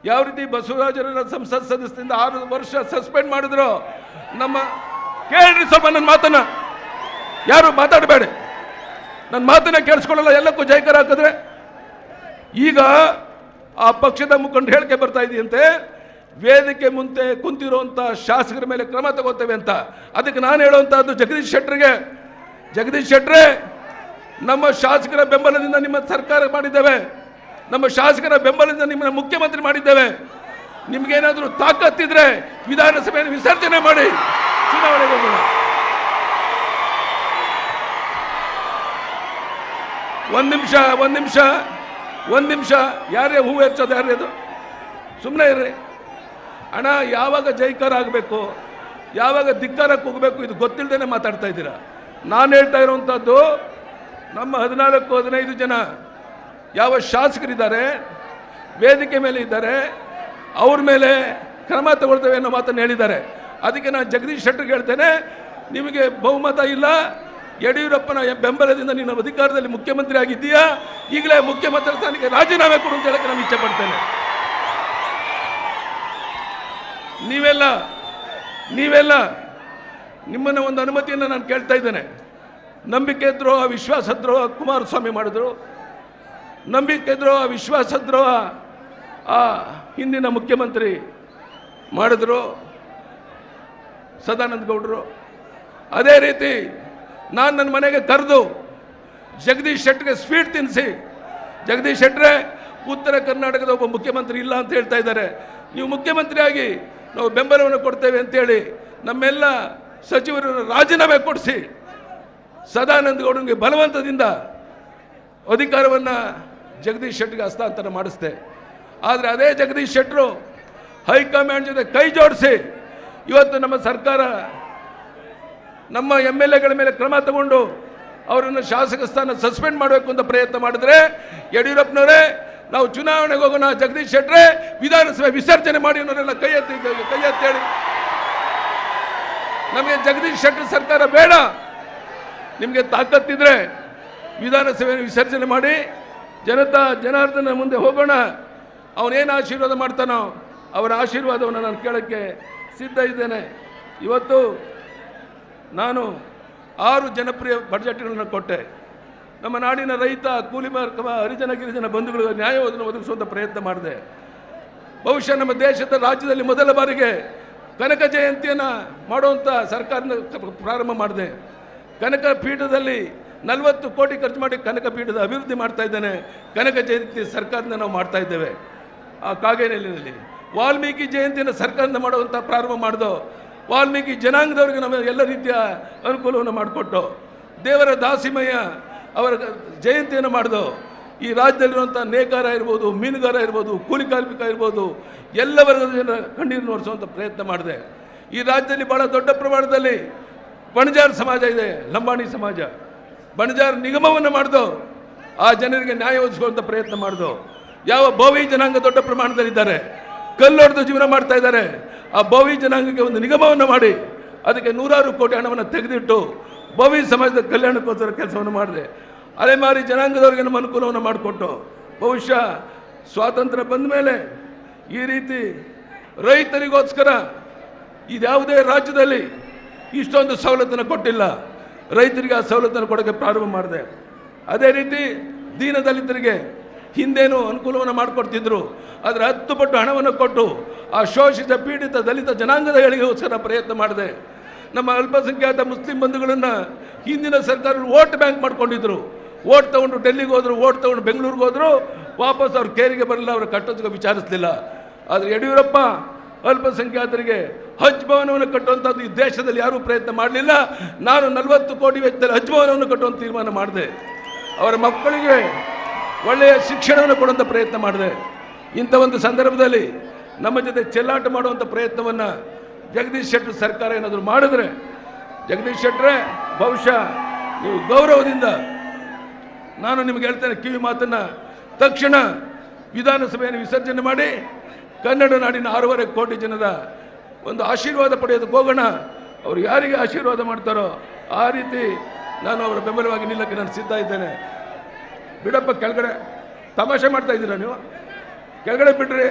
ಯಾವ ರೀತಿ ಬಸವರಾಜರ ಸಂಸತ್ ಸದಸ್ಯದಿಂದ 6 ವರ್ಷ ಸಸ್ಪೆಂಡ್ ಮಾಡಿದ್ರು. ನಮ್ಮ ಕೇಳ್ರಿ ಸ್ವಲ್ಪ ನನ್ನ ಮಾತನ್ನ, ಯಾರು ಮಾತಾಡಬೇಡಿ, ನನ್ನ ಮಾತನ್ನ ಕೇಳಿಸ್ಕೊಳ್ಳಲ್ಲ. ಎಲ್ಲಕ್ಕೂ ಜೈಕಾರ ಹಾಕಿದ್ರೆ ಈಗ ಆ ಪಕ್ಷದ ಮುಖಂಡ ಹೇಳಿಕೆ ಬರ್ತಾ ಇದೆಯಂತೆ, ವೇದಿಕೆ ಮುಂದೆ ಕುಂತಿರುವಂಥ ಶಾಸಕರ ಮೇಲೆ ಕ್ರಮ ತಗೋತೇವೆ ಅಂತ. ಅದಕ್ಕೆ ನಾನು ಹೇಳುವಂತಹದ್ದು ಜಗದೀಶ್ ಶೆಟ್ಟರೇ, ನಮ್ಮ ಶಾಸಕರ ಬೆಂಬಲದಿಂದ ನಿಮ್ಮ ಸರ್ಕಾರ ಮಾಡಿದ್ದೇವೆ, ನಮ್ಮ ಶಾಸಕರ ಬೆಂಬಲದಿಂದ ನಿಮ್ಮನ್ನ ಮುಖ್ಯಮಂತ್ರಿ ಮಾಡಿದ್ದೇವೆ. ನಿಮ್ಗೇನಾದರೂ ತಾಕತ್ತಿದ್ರೆ ವಿಧಾನಸಭೆಯನ್ನು ವಿಸರ್ಜನೆ ಮಾಡಿ ಚುನಾವಣೆಗೆ ಹೋಗೋಣ. ಒಂದು ನಿಮಿಷ ಯಾರೇ ಹೂವು ಹೆಚ್ಚೋದು ಯಾರ್ದು? ಸುಮ್ಮನೆ ಇರ್ರಿ ಅಣ್ಣ. ಯಾವಾಗ ಜೈಕಾರ ಆಗಬೇಕು, ಯಾವಾಗ ಧಿಕ್ಕಾರಕ್ಕೆ ಹೋಗಬೇಕು, ಇದು ಗೊತ್ತಿಲ್ಲದೇನೆ ಮಾತಾಡ್ತಾ ಇದ್ದೀರಾ. ನಾನು ಹೇಳ್ತಾ ಇರುವಂಥದ್ದು, ನಮ್ಮ 14-15 ಜನ ಯಾವ ಶಾಸಕರಿದ್ದಾರೆ, ವೇದಿಕೆ ಮೇಲೆ ಇದ್ದಾರೆ, ಅವ್ರ ಮೇಲೆ ಕ್ರಮ ತಗೊಳ್ತೇವೆ ಅನ್ನೋ ಮಾತನ್ನು ಹೇಳಿದ್ದಾರೆ. ಅದಕ್ಕೆ ನಾನು ಜಗದೀಶ್ ಶೆಟ್ಟರ್ಗೆ ಹೇಳ್ತೇನೆ, ನಿಮಗೆ ಬಹುಮತ ಇಲ್ಲ, ಯಡಿಯೂರಪ್ಪನ ಬೆಂಬಲದಿಂದ ನೀನು ಅಧಿಕಾರದಲ್ಲಿ ಮುಖ್ಯಮಂತ್ರಿ ಆಗಿದ್ದೀಯಾ, ಈಗಲೇ ಮುಖ್ಯಮಂತ್ರಿ ಸ್ಥಾನಕ್ಕೆ ರಾಜೀನಾಮೆ ಕೊಡು ಅಂತ ಹೇಳಕ್ಕೆ ನಾನು ಇಚ್ಛೆ ಪಡ್ತೇನೆ. ನೀವೆಲ್ಲ ನಿಮ್ಮನ್ನ ಒಂದು ಅನುಮತಿಯನ್ನು ನಾನು ಕೇಳ್ತಾ ಇದ್ದೇನೆ. ನಂಬಿಕೆ ದ್ರೋಹ, ವಿಶ್ವಾಸ ದ್ರೋಹ ಕುಮಾರಸ್ವಾಮಿ ಮಾಡಿದ್ರು, ನಂಬಿಕೆ ದ್ರೋಹ, ವಿಶ್ವಾಸ ದ್ರೋಹ ಆ ಹಿಂದಿನ ಮುಖ್ಯಮಂತ್ರಿ ಮಾಡಿದ್ರು, ಸದಾನಂದ ಗೌಡರು. ಅದೇ ರೀತಿ ನಾನು ನನ್ನ ಮನೆಗೆ ಕರೆದು ಜಗದೀಶ್ ಶೆಟ್ಟರ್ಗೆ ಸ್ವೀಟ್ ತಿನ್ನಿಸಿ, ಜಗದೀಶ್ ಶೆಟ್ಟರೆ ಉತ್ತರ ಕರ್ನಾಟಕದ ಒಬ್ಬ ಮುಖ್ಯಮಂತ್ರಿ ಇಲ್ಲ ಅಂತ ಹೇಳ್ತಾ ಇದ್ದಾರೆ, ನೀವು ಮುಖ್ಯಮಂತ್ರಿಯಾಗಿ ನಾವು ಬೆಂಬಲವನ್ನು ಕೊಡ್ತೇವೆ ಅಂತೇಳಿ ನಮ್ಮೆಲ್ಲ ಸಚಿವರನ್ನು ರಾಜೀನಾಮೆ ಕೊಡಿಸಿ ಸದಾನಂದ ಗೌಡನಿಗೆ ಬಲವಂತದಿಂದ ಅಧಿಕಾರವನ್ನು ಜಗದೀಶ್ ಶೆಟ್ಟರ್ಗೆ ಹಸ್ತಾಂತರ ಮಾಡಿಸ್ದೆ. ಆದರೆ ಅದೇ ಜಗದೀಶ್ ಶೆಟ್ಟರು ಹೈಕಮಾಂಡ್ ಜೊತೆ ಕೈ ಜೋಡಿಸಿ ಇವತ್ತು ನಮ್ಮ ಸರ್ಕಾರ ನಮ್ಮ MLAಗಳ ಮೇಲೆ ಕ್ರಮ ತಗೊಂಡು ಅವರನ್ನು ಶಾಸಕ ಸ್ಥಾನ ಸಸ್ಪೆಂಡ್ ಮಾಡಬೇಕು ಅಂತ ಪ್ರಯತ್ನ ಮಾಡಿದ್ರೆ, ಯಡಿಯೂರಪ್ಪನವರೇ ನಾವು ಚುನಾವಣೆಗೆ ಹೋಗೋಣ, ಜಗದೀಶ್ ಶೆಟ್ಟರೆ ವಿಧಾನಸಭೆ ವಿಸರ್ಜನೆ ಮಾಡಿ ಅನ್ನೋರೆಲ್ಲ ಕೈ ಎತ್ತೇಳಿ ನಮಗೆ ಜಗದೀಶ್ ಶೆಟ್ಟರ್ ಸರ್ಕಾರ ಬೇಡ, ನಿಮಗೆ ತಾಕತ್ತಿದ್ರೆ ವಿಧಾನಸಭೆ ವಿಸರ್ಜನೆ ಮಾಡಿ ಜನಾರ್ದನ ಮುಂದೆ ಹೋಗೋಣ, ಅವನೇನು ಆಶೀರ್ವಾದ ಮಾಡ್ತಾನೋ ಅವರ ಆಶೀರ್ವಾದವನ್ನು ನಾನು ಕೇಳೋಕ್ಕೆ ಸಿದ್ಧ ಇದ್ದೇನೆ. ಇವತ್ತು ನಾನು 6 ಜನಪ್ರಿಯ ಬಜೆಟ್ಗಳನ್ನು ಕೊಟ್ಟೆ. ನಮ್ಮ ನಾಡಿನ ರೈತ, ಕೂಲಿ ವರ್ಗ, ಹರಿಜನ ಗಿರಿಜನ ಬಂಧುಗಳಿಗೆ ನ್ಯಾಯವನ್ನು ಒದಗಿಸುವಂಥ ಪ್ರಯತ್ನ ಮಾಡಿದೆ. ಬಹುಶಃ ನಮ್ಮ ದೇಶದ ರಾಜ್ಯದಲ್ಲಿ ಮೊದಲ ಬಾರಿಗೆ ಕನಕ ಜಯಂತಿಯನ್ನು ಮಾಡುವಂಥ ಸರ್ಕಾರದ ಪ್ರಾರಂಭ ಮಾಡಿದೆ. ಕನಕ ಪೀಠದಲ್ಲಿ 40 ಕೋಟಿ ಖರ್ಚು ಮಾಡಿ ಕನಕ ಪೀಠದ ಅಭಿವೃದ್ಧಿ ಮಾಡ್ತಾ ಇದ್ದೇನೆ. ಕನಕ ಜಯಂತಿ ಸರ್ಕಾರದಿಂದ ನಾವು ಮಾಡ್ತಾ ಇದ್ದೇವೆ. ಆ ಕಾಗೇನಹಳ್ಳಿಯಲ್ಲಿ ವಾಲ್ಮೀಕಿ ಜಯಂತಿಯನ್ನು ಸರ್ಕಾರದಿಂದ ಮಾಡುವಂಥ ಪ್ರಾರಂಭ ಮಾಡಿದೋ. ವಾಲ್ಮೀಕಿ ಜನಾಂಗದವರಿಗೆ ನಮ್ಮ ಎಲ್ಲ ರೀತಿಯ ಅನುಕೂಲವನ್ನು ಮಾಡಿಕೊಟ್ಟು ದೇವರ ದಾಸಿಮಯ್ಯ ಅವರ ಜಯಂತಿಯನ್ನು ಮಾಡಿದೋ. ಈ ರಾಜ್ಯದಲ್ಲಿರುವಂಥ ನೇಕಾರ ಇರ್ಬೋದು, ಮೀನುಗಾರ ಇರ್ಬೋದು, ಕೂಲಿ ಕಾರ್ಮಿಕ ಇರ್ಬೋದು, ಎಲ್ಲ ವರ್ಗದ ಜನ ಕಣ್ಣೀರು ನೋಡಿಸುವಂಥ ಪ್ರಯತ್ನ ಮಾಡಿದೆ. ಈ ರಾಜ್ಯದಲ್ಲಿ ಭಾಳ ದೊಡ್ಡ ಪ್ರಮಾಣದಲ್ಲಿ ಬಣಜಾರ್ ಸಮಾಜ ಇದೆ, ಲಂಬಾಣಿ ಸಮಾಜ. ಬಣಜಾರ್ ನಿಗಮವನ್ನು ಮಾಡಿದೋ, ಆ ಜನರಿಗೆ ನ್ಯಾಯ ಒದಗಿಸುವಂಥ ಪ್ರಯತ್ನ ಮಾಡಿದೋ. ಯಾವ ಬೋವಿ ಜನಾಂಗ ದೊಡ್ಡ ಪ್ರಮಾಣದಲ್ಲಿದ್ದಾರೆ, ಕಲ್ಲೊಡೆದು ಜೀವನ ಮಾಡ್ತಾ ಇದ್ದಾರೆ, ಆ ಬೋವಿ ಜನಾಂಗಕ್ಕೆ ಒಂದು ನಿಗಮವನ್ನು ಮಾಡಿ ಅದಕ್ಕೆ 100 ಕೋಟಿ ಹಣವನ್ನು ತೆಗೆದಿಟ್ಟು ಬೋವಿ ಸಮಾಜದ ಕಲ್ಯಾಣಕ್ಕೋಸ್ಕರ ಕೆಲಸವನ್ನು ಮಾಡಿದೆ. ಅಲೆಮಾರಿ ಜನಾಂಗದವರಿಗೆ ನಮ್ಮ ಅನುಕೂಲವನ್ನು ಮಾಡಿಕೊಟ್ಟು, ಬಹುಶಃ ಸ್ವಾತಂತ್ರ್ಯ ಬಂದ ಮೇಲೆ ಈ ರೀತಿ ರೈತರಿಗೋಸ್ಕರ ಇದ್ಯಾವುದೇ ರಾಜ್ಯದಲ್ಲಿ ಇಷ್ಟೊಂದು ಸವಲತ್ತನ್ನು ಕೊಟ್ಟಿಲ್ಲ. ರೈತರಿಗೆ ಆ ಸವಲತ್ತನ್ನು ಕೊಡೋಕ್ಕೆ ಪ್ರಾರಂಭ ಮಾಡಿದೆ. ಅದೇ ರೀತಿ ದೀನದಲಿತರಿಗೆ ಹಿಂದೇನು ಅನುಕೂಲವನ್ನು ಮಾಡಿಕೊಡ್ತಿದ್ರು, ಅದರ 10 ಪಟ್ಟು ಹಣವನ್ನು ಕೊಟ್ಟು ಆ ಶೋಷಿತ ಪೀಡಿತ ದಲಿತ ಜನಾಂಗದ ಏಳಿಗೆಗೋಸ್ಕರ ಪ್ರಯತ್ನ ಮಾಡಿದೆ. ನಮ್ಮ ಅಲ್ಪಸಂಖ್ಯಾತ ಮುಸ್ಲಿಂ ಬಂಧುಗಳನ್ನು ಹಿಂದಿನ ಸರ್ಕಾರ ವೋಟ್ ಬ್ಯಾಂಕ್ ಮಾಡ್ಕೊಂಡಿದ್ರು. ವೋಟ್ ತಗೊಂಡು ಡೆಲ್ಲಿಗೆ ಹೋದ್ರು, ವೋಟ್ ತಗೊಂಡು ಬೆಂಗಳೂರಿಗೆ ಹೋದ್ರು, ವಾಪಸ್ ಅವ್ರ ಕೇರಿಗೆ ಬರಲಿಲ್ಲ, ಅವರ ಕಟ್ಟೋದಕ್ಕೆ ವಿಚಾರಿಸಲಿಲ್ಲ. ಆದರೆ ಯಡಿಯೂರಪ್ಪ ಅಲ್ಪಸಂಖ್ಯಾತರಿಗೆ ಹಜ್ ಭವನವನ್ನು ಕಟ್ಟುವಂಥದ್ದು ಈ ದೇಶದಲ್ಲಿ ಯಾರೂ ಪ್ರಯತ್ನ ಮಾಡಲಿಲ್ಲ. ನಾನು 40 ಕೋಟಿ ವೆಚ್ಚದಲ್ಲಿ ಹಜ್ ಭವನವನ್ನು ಕಟ್ಟುವಂಥ ತೀರ್ಮಾನ ಮಾಡಿದೆ. ಅವರ ಮಕ್ಕಳಿಗೆ ಒಳ್ಳೆಯ ಶಿಕ್ಷಣವನ್ನು ಕೊಡುವಂಥ ಪ್ರಯತ್ನ ಮಾಡಿದೆ. ಇಂಥ ಒಂದು ಸಂದರ್ಭದಲ್ಲಿ ನಮ್ಮ ಜೊತೆ ಚೆಲ್ಲಾಟ ಮಾಡುವಂಥ ಪ್ರಯತ್ನವನ್ನು ಜಗದೀಶ್ ಶೆಟ್ಟರ್ ಸರ್ಕಾರ ಏನಾದರೂ ಮಾಡಿದ್ರೆ, ಜಗದೀಶ್ ಶೆಟ್ಟರೆ ಬಹುಶಃ ನೀವು ಗೌರವದಿಂದ ನಾನು ನಿಮಗೆ ಹೇಳ್ತೇನೆ, ಕಿವಿ ಮಾತನ್ನು ತಕ್ಷಣ ವಿಧಾನಸಭೆಯನ್ನು ವಿಸರ್ಜನೆ ಮಾಡಿ ಕನ್ನಡ ನಾಡಿನ 6.5 ಕೋಟಿ ಜನರ ಒಂದು ಆಶೀರ್ವಾದ ಪಡೆಯೋದಕ್ಕೆ ಹೋಗೋಣ. ಅವರು ಯಾರಿಗೆ ಆಶೀರ್ವಾದ ಮಾಡ್ತಾರೋ ಆ ರೀತಿ ನಾನು ಅವರ ಬೆಂಬಲವಾಗಿ ನಿಲ್ಲಕ್ಕೆ ನಾನು ಸಿದ್ಧ ಇದ್ದೇನೆ. ಬಿಡಪ್ಪ, ಕೆಳಗಡೆ ತಮಾಷೆ ಮಾಡ್ತಾ ಇದ್ದೀರಾ ನೀವು? ಕೆಳಗಡೆ ಬಿಡ್ರಿ,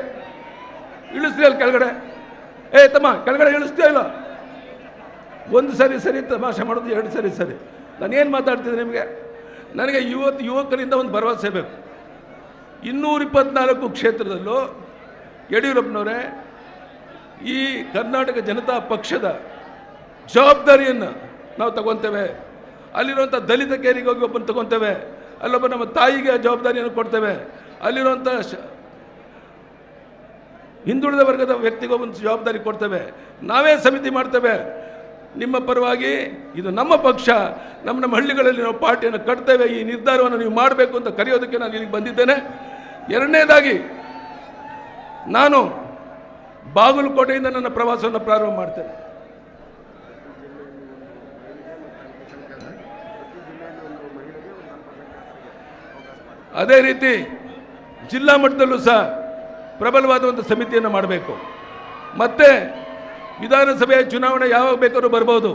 ಇಳಿಸ್ತೀಯ ಅಲ್ಲಿ ಕೆಳಗಡೆ. ತಮ್ಮ ಕೆಳಗಡೆ ಇಳಿಸ್ತೀಯ ಇಲ್ಲ? ಒಂದು ಸರಿ ತಮಾಷೆ ಮಾಡೋದು, 2 ಸರಿ. ನಾನೇನು ಮಾತಾಡ್ತಿದ್ದೆ ನಿಮಗೆ? ನನಗೆ ಯುವಕರಿಂದ ಒಂದು ಭರವಸೆ ಬೇಕು. 224 ಕ್ಷೇತ್ರದಲ್ಲೂ ಯಡಿಯೂರಪ್ಪನವರೇ ಈ ಕರ್ನಾಟಕ ಜನತಾ ಪಕ್ಷದ ಜವಾಬ್ದಾರಿಯನ್ನು ನಾವು ತಗೊತೇವೆ. ಅಲ್ಲಿರುವಂಥ ದಲಿತ ಕೇರಿಗೆ ಹೋಗಿ ಒಬ್ಬನ್ನು ತಗೊತೇವೆ, ಅಲ್ಲೊಬ್ಬ ನಮ್ಮ ತಾಯಿಗೆ ಜವಾಬ್ದಾರಿಯನ್ನು ಕೊಡ್ತೇವೆ, ಅಲ್ಲಿರುವಂಥ ಹಿಂದುಳಿದ ವರ್ಗದ ವ್ಯಕ್ತಿಗೆ ಒಂದು ಜವಾಬ್ದಾರಿ ಕೊಡ್ತೇವೆ, ನಾವೇ ಸಮಿತಿ ಮಾಡ್ತೇವೆ. ನಿಮ್ಮ ಪರವಾಗಿ ಇದು ನಮ್ಮ ಪಕ್ಷ, ನಮ್ಮ ಹಳ್ಳಿಗಳಲ್ಲಿ ನಾವು ಪಾರ್ಟಿಯನ್ನು ಕಟ್ತೇವೆ, ಈ ನಿರ್ಧಾರವನ್ನು ನೀವು ಮಾಡಬೇಕು ಅಂತ ಕರೆಯೋದಕ್ಕೆ ನಾನು ಇಲ್ಲಿಗೆ ಬಂದಿದ್ದೇನೆ. ಎರಡನೇದಾಗಿ ನಾನು ಬಾಗಲಕೋಟೆಯಿಂದ ನನ್ನ ಪ್ರವಾಸವನ್ನು ಪ್ರಾರಂಭ ಮಾಡ್ತೇನೆ. ಅದೇ ರೀತಿ ಜಿಲ್ಲಾ ಮಟ್ಟದಲ್ಲೂ ಸಹ ಪ್ರಬಲವಾದ ಒಂದು ಸಮಿತಿಯನ್ನು ಮಾಡಬೇಕು. ಮತ್ತೆ ವಿಧಾನಸಭೆಯ ಚುನಾವಣೆ ಯಾವಾಗ ಬೇಕಾದ್ರೂ ಬರ್ಬೋದು.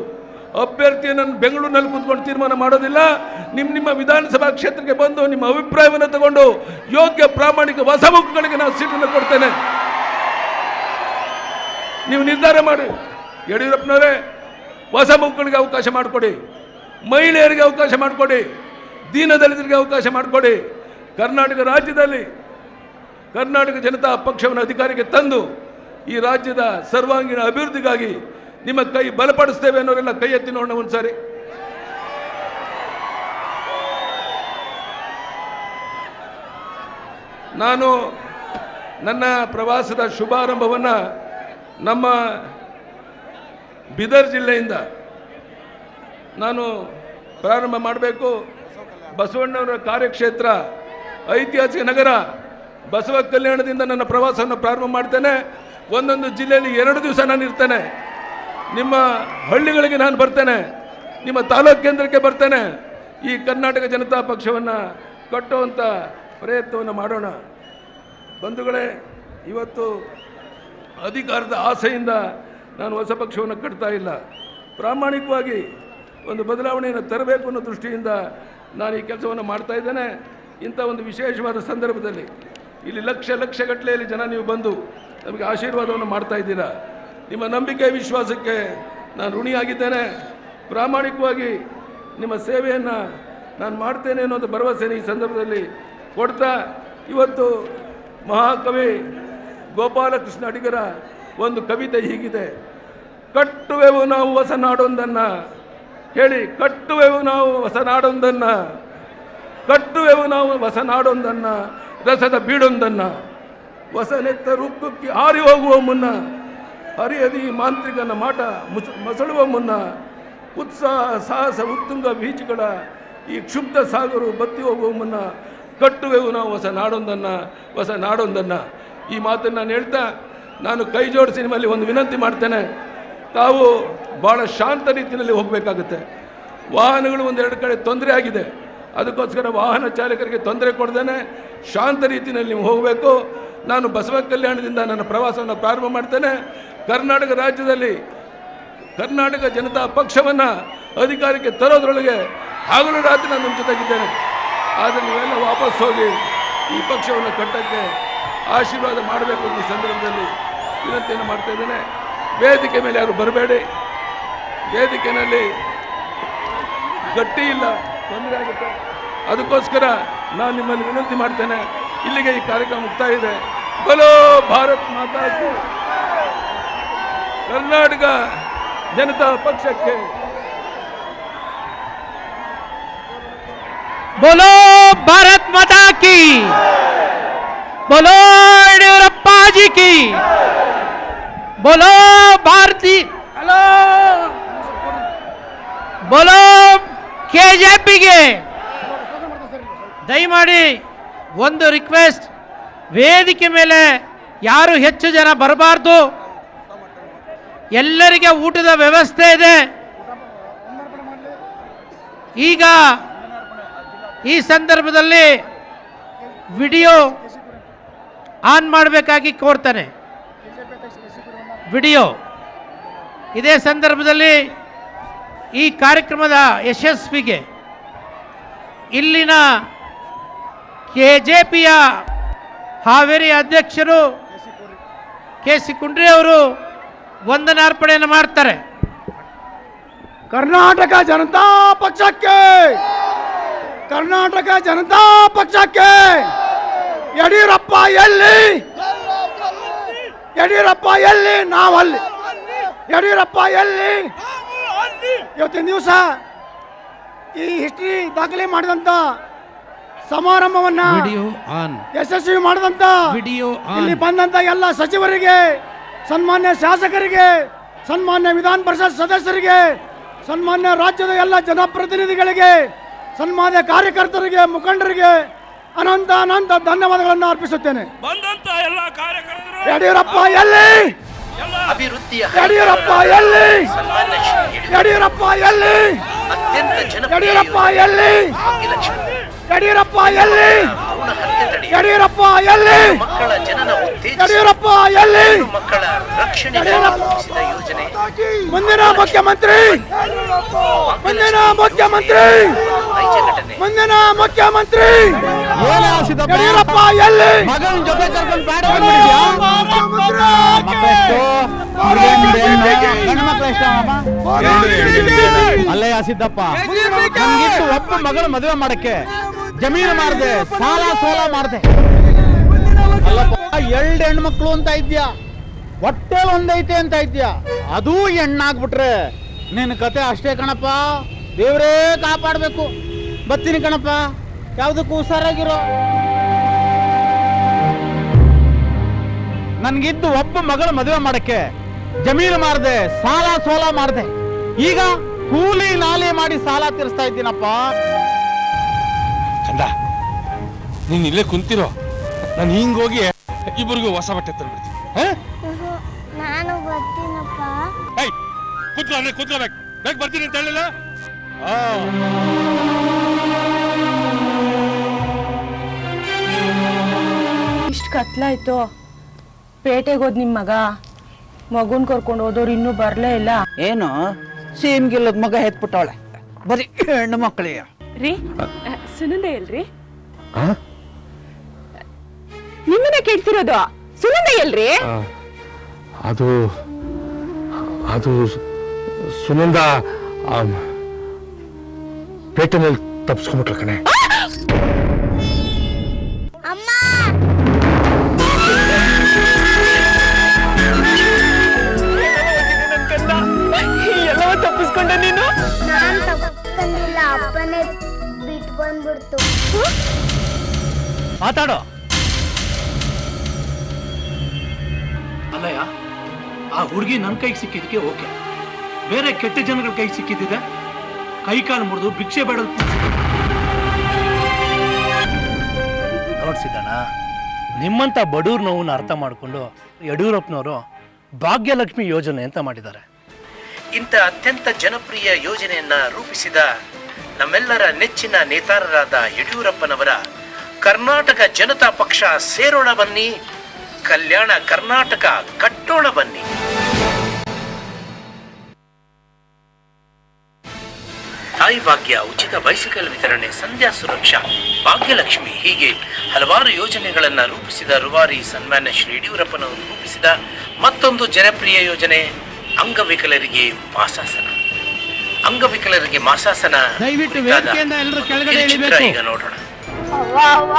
ಅಭ್ಯರ್ಥಿಯನ್ನು ಬೆಂಗಳೂರಿನಲ್ಲಿ ಕೂತ್ಕೊಂಡು ತೀರ್ಮಾನ ಮಾಡೋದಿಲ್ಲ. ನಿಮ್ಮ ವಿಧಾನಸಭಾ ಕ್ಷೇತ್ರಕ್ಕೆ ಬಂದು ನಿಮ್ಮ ಅಭಿಪ್ರಾಯವನ್ನು ತಗೊಂಡು ಯೋಗ್ಯ ಪ್ರಾಮಾಣಿಕ ಹೊಸ ಮುಖಗಳಿಗೆ ನಾನು ಸೀಟನ್ನು ಕೊಡ್ತೇನೆ. ನೀವು ನಿರ್ಧಾರ ಮಾಡಿ. ಯಡಿಯೂರಪ್ಪನವರೇ, ಹೊಸ ಮುಖಗಳಿಗೆ ಅವಕಾಶ ಮಾಡಿಕೊಡಿ, ಮಹಿಳೆಯರಿಗೆ ಅವಕಾಶ ಮಾಡಿಕೊಡಿ, ದೀನದಲಿತರಿಗೆ ಅವಕಾಶ ಮಾಡಿಕೊಡಿ. ಕರ್ನಾಟಕ ರಾಜ್ಯದಲ್ಲಿ ಕರ್ನಾಟಕ ಜನತಾ ಪಕ್ಷವನ್ನು ಅಧಿಕಾರಕ್ಕೆ ತಂದು ಈ ರಾಜ್ಯದ ಸರ್ವಾಂಗೀಣ ಅಭಿವೃದ್ಧಿಗಾಗಿ ನಿಮ್ಮ ಕೈ ಬಲಪಡಿಸ್ತೇವೆ ಅನ್ನೋರೆಲ್ಲ ಕೈ ಎತ್ತಿ ನೋಡೋಣ ಒಂದ್ಸಾರಿ. ನಾನು ನನ್ನ ಪ್ರವಾಸದ ಶುಭಾರಂಭವನ್ನು ನಮ್ಮ ಬೀದರ್ ಜಿಲ್ಲೆಯಿಂದ ನಾನು ಪ್ರಾರಂಭ ಮಾಡಬೇಕು. ಬಸವಣ್ಣವರ ಕಾರ್ಯಕ್ಷೇತ್ರ, ಐತಿಹಾಸಿಕ ನಗರ ಬಸವ ಕಲ್ಯಾಣದಿಂದ ನನ್ನ ಪ್ರವಾಸವನ್ನು ಪ್ರಾರಂಭ ಮಾಡ್ತೇನೆ. ಒಂದೊಂದು ಜಿಲ್ಲೆಯಲ್ಲಿ 2 ದಿವಸ ನಾನು ಇರ್ತೇನೆ. ನಿಮ್ಮ ಹಳ್ಳಿಗಳಿಗೆ ನಾನು ಬರ್ತೇನೆ, ನಿಮ್ಮ ತಾಲೂಕು ಕೇಂದ್ರಕ್ಕೆ ಬರ್ತೇನೆ. ಈ ಕರ್ನಾಟಕ ಜನತಾ ಪಕ್ಷವನ್ನು ಕಟ್ಟುವಂಥ ಪ್ರಯತ್ನವನ್ನು ಮಾಡೋಣ. ಬಂಧುಗಳೇ, ಇವತ್ತು ಅಧಿಕಾರದ ಆಸೆಯಿಂದ ನಾನು ಹೊಸ ಪಕ್ಷವನ್ನು ಕಟ್ತಾ ಇಲ್ಲ. ಪ್ರಾಮಾಣಿಕವಾಗಿ ಒಂದು ಬದಲಾವಣೆಯನ್ನು ತರಬೇಕು ಅನ್ನೋ ದೃಷ್ಟಿಯಿಂದ ನಾನು ಈ ಕೆಲಸವನ್ನು ಮಾಡ್ತಾ ಇದ್ದೇನೆ. ಇಂಥ ಒಂದು ವಿಶೇಷವಾದ ಸಂದರ್ಭದಲ್ಲಿ ಇಲ್ಲಿ ಲಕ್ಷಗಟ್ಟಲೆಯಲ್ಲಿ ಜನ ನೀವು ಬಂದು ನಮಗೆ ಆಶೀರ್ವಾದವನ್ನು ಮಾಡ್ತಾ ಇದ್ದೀರಾ. ನಿಮ್ಮ ನಂಬಿಕೆ ವಿಶ್ವಾಸಕ್ಕೆ ನಾನು ಋಣಿಯಾಗಿದ್ದೇನೆ. ಪ್ರಾಮಾಣಿಕವಾಗಿ ನಿಮ್ಮ ಸೇವೆಯನ್ನು ನಾನು ಮಾಡ್ತೇನೆ ಅನ್ನೋದು ಭರವಸೆಯನ್ನು ಈ ಸಂದರ್ಭದಲ್ಲಿ ಕೊಡ್ತಾ, ಇವತ್ತು ಮಹಾಕವಿ ಗೋಪಾಲಕೃಷ್ಣ ಅಡಿಗರ ಒಂದು ಕವಿತೆ ಹೀಗಿದೆ: ಕಟ್ಟುವೆವು ನಾವು ಹೊಸ ನಾಡೊಂದನ್ನು, ಹೇಳಿ, ಕಟ್ಟುವೆವು ನಾವು ಹೊಸ ನಾಡೊಂದನ್ನು, ಕಟ್ಟುವೆವು ನಾವು ಹೊಸ ನಾಡೊಂದನ್ನು, ರಸದ ಬೀಡೊಂದನ್ನು, ಹೊಸನೆತ್ತ ರುಕ್ಕುಕ್ಕಿ ಹಾರಿ ಹೋಗುವ ಮುನ್ನ, ಹರಿಯದಿ ಮಾಂತ್ರಿಕನ ಮಾಟ ಮಸಳುವ ಮುನ್ನ, ಉತ್ಸಾಹ ಸಾಹಸ ಉತ್ತುಂಗ ಬೀಚುಗಳ ಈ ಕ್ಷುಬ್ಧ ಸಾಗರು ಬತ್ತಿ ಹೋಗುವ ಮುನ್ನ, ಕಟ್ಟುವೆವು ನಾವು ಹೊಸ ನಾಡೊಂದನ್ನು, ಹೊಸ ನಾಡೊಂದನ್ನು. ಈ ಮಾತನ್ನು ನಾನು ಹೇಳ್ತಾ, ನಾನು ಕೈ ಜೋಡಿಸಿ ನಿಮ್ಮಲ್ಲಿ ಒಂದು ವಿನಂತಿ ಮಾಡ್ತೇನೆ. ತಾವು ಭಾಳ ಶಾಂತ ರೀತಿಯಲ್ಲಿ ಹೋಗಬೇಕಾಗುತ್ತೆ. ವಾಹನಗಳು 1-2 ಕಡೆ ತೊಂದರೆ ಆಗಿದೆ. ಅದಕ್ಕೋಸ್ಕರ ವಾಹನ ಚಾಲಕರಿಗೆ ತೊಂದರೆ ಕೊಡ್ದೇನೆ ಶಾಂತ ರೀತಿಯಲ್ಲಿ ನೀವು ಹೋಗಬೇಕು. ನಾನು ಬಸವ ಕಲ್ಯಾಣದಿಂದ ನನ್ನ ಪ್ರವಾಸವನ್ನು ಪ್ರಾರಂಭ ಮಾಡ್ತೇನೆ. ಕರ್ನಾಟಕ ರಾಜ್ಯದಲ್ಲಿ ಕರ್ನಾಟಕ ಜನತಾ ಪಕ್ಷವನ್ನು ಅಧಿಕಾರಕ್ಕೆ ತರೋದ್ರೊಳಗೆ ಹಗಲು ರಾತ್ರಿ ನಾನು ನಿಮ್ಮ ಜೊತೆಗಿದ್ದೇನೆ. ಆದರೆ ನೀವೆಲ್ಲ ವಾಪಸ್ ಹೋಗಿ ಈ ಪಕ್ಷವನ್ನು ಕಟ್ಟಕ್ಕೆ ಆಶೀರ್ವಾದ ಮಾಡಬೇಕು ಅಂತ ಈ ಸಂದರ್ಭದಲ್ಲಿ ವಿನಂತಿಯನ್ನು ಮಾಡ್ತಾ ಇದ್ದೇನೆ. ವೇದಿಕೆ ಮೇಲೆ ಯಾರು ಬರಬೇಡಿ. ವೇದಿಕೆಯಲ್ಲಿ ಗಟ್ಟಿ ಇಲ್ಲ, ತೊಂದರೆ ಆಗುತ್ತೆ. ಅದಕ್ಕೋಸ್ಕರ ನಾನು ನಿಮ್ಮಲ್ಲಿ ವಿನಂತಿ ಮಾಡ್ತೇನೆ. ಇಲ್ಲಿಗೆ ಈ ಕಾರ್ಯಕ್ರಮ ಮುಕ್ತಾಯ ಇದೆ. ಬಲೋ ಭಾರತ್ ಮಾತಾ ಕಿ, ಕರ್ನಾಟಕ ಜನತಾ ಪಕ್ಷಕ್ಕೆ बोलो भारत माता की, बोलो येडियूरप्पा जी की, बोलो भारतीय, बोलो ಕೆಜೆಪಿಗೆ. ದಯಮಾಡಿ ಒಂದು ರಿಕ್ವೆಸ್ಟ್, ವೇದಿಕೆ ಮೇಲೆ ಯಾರು ಹೆಚ್ಚು ಜನ ಬರಬಾರ್ದು. ಎಲ್ಲರಿಗೆ ಊಟದ ವ್ಯವಸ್ಥೆ ಇದೆ. ಈಗ ಈ ಸಂದರ್ಭದಲ್ಲಿ ವಿಡಿಯೋ ಆನ್ ಮಾಡಬೇಕಾಗಿ ಕೋರ್ತಾನೆ. ವಿಡಿಯೋ ಇದೇ ಸಂದರ್ಭದಲ್ಲಿ ಈ ಕಾರ್ಯಕ್ರಮದ ಯಶಸ್ವಿಗೆ ಇಲ್ಲಿನ ಕೆಜೆಪಿಯ ಹಾವೇರಿ ಅಧ್ಯಕ್ಷರು ಕೆ.ಸಿ. ಕುಂಡ್ರೆ ಅವರು ವಂದನಾರ್ಪಣೆಯನ್ನು ಮಾಡ್ತಾರೆ. ಕರ್ನಾಟಕ ಜನತಾ ಪಕ್ಷಕ್ಕೆ, ಕರ್ನಾಟಕ ಜನತಾ ಪಕ್ಷಕ್ಕೆ ಯಡಿಯೂರಪ್ಪ ಎಲ್ಲಿ, ಯಡಿಯೂರಪ್ಪ ಎಲ್ಲಿ, ನಾವಲ್ಲಿ. ಯಡಿಯೂರಪ್ಪ ಎಲ್ಲಿ? ಇವತ್ತಿನ ದಿವಸ ಈ ಹಿಸ್ಟ್ರಿ ದಾಖಲೆ ಮಾಡಿದಂತ ಸಮಾರಂಭವನ್ನ ಯಶಸ್ವಿ ಮಾಡಿದಂತ ಇಲ್ಲಿ ಬಂದಂತ ಎಲ್ಲ ಸಚಿವರಿಗೆ, ಸನ್ಮಾನ್ಯ ಶಾಸಕರಿಗೆ, ಸನ್ಮಾನ್ಯ ವಿಧಾನ ಪರಿಷತ್ ಸದಸ್ಯರಿಗೆ, ಸನ್ಮಾನ್ಯ ರಾಜ್ಯದ ಎಲ್ಲ ಜನಪ್ರತಿನಿಧಿಗಳಿಗೆ, ಸನ್ಮಾನ್ಯ ಕಾರ್ಯಕರ್ತರಿಗೆ, ಮುಖಂಡರಿಗೆ ಅನಂತ ಅನಂತ ಧನ್ಯವಾದಗಳನ್ನು ಅರ್ಪಿಸುತ್ತೇನೆ. ಯಡಿಯೂರಪ್ಪ ಎಲ್ಲಿ? ಯಡಿಯೂರಪ್ಪ ಎಲ್ಲಿ? ಯಡಿಯೂರಪ್ಪ ಎಲ್ಲಿ? ಯಡಿಯೂರಪ್ಪ ಎಲ್ಲಿ? ಯಡಿಯೂರಪ್ಪ ಎಲ್ಲಿ? ಯಡಿಯೂರಪ್ಪ ಎಲ್ಲಿ? ಮಕ್ಕಳ ಜನನ ಉತ್ತೇಜಿಸಿ ಯಡಿಯೂರಪ್ಪ ಎಲ್ಲಿ? ಮಕ್ಕಳ ರಕ್ಷಣೆಗಾಗಿ ರೂಪಿಸಿದ ಯೋಜನೆ ಮುಂದಿನ ಮುಖ್ಯಮಂತ್ರಿ, ಮುಂದಿನ ಮುಖ್ಯಮಂತ್ರಿ, ನೈಜ ಘಟನೆ. ಮುಂದಿನ ಮುಖ್ಯಮಂತ್ರಿ ಯಡಿಯೂರಪ್ಪ ಎಲ್ಲಿ? ಮಗನ ಜೊತೆ ಕರ್ಕೊಂಡು ಬೇಡ ಅಲ್ಲಯ್ಯ ಸಿದ್ದಪ್ಪ, ನನ್ಗಿತ್ತು ಒಬ್ಬ ಮಗಳ ಮದುವೆ ಮಾಡಕ್ಕೆ ಜಮೀನು ಮಾಡಿದೆ, ಸಾಲ ಸೋಲ ಮಾಡಿದೆ. ಅಲ್ಲಪ್ಪ, 2 ಹೆಣ್ಮಕ್ಳು ಅಂತ ಇದ್ಯಾ, ಹೊಟ್ಟೆಲ್ ಒಂದೈತೆ ಅಂತ ಇದ್ಯಾ, ಅದೂ ಹೆಣ್ಣಾಗ್ಬಿಟ್ರೆ ನಿನ್ನ ಕತೆ ಅಷ್ಟೇ ಕಣಪ್ಪ. ದೇವರೇ ಕಾಪಾಡಬೇಕು. ಬರ್ತೀನಿ ಕಣಪ್ಪ, ಯಾವುದಕ್ಕೂ ಹುಷಾರಾಗಿರೋ. ನನ್ಗಿದ್ದು ಒಬ್ಬ ಮಗಳ ಮದುವೆ ಮಾಡಕ್ಕೆ ಜಮೀನು ಮಾಡಿದೆ, ಸಾಲ ಸೋಲ ಮಾಡಿದೆ. ಈಗ ಕೂಲಿ ನಾಲಿ ಮಾಡಿ ಸಾಲ ತೀರಿಸ್ತಾ ಇದ್ದೀನಪ್ಪ. ಕಂದ, ನೀನ್ ಇಲ್ಲೇ ಕುಂತಿರೋ, ನಾನು ಹಿಂಗೋಗಿ ಇಬ್ಬರಿಗೂ ಹೊಸ ಬಟ್ಟೆ ತಂದ್ಬಿಡ್ತೀನಿ. ನಾನು ಬರ್ತೀನಪ್ಪ. ಕೂತ್ಕೋಬೇಕು, ಬೇಗ ಬರ್ತೀನಿ ಅಂತ ಹೇಳಿಲ್ಲ. ಇಷ್ಟು ಕತ್ಲಾಯ್ತು, ಪೇಟೆಗೆ ಹೋದ್ ನಿಮ್ಮ ಮಗ, ಮಗುನ್ ಕರ್ಕೊಂಡು ಹೋದವ್ರು ಇನ್ನೂ ಬರ್ಲೇ ಇಲ್ಲ. ಏನು ಸೀಮ್ಗಿಲ್ಲದ ಮಗ ಎತ್ಬಿಟ್ಟವಳೆ, ಬರೀ ಹೆಣ್ಣು ಮಕ್ಕಳಿಗೆ. ರೀ, ಸುನಂದ ಎಲ್ರಿ? ನಿಮ್ಮನ್ನ ಕೇಳ್ತಿರೋದು. ಸುನಂದ ಎಲ್ರಿ? ಅದು ಅದು ಸುನಂದ ಪೇಟೆನಲ್ಲಿ ತಪ್ಪಿಸ್ಕೊಂಡ್ಬಿಟ್ಲ ಕಣೆ. ಎಲ್ಲವೂ ತಪ್ಪಿಸ್ಕೊಂಡೆ ನೀನು? ನಾನು ತಪ್ಪಿಸ್ಕೊಂಡಿಲ್ಲ, ಅಪ್ಪನೇ ಬಿಟ್ಟು ಬಂದ್ಬಿಡ್ತು. ಮಾತಾಡೋ. ಅಲ್ಲಯ್ಯ, ಆ ಹುಡುಗಿ ನನ್ನ ಕೈಗೆ ಸಿಕ್ಕಿದ್ದಕ್ಕೆ ಓಕೆ, ಬೇರೆ ಕೆಟ್ಟ ಜನಗಳ ಕೈಗೆ ಸಿಕ್ಕಿದ್ದಿದೆ ಕೈಕಾಲು ಮುರಿದು ಭಿಕ್ಷೆ ಬೇಡೋದು. ನೋಡ್ಸಿದ್ದಣ್ಣ, ನಿಮ್ಮಂಥ ಬಡವ್ರ ನೋವನ್ನ ಅರ್ಥ ಮಾಡಿಕೊಂಡು ಯಡಿಯೂರಪ್ಪನವರು ಭಾಗ್ಯಲಕ್ಷ್ಮಿ ಯೋಜನೆ ಅಂತ ಮಾಡಿದ್ದಾರೆ. ಇಂಥ ಅತ್ಯಂತ ಜನಪ್ರಿಯ ಯೋಜನೆಯನ್ನ ರೂಪಿಸಿದ ನಮ್ಮೆಲ್ಲರ ನೆಚ್ಚಿನ ನೇತಾರರಾದ ಯಡಿಯೂರಪ್ಪನವರ ಕರ್ನಾಟಕ ಜನತಾ ಪಕ್ಷ ಸೇರೋಣ ಬನ್ನಿ, ಕಲ್ಯಾಣ ಕರ್ನಾಟಕ ಕಟ್ಟೋಣ ಬನ್ನಿ. ತಾಯಿ ಭಾಗ್ಯ, ಉಚಿತ ಬೈಸಿಕಲ್ ವಿತರಣೆ, ಸಂಧ್ಯಾ ಸುರಕ್ಷಾ, ಭಾಗ್ಯಲಕ್ಷ್ಮಿ, ಹೀಗೆ ಹಲವಾರು ಯೋಜನೆಗಳನ್ನು ರೂಪಿಸಿದ ರೂವಾರಿ ಸನ್ಮಾನ್ಯ ಶ್ರೀ ಯಡಿಯೂರಪ್ಪನವರು ರೂಪಿಸಿದ ಮತ್ತೊಂದು ಜನಪ್ರಿಯ ಯೋಜನೆ ಅಂಗವಿಕಲರಿಗೆ ಮಾಸಾಸನ. ಅಂಗವಿಕಲರಿಗೆ ಮಾಸಾಸನ ದಯವಿಟ್ಟು ವೇದಿಕೆಯಿಂದ ಎಲ್ಲರೂ ಕೆಳಗಡೆ ಇಳಿಬೇಕು. ಈಗ ನೋಡೋಣ. ಅವ್ವ,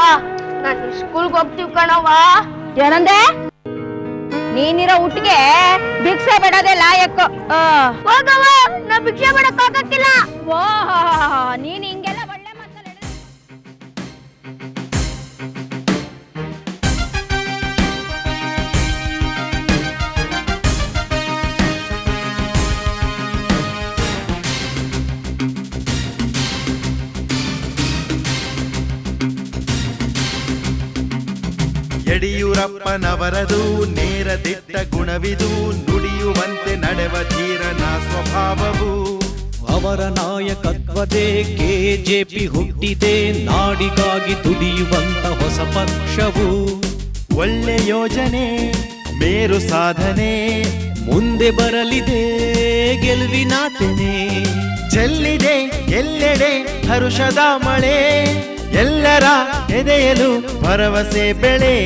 ನಾನು ಸ್ಕೂಲ್ಗೆ ಹೋಗ್ತೀವಿ ಕಣವ್ವ. ಏನಂದೆ? ನೀನಿರೋ ಊಟಿಗೆ ಭಿಕ್ಷೆ ಬಿಡೋದೇ ಲಾಯಕ್. ಹೋಗವ್ವ, ನಾ ಭಿಕ್ಷೆ ಬಿಡಕ್ ಹೋಗಕ್ಕಿಲ್ಲ. ನೀನ್ ಹಿಂಗೆಲ್ಲ ಒಳ್ಳೆ ಮಾತಲ್ಲ. ಯಡಿಯೂರಪ್ಪನವರದು ನೇರ ದಿಟ್ಟ ಗುಣವಿದು, ನುಡಿಯುವಂತೆ ನಡೆವ ಧೀರನ ಸ್ವಭಾವವು. ಅವರ ನಾಯಕತ್ವದೇ ಕೆಜೆಪಿ ಹುಟ್ಟಿದೆ, ನಾಡಿಗಾಗಿ ದುಡಿಯುವಂತ ಹೊಸ ಪಕ್ಷವು. ಒಳ್ಳೆ ಯೋಜನೆ, ಮೇರು ಸಾಧನೆ, ಮುಂದೆ ಬರಲಿದೆ ಗೆಲುವಿನ ತೆನೆ. ಚೆಲ್ಲಿದೆ ಎಲ್ಲೆಡೆ ಹರುಷದ ಮಳೆ, ಎಲ್ಲರ ಎದೆಯಲು ಭರವಸೆ ಬೆಳೆ.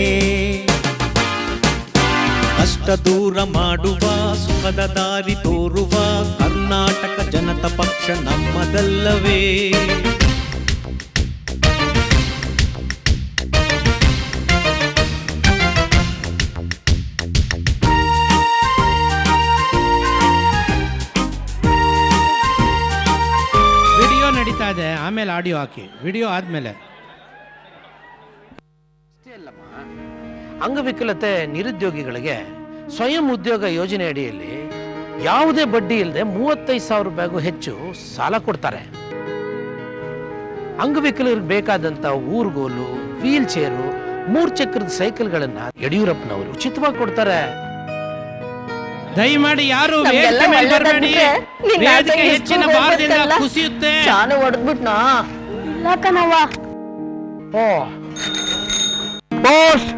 ಕಷ್ಟ ದೂರ ಮಾಡುವ, ಸುಖದ ದಾರಿ ತೋರುವ ಕರ್ನಾಟಕ ಜನತಾ ಪಕ್ಷ ನಮ್ಮದಲ್ಲವೇ. ವಿಡಿಯೋ ನಡೀತಾ ಇದೆ, ಆಮೇಲೆ ಆಡಿಯೋ ಹಾಕಿ. ವಿಡಿಯೋ ಆದ್ಮೇಲೆ ಅಂಗವಿಕಲತೆ ನಿರುದ್ಯೋಗಿಗಳಿಗೆ ಸ್ವಯಂ ಉದ್ಯೋಗ ಯೋಜನೆ ಅಡಿಯಲ್ಲಿ ಯಾವುದೇ ಬಡ್ಡಿ ಇಲ್ಲದೆ 35,000 ರೂಪಾಯಿಗೂ ಹೆಚ್ಚು ಸಾಲ ಕೊಡ್ತಾರೆ. ಅಂಗವಿಕಲರಿಗೆ ಬೇಕಾದಂತ ಊರುಗೋಲು, ವೀಲ್ ಚೇರು, 3 ಚಕ್ರದ ಸೈಕಲ್ಗಳನ್ನ ಯಡಿಯೂರಪ್ಪನವರು ಉಚಿತವಾಗಿ ಕೊಡ್ತಾರೆ. ದಯಮಾಡಿ ಯಾರು ವೇದಿಕೆ ಮೇಲೆ ಬರಬೇಡಿ, ವೇದಿಕೆ ಹೆಚ್ಚಿನ ಭಾರದಿಂದ ಕುಸಿಯುತ್ತೆ. ನಾನು ಹೊಡೆದ್ಬಿಟ್ನಾ? ಇಲ್ಲ ಕಣವ್ವ. ಓ, ಪೋಸ್ಟ್